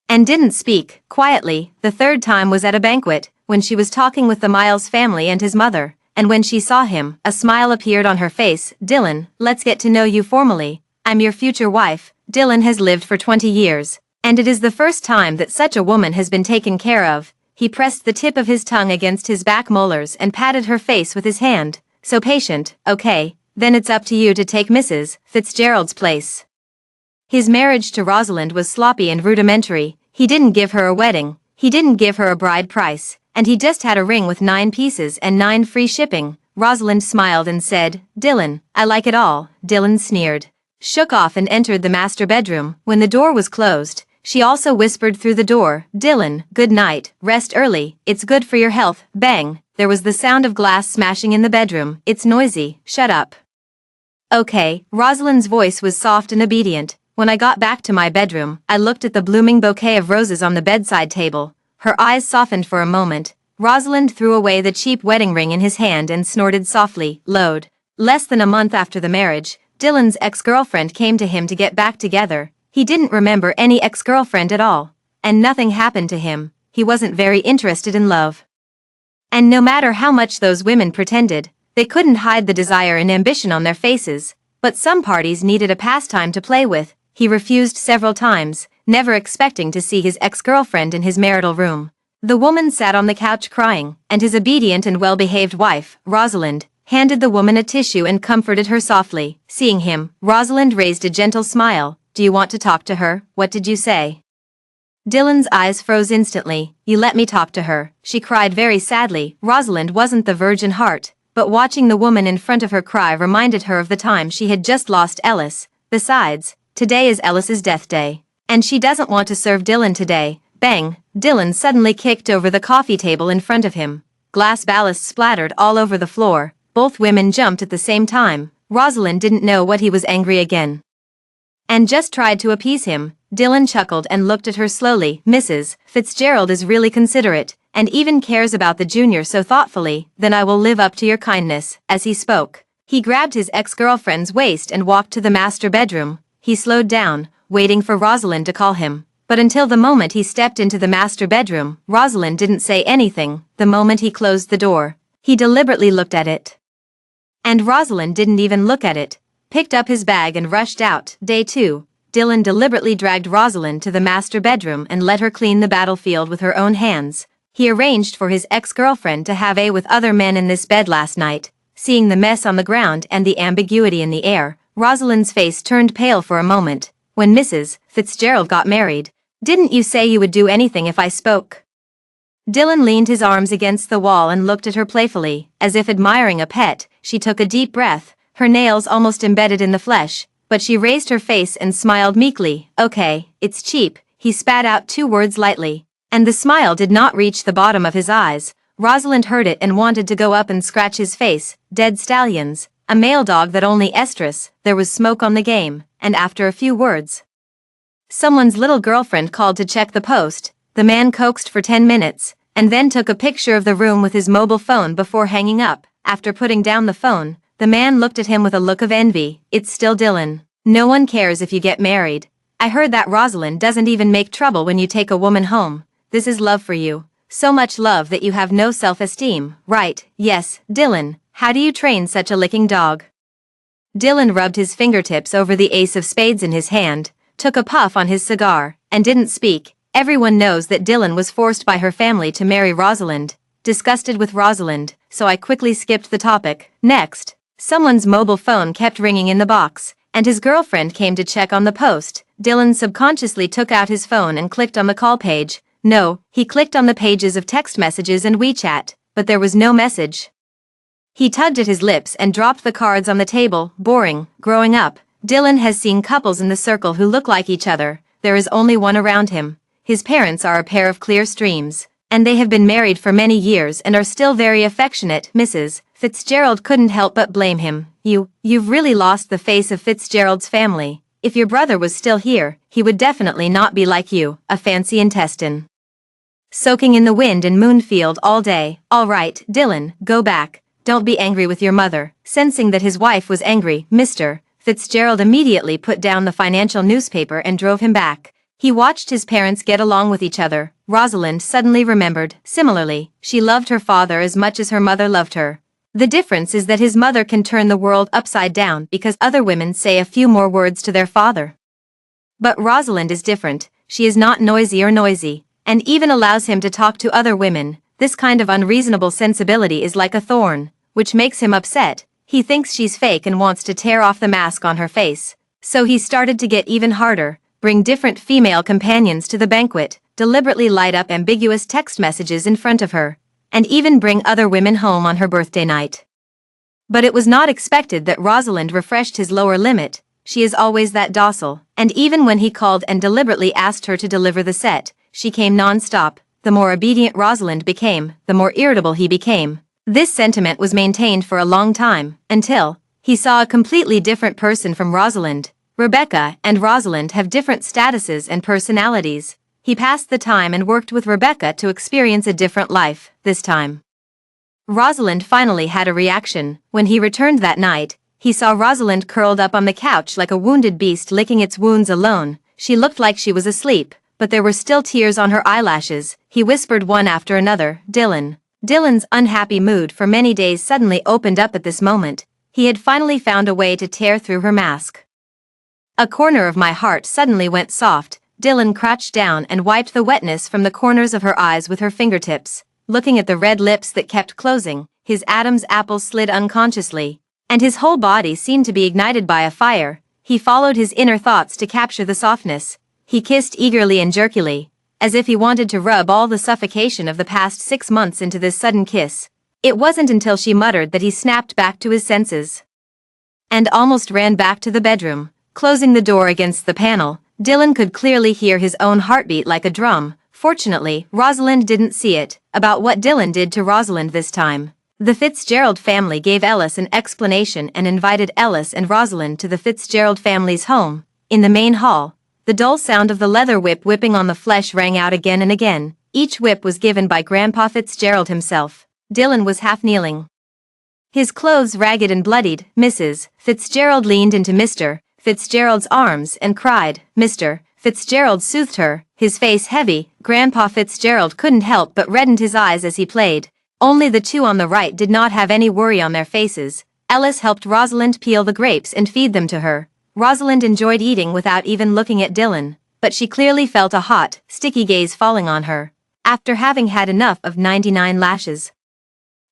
and didn't speak. Quietly. The third time was at a banquet, when she was talking with the Miles family and his mother, and when she saw him, a smile appeared on her face. Dylan, let's get to know you formally. I'm your future wife. Dylan has lived for 20 years, and it is the first time that such a woman has been taken care of. He pressed the tip of his tongue against his back molars and patted her face with his hand. So patient. Okay, then it's up to you to take Mrs. Fitzgerald's place. His marriage to Rosalind was sloppy and rudimentary. He didn't give her a wedding, he didn't give her a bride price, and he just had a ring with 9 pieces and 9 free shipping. Rosalind smiled and said, Dylan, I like it all. Dylan sneered, shook off and entered the master bedroom. When the door was closed, she also whispered through the door, Dylan, good night, rest early, it's good for your health. Bang, there was the sound of glass smashing in the bedroom. It's noisy, shut up. Okay. Rosalind's voice was soft and obedient. When I got back to my bedroom, I looked at the blooming bouquet of roses on the bedside table. Her eyes softened for a moment. Rosalind threw away the cheap wedding ring in his hand and snorted softly. Load. Less than a month after the marriage, Dylan's ex-girlfriend came to him to get back together. He didn't remember any ex-girlfriend at all, and nothing happened to him. He wasn't very interested in love. And no matter how much those women pretended, they couldn't hide the desire and ambition on their faces. But some parties needed a pastime to play with. He refused several times, never expecting to see his ex-girlfriend in his marital room. The woman sat on the couch crying, and his obedient and well-behaved wife, Rosalind, handed the woman a tissue and comforted her softly. Seeing him, Rosalind raised a gentle smile. Do you want to talk to her? What did you say? Dylan's eyes froze instantly. You let me talk to her. She cried very sadly. Rosalind wasn't the virgin heart, but watching the woman in front of her cry reminded her of the time she had just lost Ellis. Besides, today is Ellis's death day, and she doesn't want to serve Dylan today. Bang! Dylan suddenly kicked over the coffee table in front of him. Glass ballast splattered all over the floor. Both women jumped at the same time. Rosalind didn't know what he was angry again, and just tried to appease him. Dylan chuckled and looked at her slowly. Mrs. Fitzgerald is really considerate. and even cares about the junior so thoughtfully, then I will live up to your kindness." As he spoke, he grabbed his ex-girlfriend's waist and walked to the master bedroom. He slowed down, waiting for Rosalind to call him. But until the moment he stepped into the master bedroom, Rosalind didn't say anything. The moment he closed the door, he deliberately looked at it. And Rosalind didn't even look at it, picked up his bag and rushed out. Day 2. Dylan deliberately dragged Rosalind to the master bedroom and let her clean the battlefield with her own hands. He arranged for his ex-girlfriend to have a with other men in this bed last night. Seeing the mess on the ground and the ambiguity in the air, Rosalind's face turned pale for a moment. "When Mrs. Fitzgerald got married, didn't you say you would do anything if I spoke?" Dylan leaned his arms against the wall and looked at her playfully, as if admiring a pet. She took a deep breath, her nails almost embedded in the flesh, but she raised her face and smiled meekly. "Okay, it's cheap." He spat out 2 words lightly, and the smile did not reach the bottom of his eyes. Rosalind heard it and wanted to go up and scratch his face. Dead stallions, a male dog that only estrus. There was smoke on the game, and after a few words, someone's little girlfriend called to check the post. The man coaxed for 10 minutes, and then took a picture of the room with his mobile phone before hanging up. After putting down the phone, the man looked at him with a look of envy. "It's still Dylan. No one cares if you get married. I heard that Rosalind doesn't even make trouble when you take a woman home. This is love for you. So much love that you have no self-esteem, right?" "Yes, Dylan. How do you train such a licking dog?" Dylan rubbed his fingertips over the ace of spades in his hand, took a puff on his cigar, and didn't speak. Everyone knows that Dylan was forced by her family to marry Rosalind. Disgusted with Rosalind, so I quickly skipped the topic. Next, someone's mobile phone kept ringing in the box, and his girlfriend came to check on the post. Dylan subconsciously took out his phone and clicked on the call page. No, he clicked on the pages of text messages and WeChat, but there was no message. He tugged at his lips and dropped the cards on the table. Boring. Growing up, Dylan has seen couples in the circle who look like each other. There is only one around him. His parents are a pair of clear streams, and they have been married for many years and are still very affectionate. Mrs. Fitzgerald couldn't help but blame him. You've really lost the face of Fitzgerald's family. If your brother was still here, he would definitely not be like you, a fancy intestine, soaking in the wind in Moonfield all day. All right, Dylan, go back. Don't be angry with your mother." Sensing that his wife was angry, Mr. Fitzgerald immediately put down the financial newspaper and drove him back. He watched his parents get along with each other. Rosalind suddenly remembered. Similarly, she loved her father as much as her mother loved her. The difference is that his mother can turn the world upside down because other women say a few more words to their father. But Rosalind is different. She is not noisy, and even allows him to talk to other women. This kind of unreasonable sensibility is like a thorn, which makes him upset. He thinks she's fake and wants to tear off the mask on her face. So he started to get even harder, bring different female companions to the banquet, deliberately light up ambiguous text messages in front of her, and even bring other women home on her birthday night. But it was not expected that Rosalind refreshed his lower limit. She is always that docile, and even when he called and deliberately asked her to deliver the set, she came non-stop. The more obedient Rosalind became, the more irritable he became. This sentiment was maintained for a long time, until he saw a completely different person from Rosalind. Rebecca and Rosalind have different statuses and personalities. He passed the time and worked with Rebecca to experience a different life. This time, Rosalind finally had a reaction. When he returned that night, he saw Rosalind curled up on the couch like a wounded beast licking its wounds alone. She looked like she was asleep, but there were still tears on her eyelashes. He whispered one after another, "Dylan." Dylan's unhappy mood for many days suddenly opened up at this moment. He had finally found a way to tear through her mask. A corner of my heart suddenly went soft. Dylan crouched down and wiped the wetness from the corners of her eyes with her fingertips. Looking at the red lips that kept closing, his Adam's apple slid unconsciously, and his whole body seemed to be ignited by a fire. He followed his inner thoughts to capture the softness. He kissed eagerly and jerkily, as if he wanted to rub all the suffocation of the past 6 months into this sudden kiss. It wasn't until she muttered that he snapped back to his senses and almost ran back to the bedroom. Closing the door against the panel, Dylan could clearly hear his own heartbeat like a drum. Fortunately, Rosalind didn't see it. About what Dylan did to Rosalind this time, the Fitzgerald family gave Ellis an explanation and invited Ellis and Rosalind to the Fitzgerald family's home. In the main hall, The dull sound of the leather whip whipping on the flesh rang out again and again. Each whip was given by Grandpa Fitzgerald himself. Dylan was half kneeling, his clothes ragged and bloodied. Mrs. Fitzgerald leaned into Mr. Fitzgerald's arms and cried. Mr. Fitzgerald soothed her, his face heavy. Grandpa Fitzgerald couldn't help but reddened his eyes as he played. Only the two on the right did not have any worry on their faces. Ellis helped Rosalind peel the grapes and feed them to her. Rosalind enjoyed eating without even looking at Dylan, but she clearly felt a hot, sticky gaze falling on her, after having had enough of 99 lashes.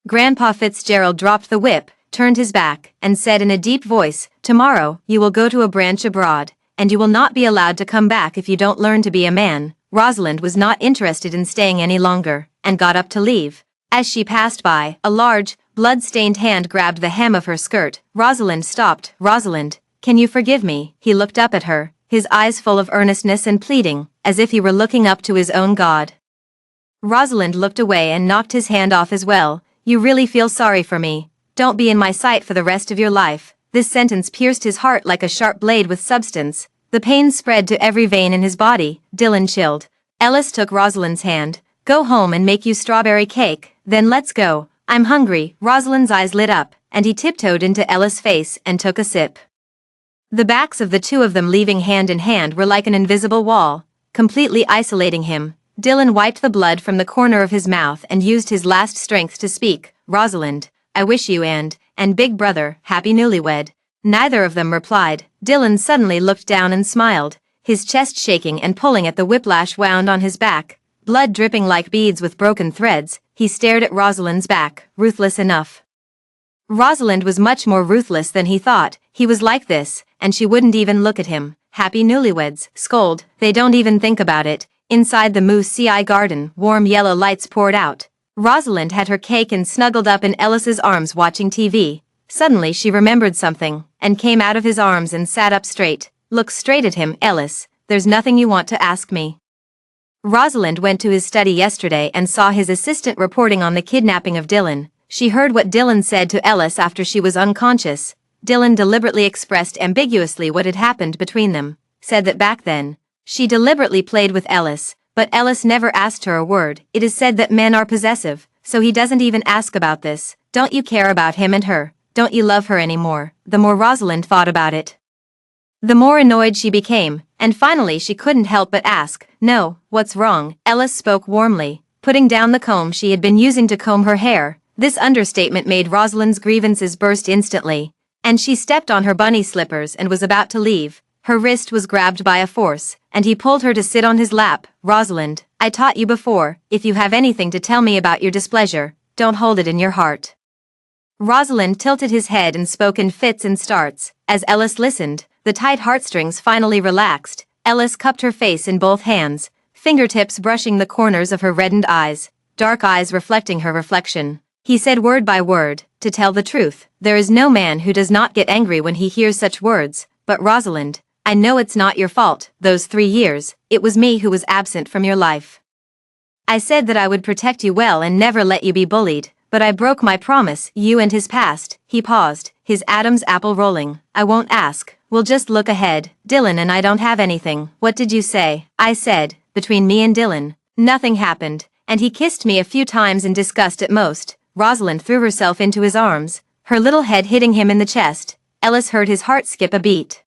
Grandpa Fitzgerald dropped the whip, turned his back, and said in a deep voice, "Tomorrow, you will go to a branch abroad, and you will not be allowed to come back if you don't learn to be a man." Rosalind was not interested in staying any longer, and got up to leave. As she passed by, a large, blood-stained hand grabbed the hem of her skirt. Rosalind stopped. "Rosalind, can you forgive me?" He looked up at her, his eyes full of earnestness and pleading, as if he were looking up to his own God. Rosalind looked away and knocked his hand off as well. "You really feel sorry for me? Don't be in my sight for the rest of your life." This sentence pierced his heart like a sharp blade with substance. The pain spread to every vein in his body. Dylan chilled. Ellis took Rosalind's hand. "Go home and make you strawberry cake, then let's go. I'm hungry." Rosalind's eyes lit up, and he tiptoed into Ellis' face and took a sip. The backs of the two of them leaving hand in hand were like an invisible wall, completely isolating him. Dylan wiped the blood from the corner of his mouth and used his last strength to speak. "Rosalind, I wish you and Big Brother, happy newlywed." Neither of them replied. Dylan suddenly looked down and smiled, his chest shaking and pulling at the whiplash wound on his back, blood dripping like beads with broken threads. He stared at Rosalind's back, ruthless enough. Rosalind was much more ruthless than he thought. He was like this, and she wouldn't even look at him. Happy newlyweds, scold, they don't even think about it. Inside the Moose Ci garden, warm yellow lights poured out. Rosalind had her cake and snuggled up in Ellis's arms watching TV. Suddenly she remembered something, and came out of his arms and sat up straight. "Look straight at him, Ellis. There's nothing you want to ask me." Rosalind went to his study yesterday and saw his assistant reporting on the kidnapping of Dylan. She heard what Dylan said to Ellis after she was unconscious. Dylan deliberately expressed ambiguously what had happened between them, said that back then, she deliberately played with Ellis, but Ellis never asked her a word. It is said that men are possessive, so he doesn't even ask about this. Don't you care about him and her? Don't you love her anymore? The more Rosalind thought about it, the more annoyed she became, and finally she couldn't help but ask, "No, what's wrong?" Ellis spoke warmly, putting down the comb she had been using to comb her hair. This understatement made Rosalind's grievances burst instantly, and she stepped on her bunny slippers and was about to leave. Her wrist was grabbed by a force, and he pulled her to sit on his lap. "Rosalind, I taught you before, if you have anything to tell me about your displeasure, don't hold it in your heart." Rosalind tilted his head and spoke in fits and starts. As Ellis listened, the tight heartstrings finally relaxed. Ellis cupped her face in both hands, fingertips brushing the corners of her reddened eyes, dark eyes reflecting her reflection. He said word by word, "To tell the truth, there is no man who does not get angry when he hears such words, but Rosalind, I know it's not your fault. Those 3 years, it was me who was absent from your life. I said that I would protect you well and never let you be bullied, but I broke my promise." "You and his past." He paused, his Adam's apple rolling. "I won't ask. We'll just look ahead. Dylan and I don't have anything." "What did you say?" "I said, between me and Dylan, nothing happened, and he kissed me a few times in disgust at most." Rosalind threw herself into his arms, her little head hitting him in the chest. Ellis heard his heart skip a beat.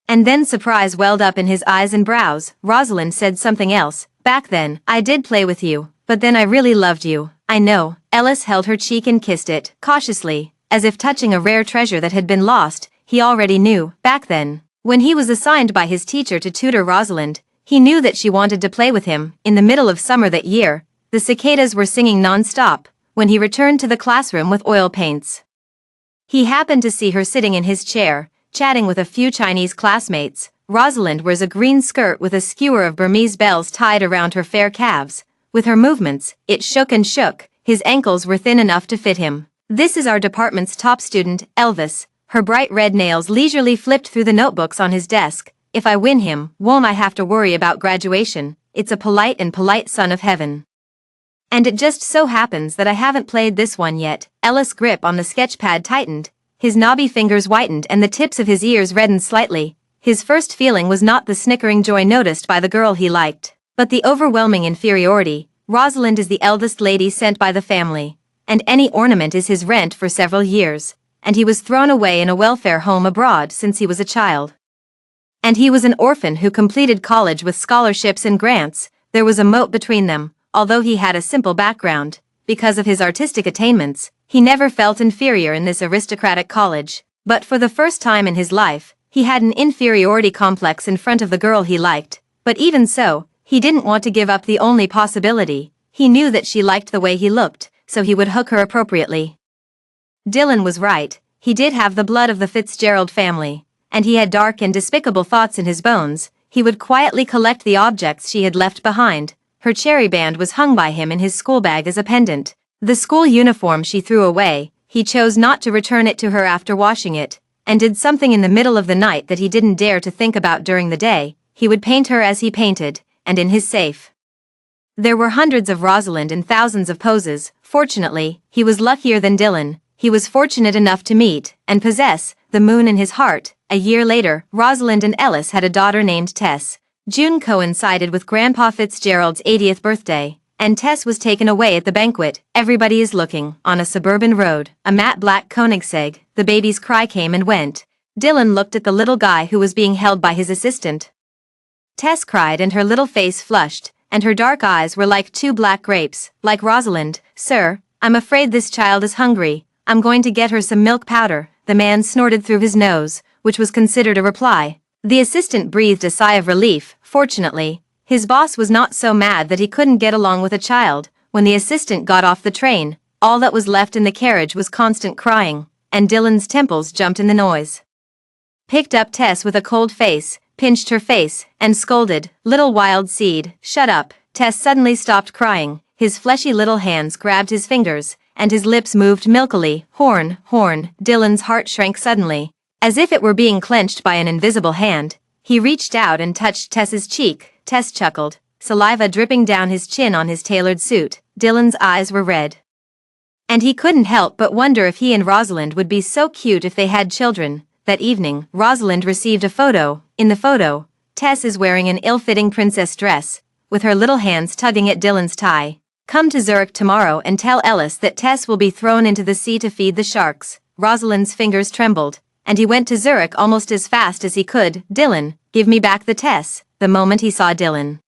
And then surprise welled up in his eyes and brows. Rosalind said something else. "Back then, I did play with you, but then I really loved you." "I know." Ellis held her cheek and kissed it, cautiously, as if touching a rare treasure that had been lost. He already knew. Back then, when he was assigned by his teacher to tutor Rosalind, he knew that she wanted to play with him. In the middle of summer that year, the cicadas were singing non-stop, when he returned to the classroom with oil paints. He happened to see her sitting in his chair, chatting with a few Chinese classmates. Rosalind wears a green skirt with a skewer of Burmese bells tied around her fair calves. With her movements, it shook and shook. His ankles were thin enough to fit him. "This is our department's top student, Elvis." Her bright red nails leisurely flipped through the notebooks on his desk. "If I win him, won't I have to worry about graduation? It's a polite son of heaven. And it just so happens that I haven't played this one yet." Ellis' grip on the sketchpad tightened. His knobby fingers whitened and the tips of his ears reddened slightly. his first feeling was not the snickering joy noticed by the girl he liked, but the overwhelming inferiority. Rosalind is the eldest lady sent by the family, and any ornament is his rent for several years, and he was thrown away in a welfare home abroad since he was a child. And he was an orphan who completed college with scholarships and grants. There was a moat between them. Although he had a simple background, because of his artistic attainments, he never felt inferior in this aristocratic college. But for the first time in his life, he had an inferiority complex in front of the girl he liked. But even so, he didn't want to give up the only possibility. He knew that she liked the way he looked, so he would hook her appropriately. Dylan was right. He did have the blood of the Fitzgerald family, and he had dark and despicable thoughts in his bones. He would quietly collect the objects she had left behind. Her cherry band was hung by him in his school bag as a pendant. The school uniform she threw away, he chose not to return it to her after washing it, and did something in the middle of the night that he didn't dare to think about during the day. He would paint her as he painted, and in his safe. There were hundreds of Rosalind and thousands of poses. Fortunately, he was luckier than Dylan. He was fortunate enough to meet, and possess, the moon in his heart. A year later, Rosalind and Ellis had a daughter named Tess. June coincided with Grandpa Fitzgerald's 80th birthday, and Tess was taken away at the banquet. Everybody is looking. On a suburban road, a matte black Koenigsegg, the baby's cry came and went. Dylan looked at the little guy who was being held by his assistant. Tess cried and her little face flushed, and her dark eyes were like two black grapes. Like Rosalind, "Sir, I'm afraid this child is hungry. I'm going to get her some milk powder." The man snorted through his nose, which was considered a reply. The assistant breathed a sigh of relief. Fortunately, his boss was not so mad that he couldn't get along with a child. When the assistant got off the train, all that was left in the carriage was constant crying, and Dylan's temples jumped in the noise. Picked up Tess with a cold face, pinched her face, and scolded, "Little wild seed, shut up." Tess suddenly stopped crying. His fleshy little hands grabbed his fingers, and his lips moved milkily. "Horn, horn." Dylan's heart shrank suddenly, as if it were being clenched by an invisible hand. He reached out and touched Tess's cheek. Tess chuckled, saliva dripping down his chin on his tailored suit. Dylan's eyes were red, and he couldn't help but wonder if he and Rosalind would be so cute if they had children. That evening, Rosalind received a photo. In the photo, Tess is wearing an ill-fitting princess dress, with her little hands tugging at Dylan's tie. "Come to Zurich tomorrow and tell Ellis that Tess will be thrown into the sea to feed the sharks." Rosalind's fingers trembled, and he went to Zurich almost as fast as he could. "Dylan, give me back the Tess." The moment he saw Dylan,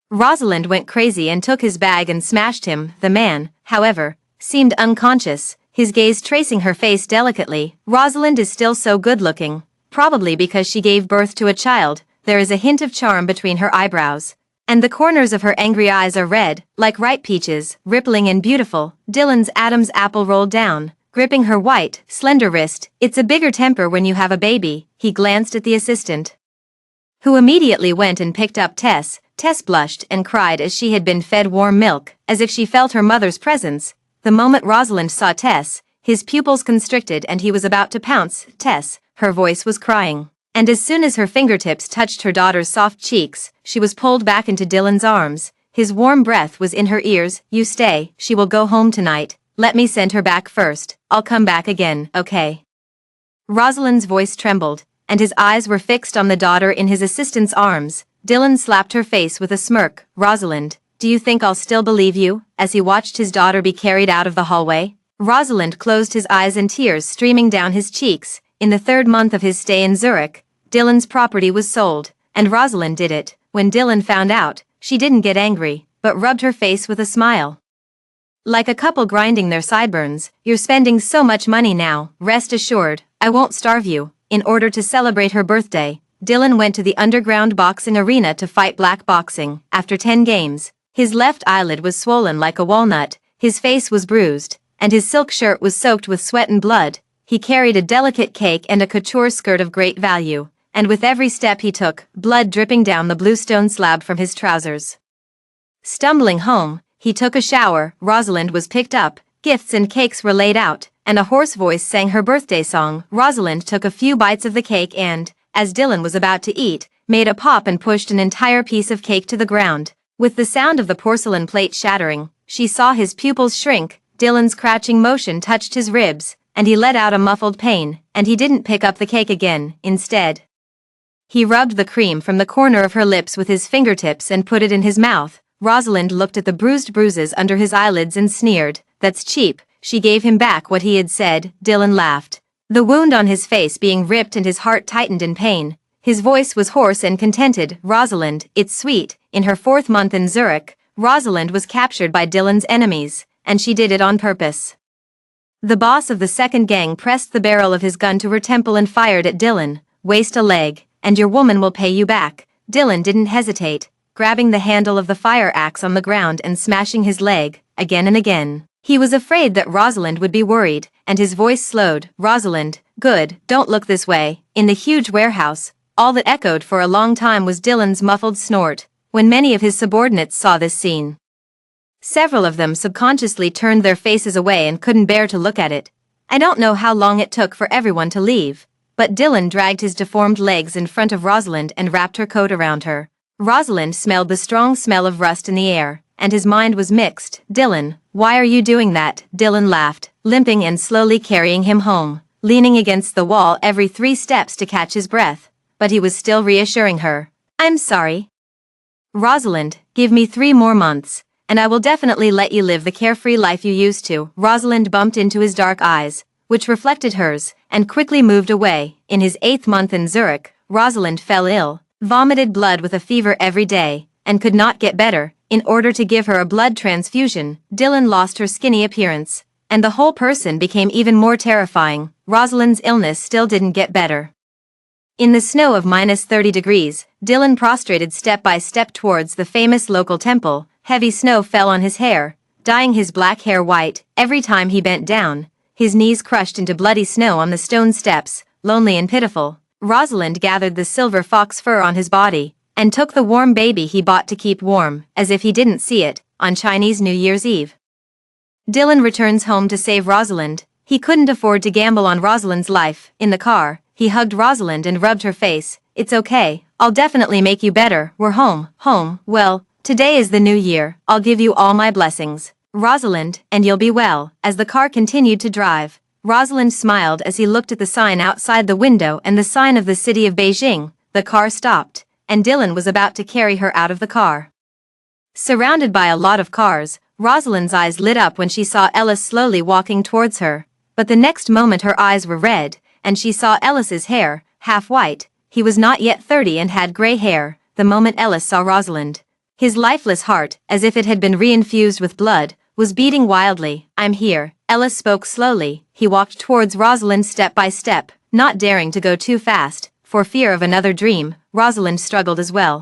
Rosalind went crazy and took his bag and smashed him. The man, however, seemed unconscious, his gaze tracing her face delicately. Rosalind is still so good-looking, probably because she gave birth to a child. There is a hint of charm between her eyebrows, and the corners of her angry eyes are red, like ripe peaches, rippling and beautiful. Dylan's Adam's apple rolled down, gripping her white, slender wrist. "It's a bigger temper when you have a baby." He glanced at the assistant, who immediately went and picked up Tess. Tess blushed and cried as she had been fed warm milk, as if she felt her mother's presence. The moment Rosalind saw Tess, his pupils constricted and he was about to pounce. "Tess," her voice was crying, and as soon as her fingertips touched her daughter's soft cheeks, she was pulled back into Dylan's arms. His warm breath was in her ears. "You stay, she will go home tonight. Let me send her back first. I'll come back again, okay?" Rosalind's voice trembled, and his eyes were fixed on the daughter in his assistant's arms. Dylan slapped her face with a smirk. "Rosalind, do you think I'll still believe you?" As he watched his daughter be carried out of the hallway, Rosalind closed his eyes and tears streaming down his cheeks. In the 3rd month of his stay in Zurich, Dylan's property was sold, and Rosalind did it. When Dylan found out, she didn't get angry, but rubbed her face with a smile. Like a couple grinding their sideburns. "You're spending so much money now. Rest assured, I won't starve you." In order to celebrate her birthday, Dylan went to the underground boxing arena to fight black boxing. After 10 games, his left eyelid was swollen like a walnut, his face was bruised, and his silk shirt was soaked with sweat and blood. He carried a delicate cake and a couture skirt of great value, and with every step he took, blood dripping down the bluestone slab from his trousers. Stumbling home, he took a shower. Rosalind was picked up, gifts and cakes were laid out, and a hoarse voice sang her birthday song. Rosalind took a few bites of the cake and, as Dylan was about to eat, made a pop and pushed an entire piece of cake to the ground. With the sound of the porcelain plate shattering, she saw his pupils shrink. Dylan's crouching motion touched his ribs, and he let out a muffled pain, and he didn't pick up the cake again. Instead, He rubbed the cream from the corner of her lips with his fingertips and put it in his mouth. Rosalind looked at the bruised bruises under his eyelids and sneered. That's cheap. She gave him back what he had said. Dylan laughed. The wound on his face being ripped and his heart tightened in pain. His voice was hoarse and contented. Rosalind, it's sweet. In her 4th month in Zurich, Rosalind was captured by Dylan's enemies, and she did it on purpose. The boss of the second gang pressed the barrel of his gun to her temple and fired at Dylan. Waste a leg, and your woman will pay you back. Dylan didn't hesitate, grabbing the handle of the fire axe on the ground and smashing his leg, again and again. He was afraid that Rosalind would be worried, and his voice slowed. Rosalind, good, don't look this way. In the huge warehouse, all that echoed for a long time was Dylan's muffled snort, when many of his subordinates saw this scene. Several of them subconsciously turned their faces away and couldn't bear to look at it. I don't know how long it took for everyone to leave, but Dylan dragged his deformed legs in front of Rosalind and wrapped her coat around her. Rosalind smelled the strong smell of rust in the air, and his mind was mixed. Dylan, why are you doing that? Dylan laughed, limping and slowly carrying him home, leaning against the wall every 3 steps to catch his breath, but he was still reassuring her. I'm sorry. Rosalind, give me 3 more months, and I will definitely let you live the carefree life you used to. Rosalind bumped into his dark eyes, which reflected hers, and quickly moved away. In his 8th month in Zurich, Rosalind fell ill, vomited blood with a fever every day, and could not get better. In order to give her a blood transfusion, Dylan lost her skinny appearance, and the whole person became even more terrifying. Rosalind's illness still didn't get better. In the snow of -30 degrees, Dylan prostrated step by step towards the famous local temple. Heavy snow fell on his hair, dyeing his black hair white. Every time he bent down, his knees crushed into bloody snow on the stone steps. Lonely and pitiful, Rosalind gathered the silver fox fur on his body, and took the warm baby he bought to keep warm, as if he didn't see it, on Chinese New Year's Eve. Dylan returns home to save Rosalind. He couldn't afford to gamble on Rosalind's life. In the car, he hugged Rosalind and rubbed her face. It's okay, I'll definitely make you better. We're home. Well, today is the new year. I'll give you all my blessings, Rosalind, and you'll be well. As the car continued to drive, Rosalind smiled as he looked at the sign outside the window and the sign of the city of Beijing. The car stopped, and Dylan was about to carry her out of the car. Surrounded by a lot of cars, Rosalind's eyes lit up when she saw Ellis slowly walking towards her, but the next moment her eyes were red, and she saw Ellis's hair, half white. He was not yet 30 and had gray hair. The moment Ellis saw Rosalind, his lifeless heart, as if it had been reinfused with blood, was beating wildly. I'm here, Ellis spoke slowly. He walked towards Rosalind step by step, not daring to go too fast, for fear of another dream. Rosalind struggled as well.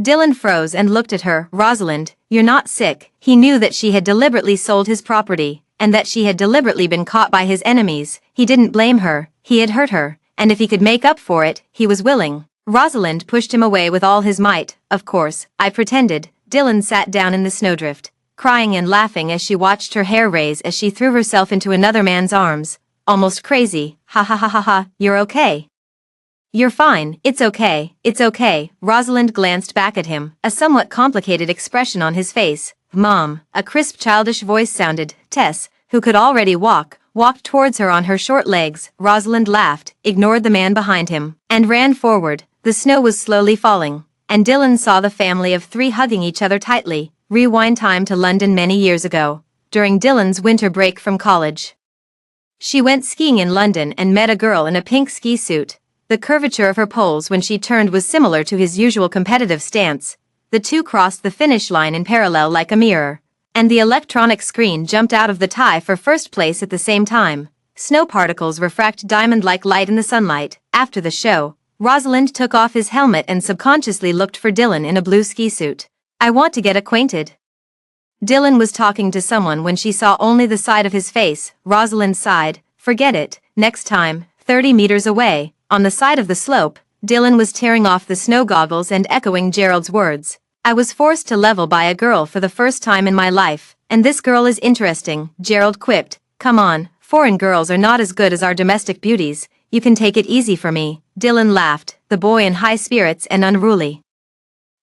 Dylan froze and looked at her. Rosalind, you're not sick. He knew that she had deliberately sold his property, and that she had deliberately been caught by his enemies. He didn't blame her. He had hurt her, and if he could make up for it, he was willing. Rosalind pushed him away with all his might. Of course, I pretended. Dylan sat down in the snowdrift, crying and laughing as she watched her hair raise as she threw herself into another man's arms. Almost crazy. Ha ha ha ha ha, you're okay. You're fine, it's okay. Rosalind glanced back at him, a somewhat complicated expression on his face. Mom, a crisp childish voice sounded. Tess, who could already walk, walked towards her on her short legs. Rosalind laughed, ignored the man behind him, and ran forward. The snow was slowly falling, and Dylan saw the family of 3 hugging each other tightly. Rewind time to London many years ago, during Dylan's winter break from college. She went skiing in London and met a girl in a pink ski suit. The curvature of her poles when she turned was similar to his usual competitive stance. The two crossed the finish line in parallel like a mirror, and the electronic screen jumped out of the tie for first place at the same time. Snow particles refract diamond-like light in the sunlight. After the show, Rosalind took off his helmet and subconsciously looked for Dylan in a blue ski suit. I want to get acquainted. Dylan was talking to someone when she saw only the side of his face. Rosalind sighed. Forget it. Next time, 30 meters away, on the side of the slope, Dylan was tearing off the snow goggles and echoing Gerald's words. I was forced to level by a girl for the first time in my life, and this girl is interesting, Gerald quipped. Come on, foreign girls are not as good as our domestic beauties, you can take it easy for me. Dylan laughed, the boy in high spirits and unruly.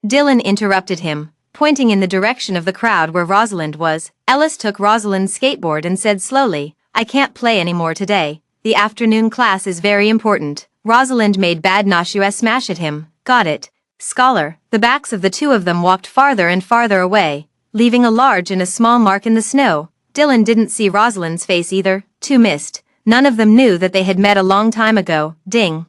Dylan interrupted him, pointing in the direction of the crowd where Rosalind was. Ellis took Rosalind's skateboard and said slowly, I can't play anymore today. The afternoon class is very important. Rosalind made bad nausea smash at him. Got it. Scholar. The backs of the two of them walked farther and farther away, leaving a large and a small mark in the snow. Dylan didn't see Rosalind's face either, too mist. None of them knew that they had met a long time ago. Ding.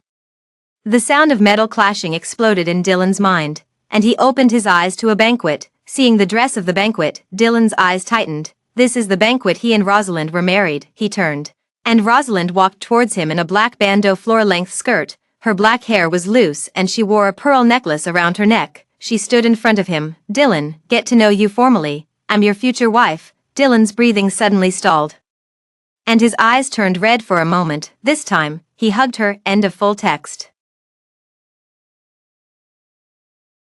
The sound of metal clashing exploded in Dylan's mind, and he opened his eyes to a banquet. Seeing the dress of the banquet, Dylan's eyes tightened. This is the banquet he and Rosalind were married. He turned, and Rosalind walked towards him in a black bandeau floor-length skirt. Her black hair was loose and she wore a pearl necklace around her neck. She stood in front of him. Dylan, get to know you formally. I'm your future wife. Dylan's breathing suddenly stalled, and his eyes turned red for a moment. This time, he hugged her. End of full text.